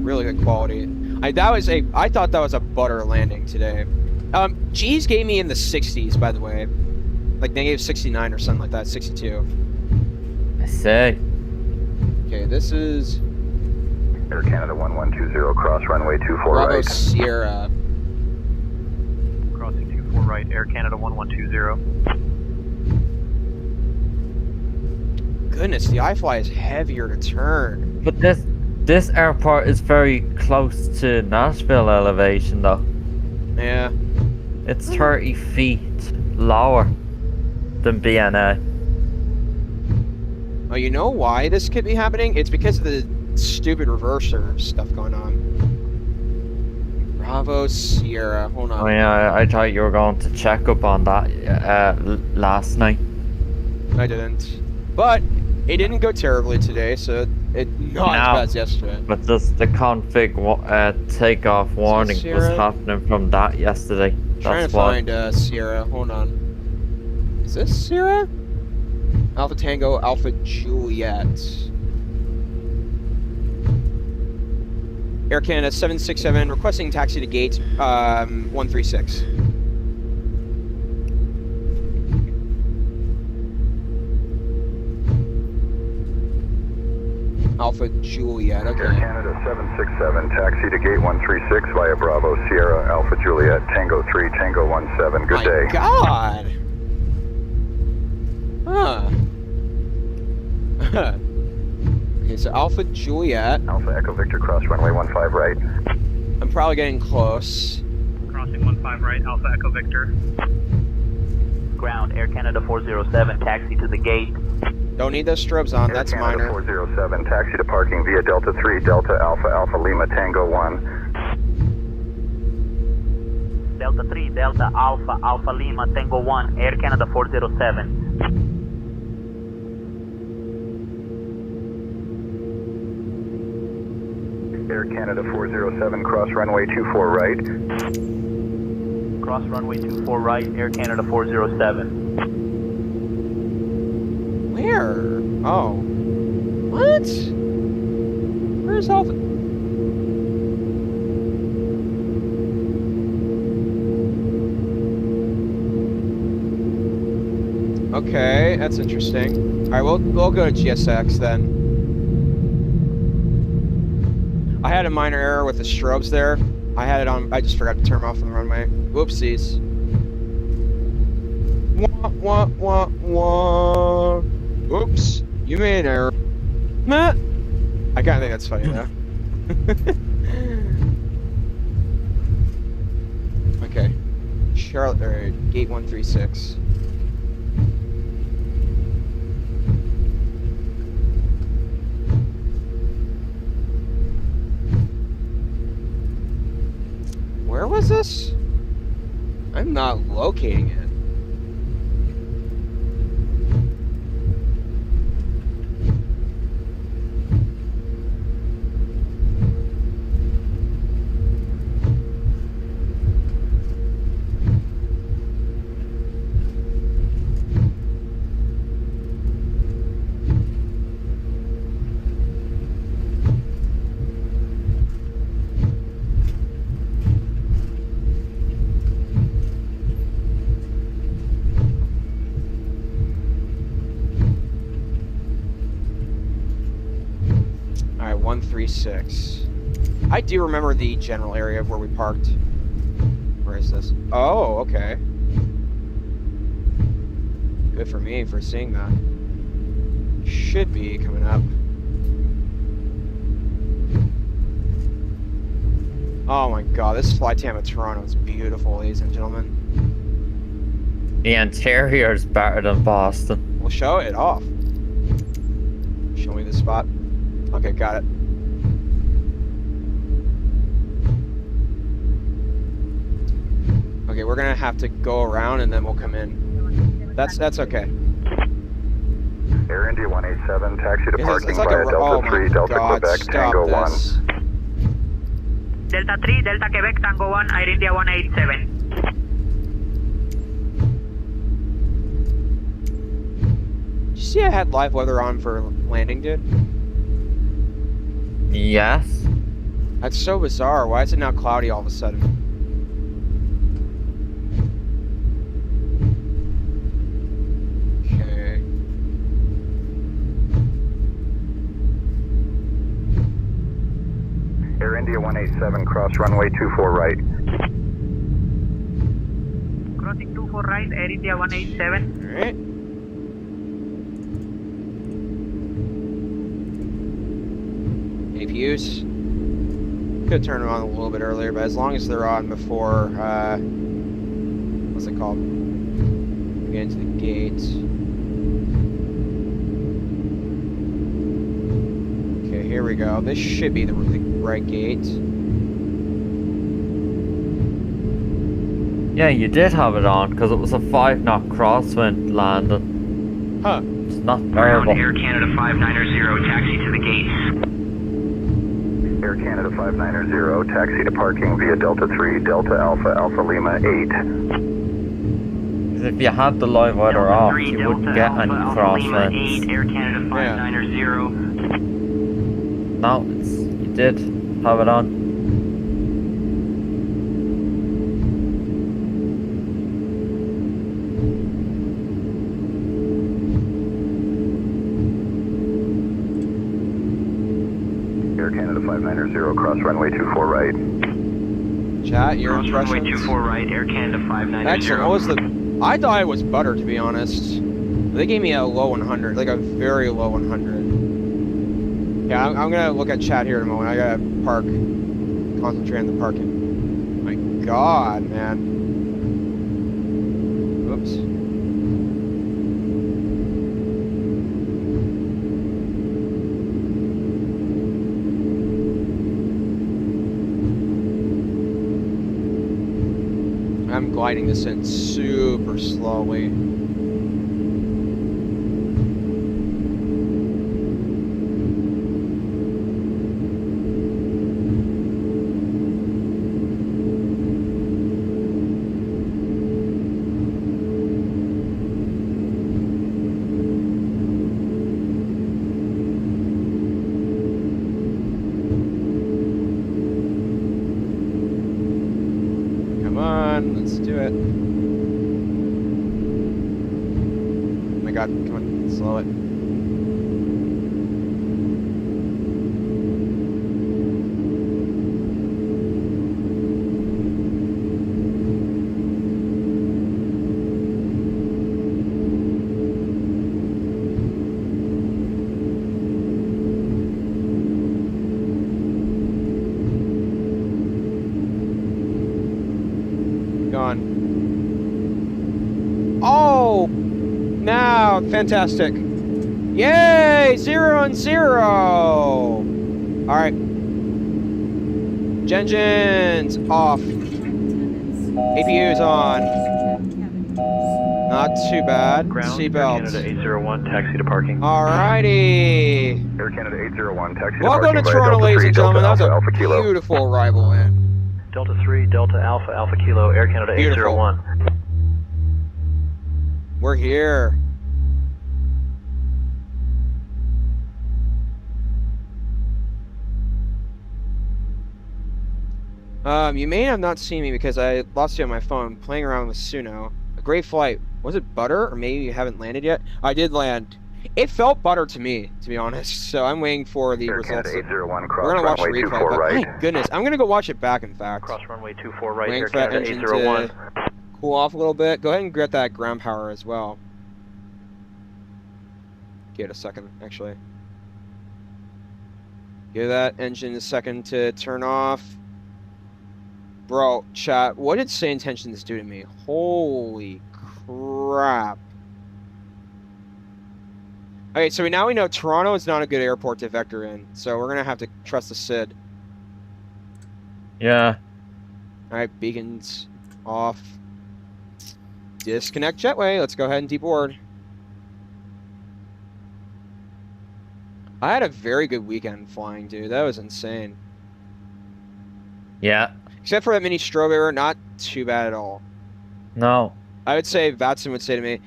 Really good quality. I thought that was a butter landing today. G's gave me in the 60s, by the way. Like negative 69 or something like that, 62. I say. Okay, this is... Air Canada 1120, cross runway 24 Bravo right. Sierra. Crossing 24 right, Air Canada 1120. Goodness, the iFLY is heavier to turn. But this airport is very close to Nashville elevation, though. Yeah. It's 30 feet lower than BNA. Oh, you know why this could be happening? It's because of the stupid reverser stuff going on. Bravo Sierra, hold on. Oh yeah, I thought you were going to check up on that last night. I didn't. But it didn't go terribly today, so it not as bad as yesterday. But just the config takeoff warning was happening from that yesterday. Trying to find Sierra, hold on. Is this Sierra? Alpha Tango, Alpha Juliet. Air Canada 767 requesting taxi to gate 136. Alpha Juliet, okay. Air Canada 767, taxi to gate 136 via Bravo Sierra Alpha Juliet Tango 3 Tango 17. Good day. My God. Huh. Okay, so Alpha Juliet. Alpha Echo Victor, cross runway 15 right. I'm probably getting close. Crossing 15 right, Alpha Echo Victor. Ground, Air Canada 407, taxi to the gate. Don't need those strobes on, Air that's Canada minor. 407, taxi to parking via Delta 3 Delta Alpha Alpha Lima Tango 1. Delta 3 Delta Alpha Alpha Lima Tango 1, Air Canada 407. Air Canada 407, cross runway 24 right. Cross runway 24 right, Air Canada 407. Where? Oh. What? Where's Alpha? Okay, that's interesting. Alright, we'll go to GSX then. I had a minor error with the strobes there. I had it on, I just forgot to turn them off on the runway. Whoopsies. Wah, wah, wah, wah. Oops, you made an error. Nah. I kinda think that's funny though. Okay. Charlotte, or gate 136. Where was this? I'm not locating it. 06. I do remember the general area of where we parked. Where is this? Oh, okay. Good for me for seeing that. Should be coming up. Oh my god, this flight time at Toronto is beautiful, ladies and gentlemen. The interior is better than Boston. We'll show it off. Show me the spot. Okay, got it. Okay, we're gonna have to go around and then we'll come in. That's okay. Air India 187, taxi to parking it's like via Delta 3, Delta Quebec, Tango 1. Delta 3, Delta Quebec, Tango 1, Air India 187. Did you see I had live weather on for landing, dude? Yes. That's so bizarre. Why is it now cloudy all of a sudden? Air India 187, cross runway 24 right. Crossing 24 right, Air India 187. Alright. APUs. Could turn them on a little bit earlier, but as long as they're on before, what's it called? We get into the gate. Okay, here we go. This should be the right gate. Yeah, you did have it on because it was a 5-knot crosswind landing. Huh. It's not Ground terrible. Air Canada 590, taxi to the gates. Air Canada 590, taxi to parking via Delta 3, Delta Alpha, Alpha Lima 8. If you had the live weather Delta off, 3, you Delta wouldn't get Alpha, any Alpha Lima crosswinds. 8, Air Canada 590. No, you did have it on. Air Canada 590, cross runway 24 right. Chat, your Cross runway impressions? 24 right, Air Canada 590. Excellent. What was the... I thought it was butter, to be honest. They gave me a low 100, like a very low 100. Yeah, I'm gonna look at chat here in a moment. I gotta park. Concentrate on the parking. My god, man. Oops. I'm gliding this in super slowly. Come on, let's do it. Oh my god, come on, slow it. Oh! Now, fantastic. Yay! 0 and 0! Alright. Engines off. APU's on. Not too bad. Seatbelts. Air Canada 801, taxi to parking. Alrighty. Air Canada 801, taxi to Welcome parking to via Toronto, Delta ladies 3, and gentlemen. That was Delta a Alpha, Alpha Kilo. beautiful arrival in. Delta 3, Delta Alpha, Alpha Kilo, Air Canada Beautiful. 801. We're here. You may have not seen me because I lost you on my phone playing around with Suno. A great flight. Was it butter or maybe you haven't landed yet? I did land. It felt butter to me, to be honest. So I'm waiting for the results. We're gonna watch the replay, but my goodness, I'm gonna go watch it back. In fact, Cross runway 24 right, waiting Air for that Canada engine 801. to cool off a little bit. Go ahead and get that ground power as well. Give it a second, actually. Give that engine a second to turn off. Bro, chat, what did SayIntentions do to me? Holy crap. Okay, so now we know Toronto is not a good airport to vector in, so we're going to have to trust the SID. Yeah. Alright, beacons off. Disconnect jetway. Let's go ahead and deboard. I had a very good weekend flying, dude. That was insane. Yeah. Except for that mini strobe error, not too bad at all. No. I would say, VATSIM would say to me,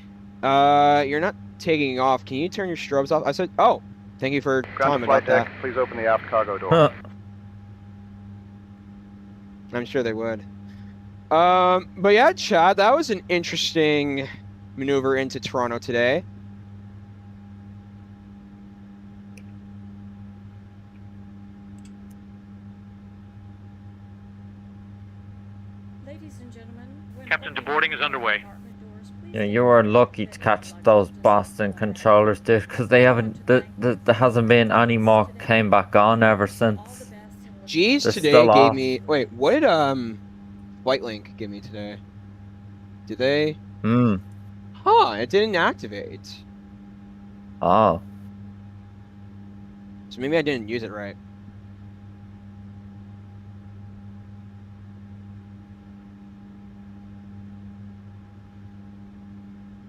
you're not taking off. Can you turn your strobes off? I said, oh, thank you for telling me about that. Please open the aft cargo door. Huh. I'm sure they would. But yeah, Chad, that was an interesting maneuver into Toronto today. Ladies and gentlemen, Captain, deboarding is underway. Yeah, you were lucky to catch those Boston controllers, dude, because they haven't. There hasn't been any more came back on ever since. G's They're today still gave off. me. Wait, what did FlightLink give me today? Did they? Hmm. Huh? It didn't activate. Oh. So maybe I didn't use it right.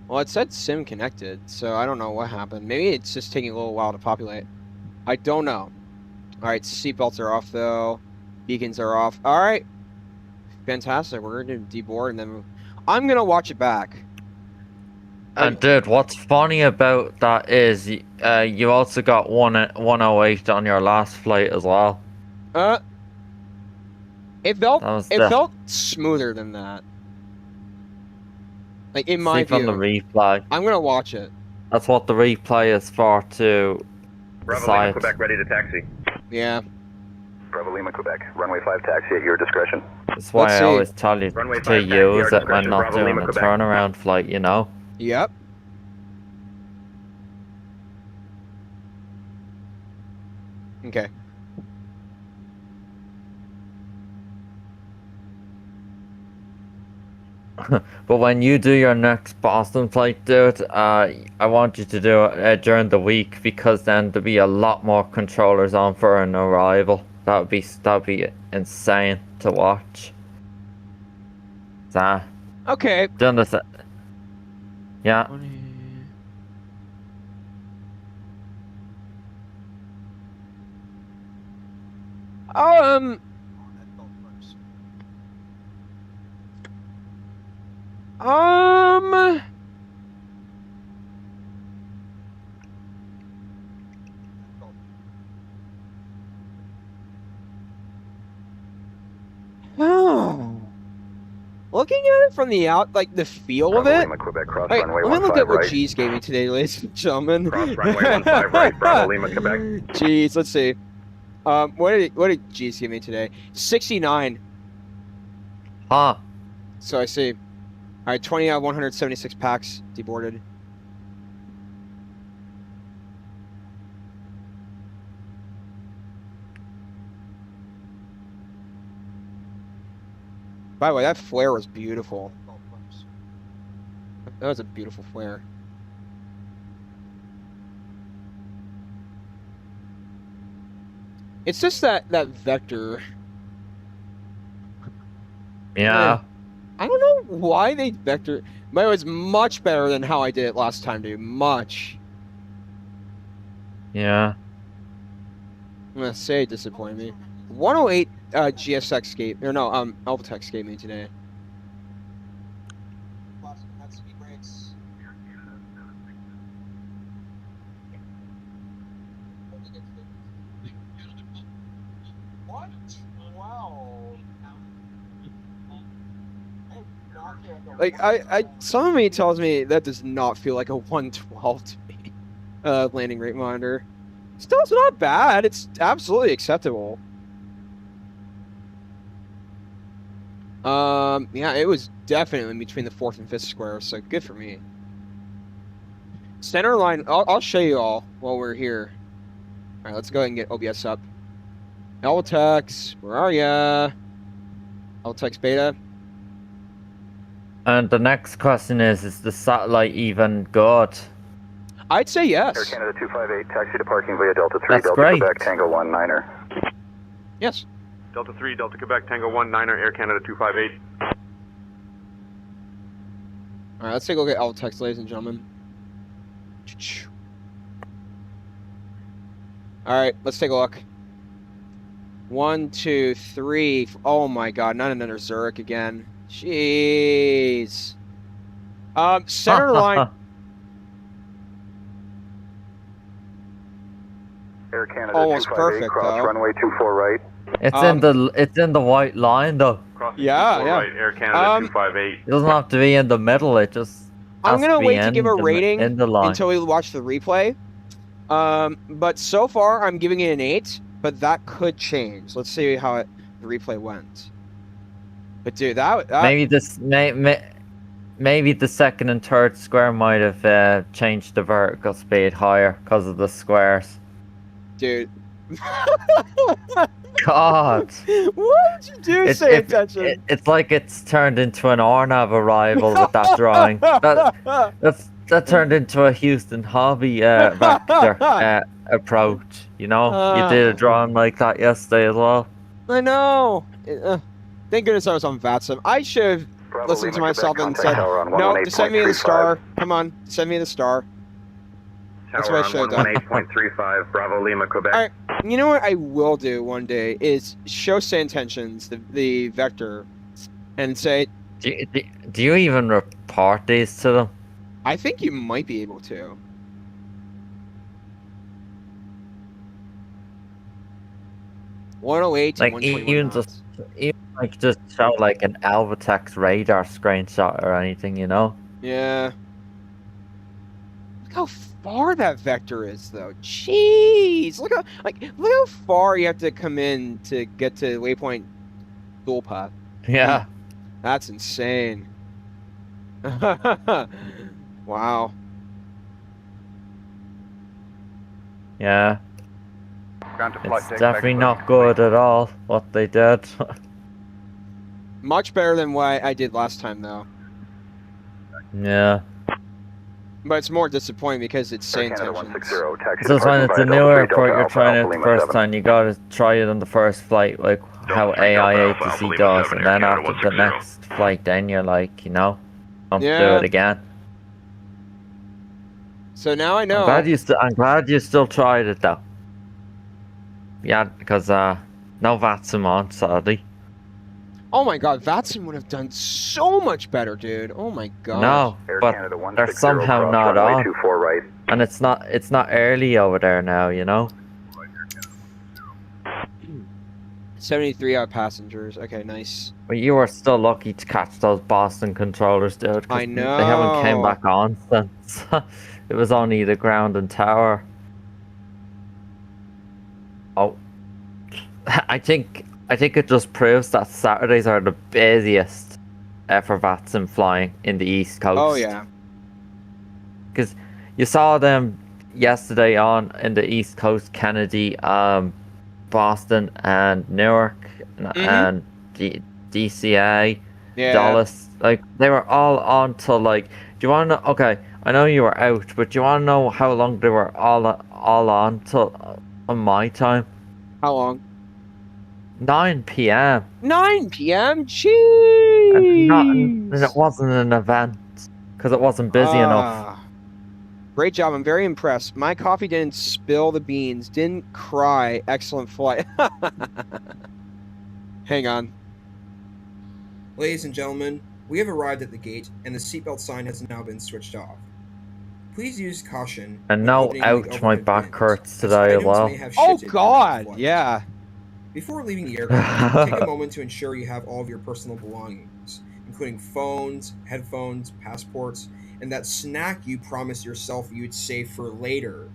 Well, it said sim connected, so I don't know what happened. Maybe it's just taking a little while to populate. I don't know. All right, seatbelts are off though. Beacons are off. All right, fantastic. We're gonna deboard and then I'm gonna watch it back. And dude, what's funny about that is you also got 108 on your last flight as well. It felt smoother than that. Like in my See view. from the replay. I'm gonna watch it. That's what the replay is for to Bravo decide. Lima, Quebec, ready to taxi. Yeah. Bravo Lima, Quebec, runway 5 taxi at your discretion. That's why I always tell you Runway to 5 taxi, use our it when discretion, not Bravo doing Lima, a Quebec. turnaround flight, you know? Yep. Okay. But when you do your next Boston flight, dude, I want you to do it during the week because then there'll be a lot more controllers on for an arrival. That'd be insane to watch. So, okay. Doing this. Yeah. Oh. Looking at it from the like the feel of it. Lima, Quebec, cross Wait, runway let me look 15 at what right. G's gave me today, ladies and gentlemen. Cross runway 15 right, Bravo Lima, Quebec. G's, let's see. What did G's give me today? 69. Huh. So I see. All right, 20 out of 176 packs deboarded. By the way, that flare was beautiful. That was a beautiful flare. It's just that vector. Yeah. I don't know why they vector. But it was much better than how I did it last time, dude. Much. Yeah. I'm gonna say it disappointed me. 108 GSX gave, or no, Alphatex gave me today. What? Wow. Like some of me tells me that does not feel like a 112 to me. landing rate monitor. Still, it's not bad. It's absolutely acceptable. Yeah, it was definitely between the 4th and 5th square, so good for me. Center line, I'll show you all while we're here. All right, let's go ahead and get OBS up. Eltex, where are ya? Eltex beta. And the next question is the satellite even good? I'd say yes. Air Canada 258, taxi to parking via Delta 3, That's Delta great. Quebec, Tango 1, Niner. Yes. Delta 3, Delta Quebec, Tango 1, Niner, Air Canada 258. All right, let's take a look at Eltex, ladies and gentlemen. All right, let's take a look. 1, 2, 3. Oh my God, not another Zurich again. Jeez. Center line. Air Canada Almost 258, perfect, cross though. runway 24 right. It's in the white line though. Yeah, yeah. Right, Air Canada 258. It doesn't have to be in the middle. It just. I'm has gonna be wait to in give a the- rating in the line. until we watch the replay. But so far I'm giving it an 8, but that could change. Let's see how the replay went. But dude, that Maybe this maybe the second and third square might have changed the vertical speed higher because of the squares. dude. God. What did you do, SayIntentions? It's like it's turned into an Arnav arrival with that drawing. That turned into a Houston Hobby vector approach. You know, you did a drawing like that yesterday as well. I know. Thank goodness I was on VATSIM. I should have listened to myself and said, no, send me the star. Come on, send me the star. That's what I should have done. 18.35, Bravo Lima, Quebec. All right, you know what I will do one day is show SayIntentions, the vector, and say... Do you even report these to them? I think you might be able to. .108 like and 121 even knots. just show like an Alvatex radar screenshot or anything, you know? Yeah. Look how far that vector is, though. Jeez, look how far you have to come in to get to waypoint dual path. Yeah. That's insane. Wow. Yeah. It's definitely not good at all what they did. Much better than what I did last time, though. Yeah. But it's more disappointing because it's SayIntentions. Just when it's a new airport you're trying it the first time, you gotta try it on the first flight, like how AI ATC does, and then after the next flight, then you're like, you know, don't do it again. So now I know. I'm glad you still tried it though. Yeah, because no VATSIM on, sadly. Oh my God, VATSIM would have done so much better, dude. Oh my God. No, but they're somehow not on. Right. And it's not early over there now, you know. 73 out passengers. Okay, nice. But you were still lucky to catch those Boston controllers, dude. I know. They haven't came back on since. It was only the ground and tower. Oh, I think it just proves that Saturdays are the busiest for VATSIM flying in the East Coast. Oh yeah. Because you saw them yesterday on in the East Coast, Kennedy, Boston, and Newark, and DCA, Dallas. Like they were all on till like. Do you want to know? Okay, I know you were out, but do you want to know how long they were all on till on my time? How long? 9 p.m. 9 p.m. Jeez. And it wasn't an event because it wasn't busy enough. Great job. I'm very impressed. My coffee didn't spill the beans. Didn't cry. Excellent flight. Hang on. Ladies and gentlemen, we have arrived at the gate, and the seatbelt sign has now been switched off. Please use caution. And now, ouch, my back hurts today as well. Oh God, yeah. Before leaving the aircraft, take a moment to ensure you have all of your personal belongings, including phones, headphones, passports, and that snack you promised yourself you'd save for later.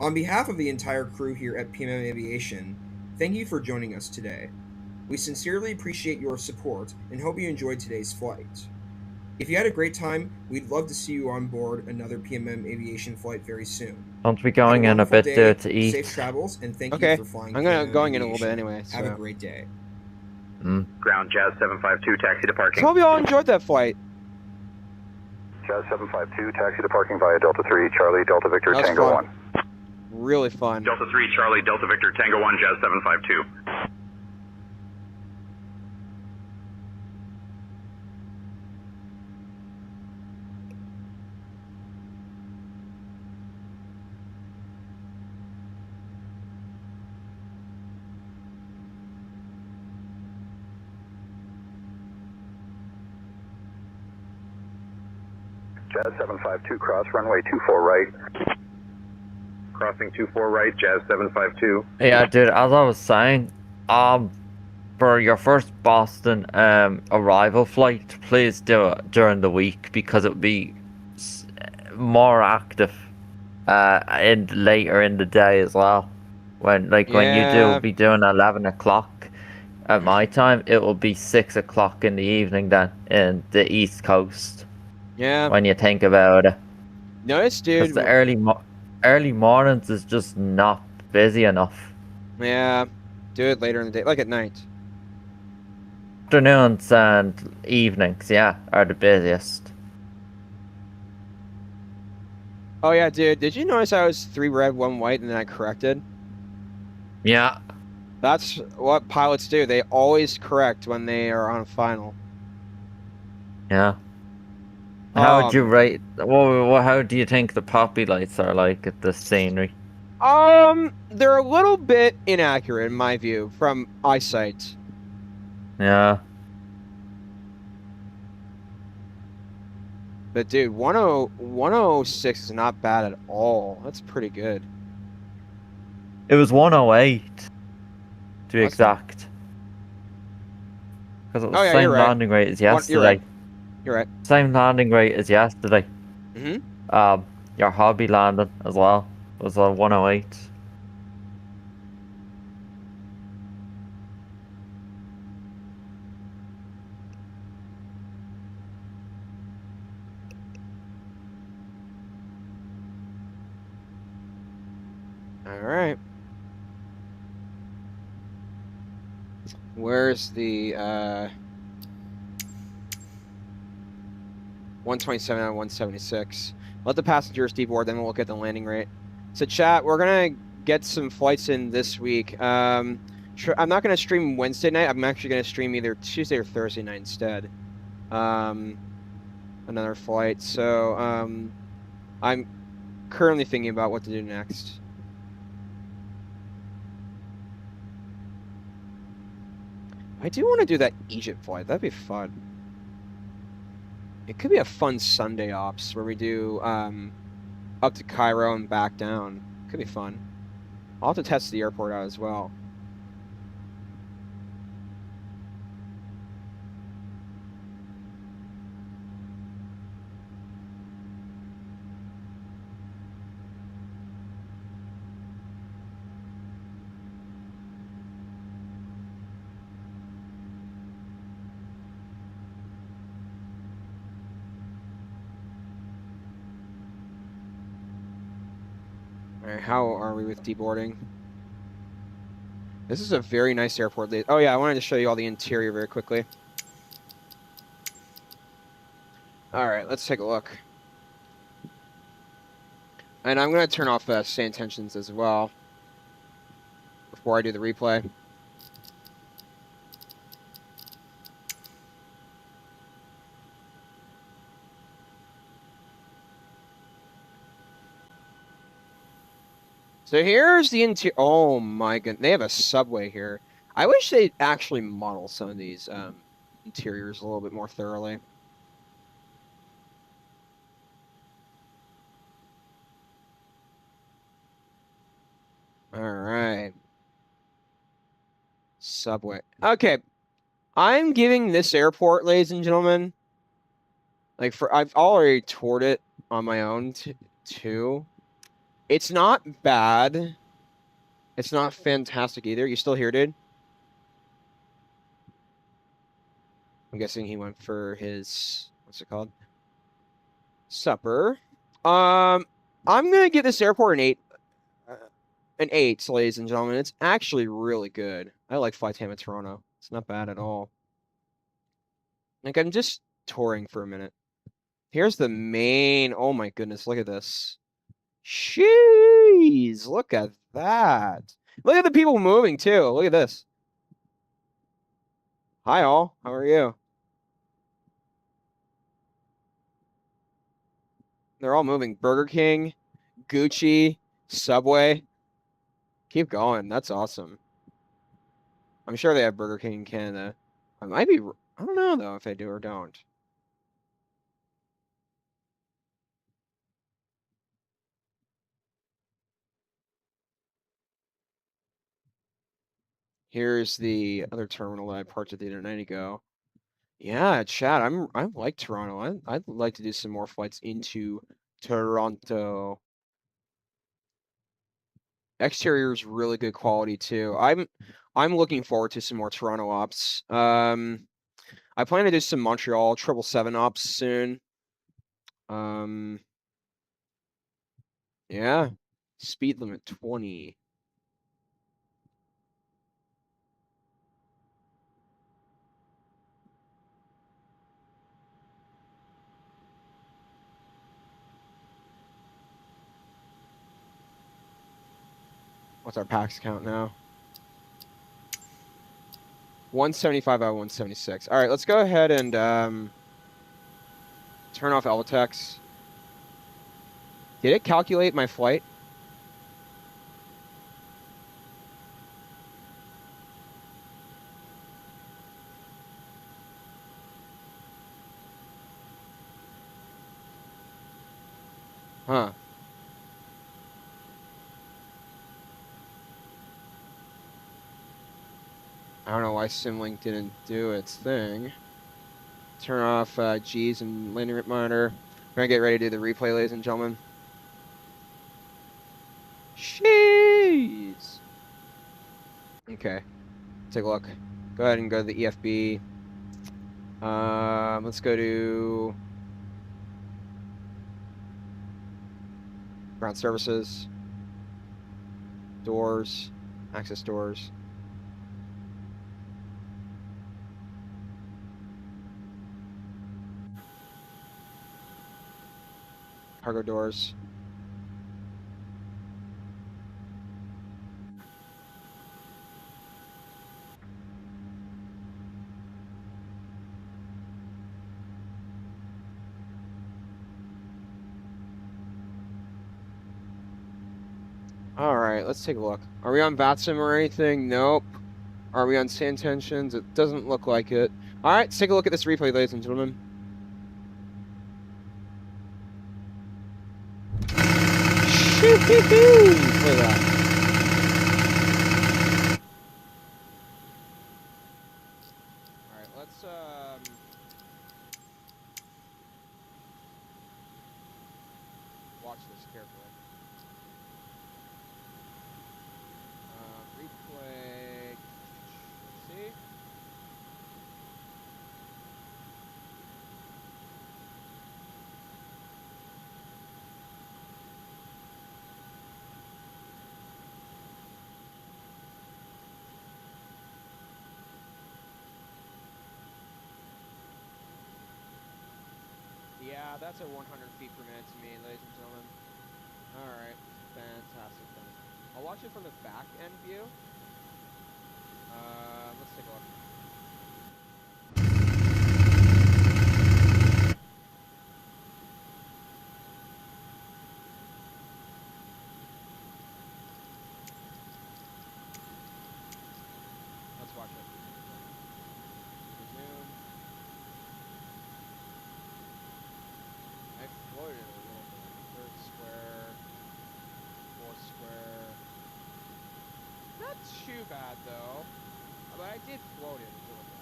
On behalf of the entire crew here at PMM Aviation, thank you for joining us today. We sincerely appreciate your support and hope you enjoyed today's flight. If you had a great time, we'd love to see you on board another PMM Aviation flight very soon. Aren't we going in a bit there to eat? Safe travels, and thank Okay. you for flying. I'm going in a little bit anyway. Have a So. great day. Ground Jazz 752, taxi to parking. So hope you all enjoyed that flight. Jazz 752, taxi to parking via Delta 3, Charlie, Delta Victor, That was Tango fun. 1. Really fun. Delta 3, Charlie, Delta Victor, Tango 1, Jazz 752. Jazz 752, cross runway 24 right. Crossing 24 right, Jazz 752. Yeah, dude, as I was saying, for your first Boston arrival flight, please do it during the week because it would be more active later in the day as well. When you do be doing 11 o'clock at my time, it will be 6 o'clock in the evening then in the East Coast. Yeah. When you think about it. Nice, dude. 'Cause the early mornings is just not busy enough. Yeah. Do it later in the day, like at night. Afternoons and evenings, yeah, are the busiest. Oh yeah, dude. Did you notice I was 3 red, 1 white, and then I corrected? Yeah. That's what pilots do. They always correct when they are on final. Yeah. How would you rate? Well, how do you think the poppy lights are like at the scenery? They're a little bit inaccurate in my view from eyesight. Yeah. But dude, 106 is not bad at all. That's pretty good. It was 108 to be exact. Because it was the same landing rate as yesterday. You're right. Same landing rate as yesterday. Mm-hmm. Your hobby landing as well was a 108. All right. Where's the 127 out of 176? Let the passengers deboard, then we'll look at the landing rate. So chat, we're gonna get some flights in this week. I'm not gonna stream Wednesday night. I'm actually gonna stream either Tuesday or Thursday night instead. Another flight. So I'm currently thinking about what to do next. I do want to do that Egypt flight. That'd be fun. It could be a fun Sunday ops where we do up to Cairo and back down. Could be fun. I'll have to test the airport out as well. Alright, how are we with deboarding? This is a very nice airport. Oh yeah, I wanted to show you all the interior very quickly. Alright, let's take a look. And I'm going to turn off SayIntentions as well before I do the replay. So here's the interior. Oh my goodness, they have a subway here. I wish they'd actually model some of these interiors a little bit more thoroughly. All right. Subway. Okay. I'm giving this airport, ladies and gentlemen, I've already toured it on my own too. It's not bad. It's not fantastic either. You still here, dude? I'm guessing he went for his, what's it called? Supper. I'm gonna give this airport an 8. An 8, ladies and gentlemen. It's actually really good. I like FlyTam at Toronto. It's not bad at all. Like, I'm just touring for a minute. Here's the main. Oh my goodness, look at this. Jeez, look at that. Look at the people moving too. Look at this. Hi all, how are you? They're all moving. Burger King, Gucci, Subway. Keep going. That's awesome. I'm sure they have Burger King in Canada. I might be. I don't know though if they do or don't. Here's the other terminal that I parked at the other night ago. Yeah, Chad, I like Toronto. I'd like to do some more flights into Toronto. Exterior is really good quality too. I'm looking forward to some more Toronto ops. I plan to do some Montreal 777 ops soon. Yeah. Speed limit 20. What's our PAX count now? 175 out of 176. All right, let's go ahead and turn off Elvatex. Did it calculate my flight? Huh. I don't know why Simlink didn't do its thing. Turn off G's and landing rate monitor. We're gonna get ready to do the replay, ladies and gentlemen. Jeez. Okay. Take a look. Go ahead and go to the EFB. Let's go to ground services. Doors. Access doors. Cargo doors. All right, let's take a look. Are we on VATSIM or anything? Nope. Are we on SayIntentions? It doesn't look like it. All right, let's take a look at this replay, ladies and gentlemen. Look at that. All right, let's watch this carefully. Replay. Let's see. Yeah, that's at 100 feet per minute to me, ladies and gentlemen. All right, fantastic. I'll watch it from the back end view. Let's take a look. Let's watch it. Resume. I floated it a little bit. Third square. Fourth square. Not too bad though. But I did float it a little bit.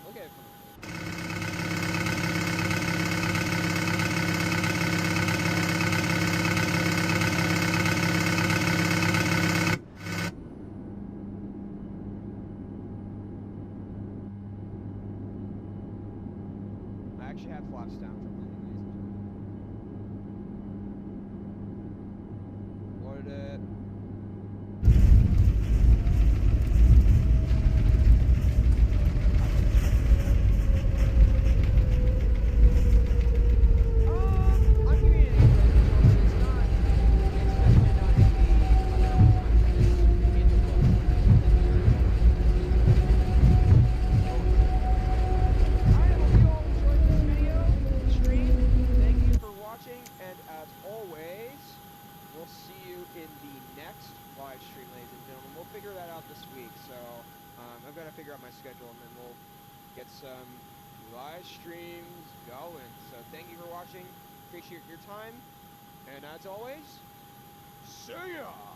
Look at it from the should have flaps down for landing, ladies and gentlemen. Loaded it. I'm giving it an 8, ladies and gentlemen. It's definitely not in the other countries in the world. Alright, I hope you all enjoyed this video, stream. Thank you for watching, and as always, we'll see you in the next live stream, ladies and gentlemen. We'll figure that out this week, so I've got to figure out my schedule, and then we'll get some live streams going. So thank you for watching. Appreciate your time, and as always, see ya!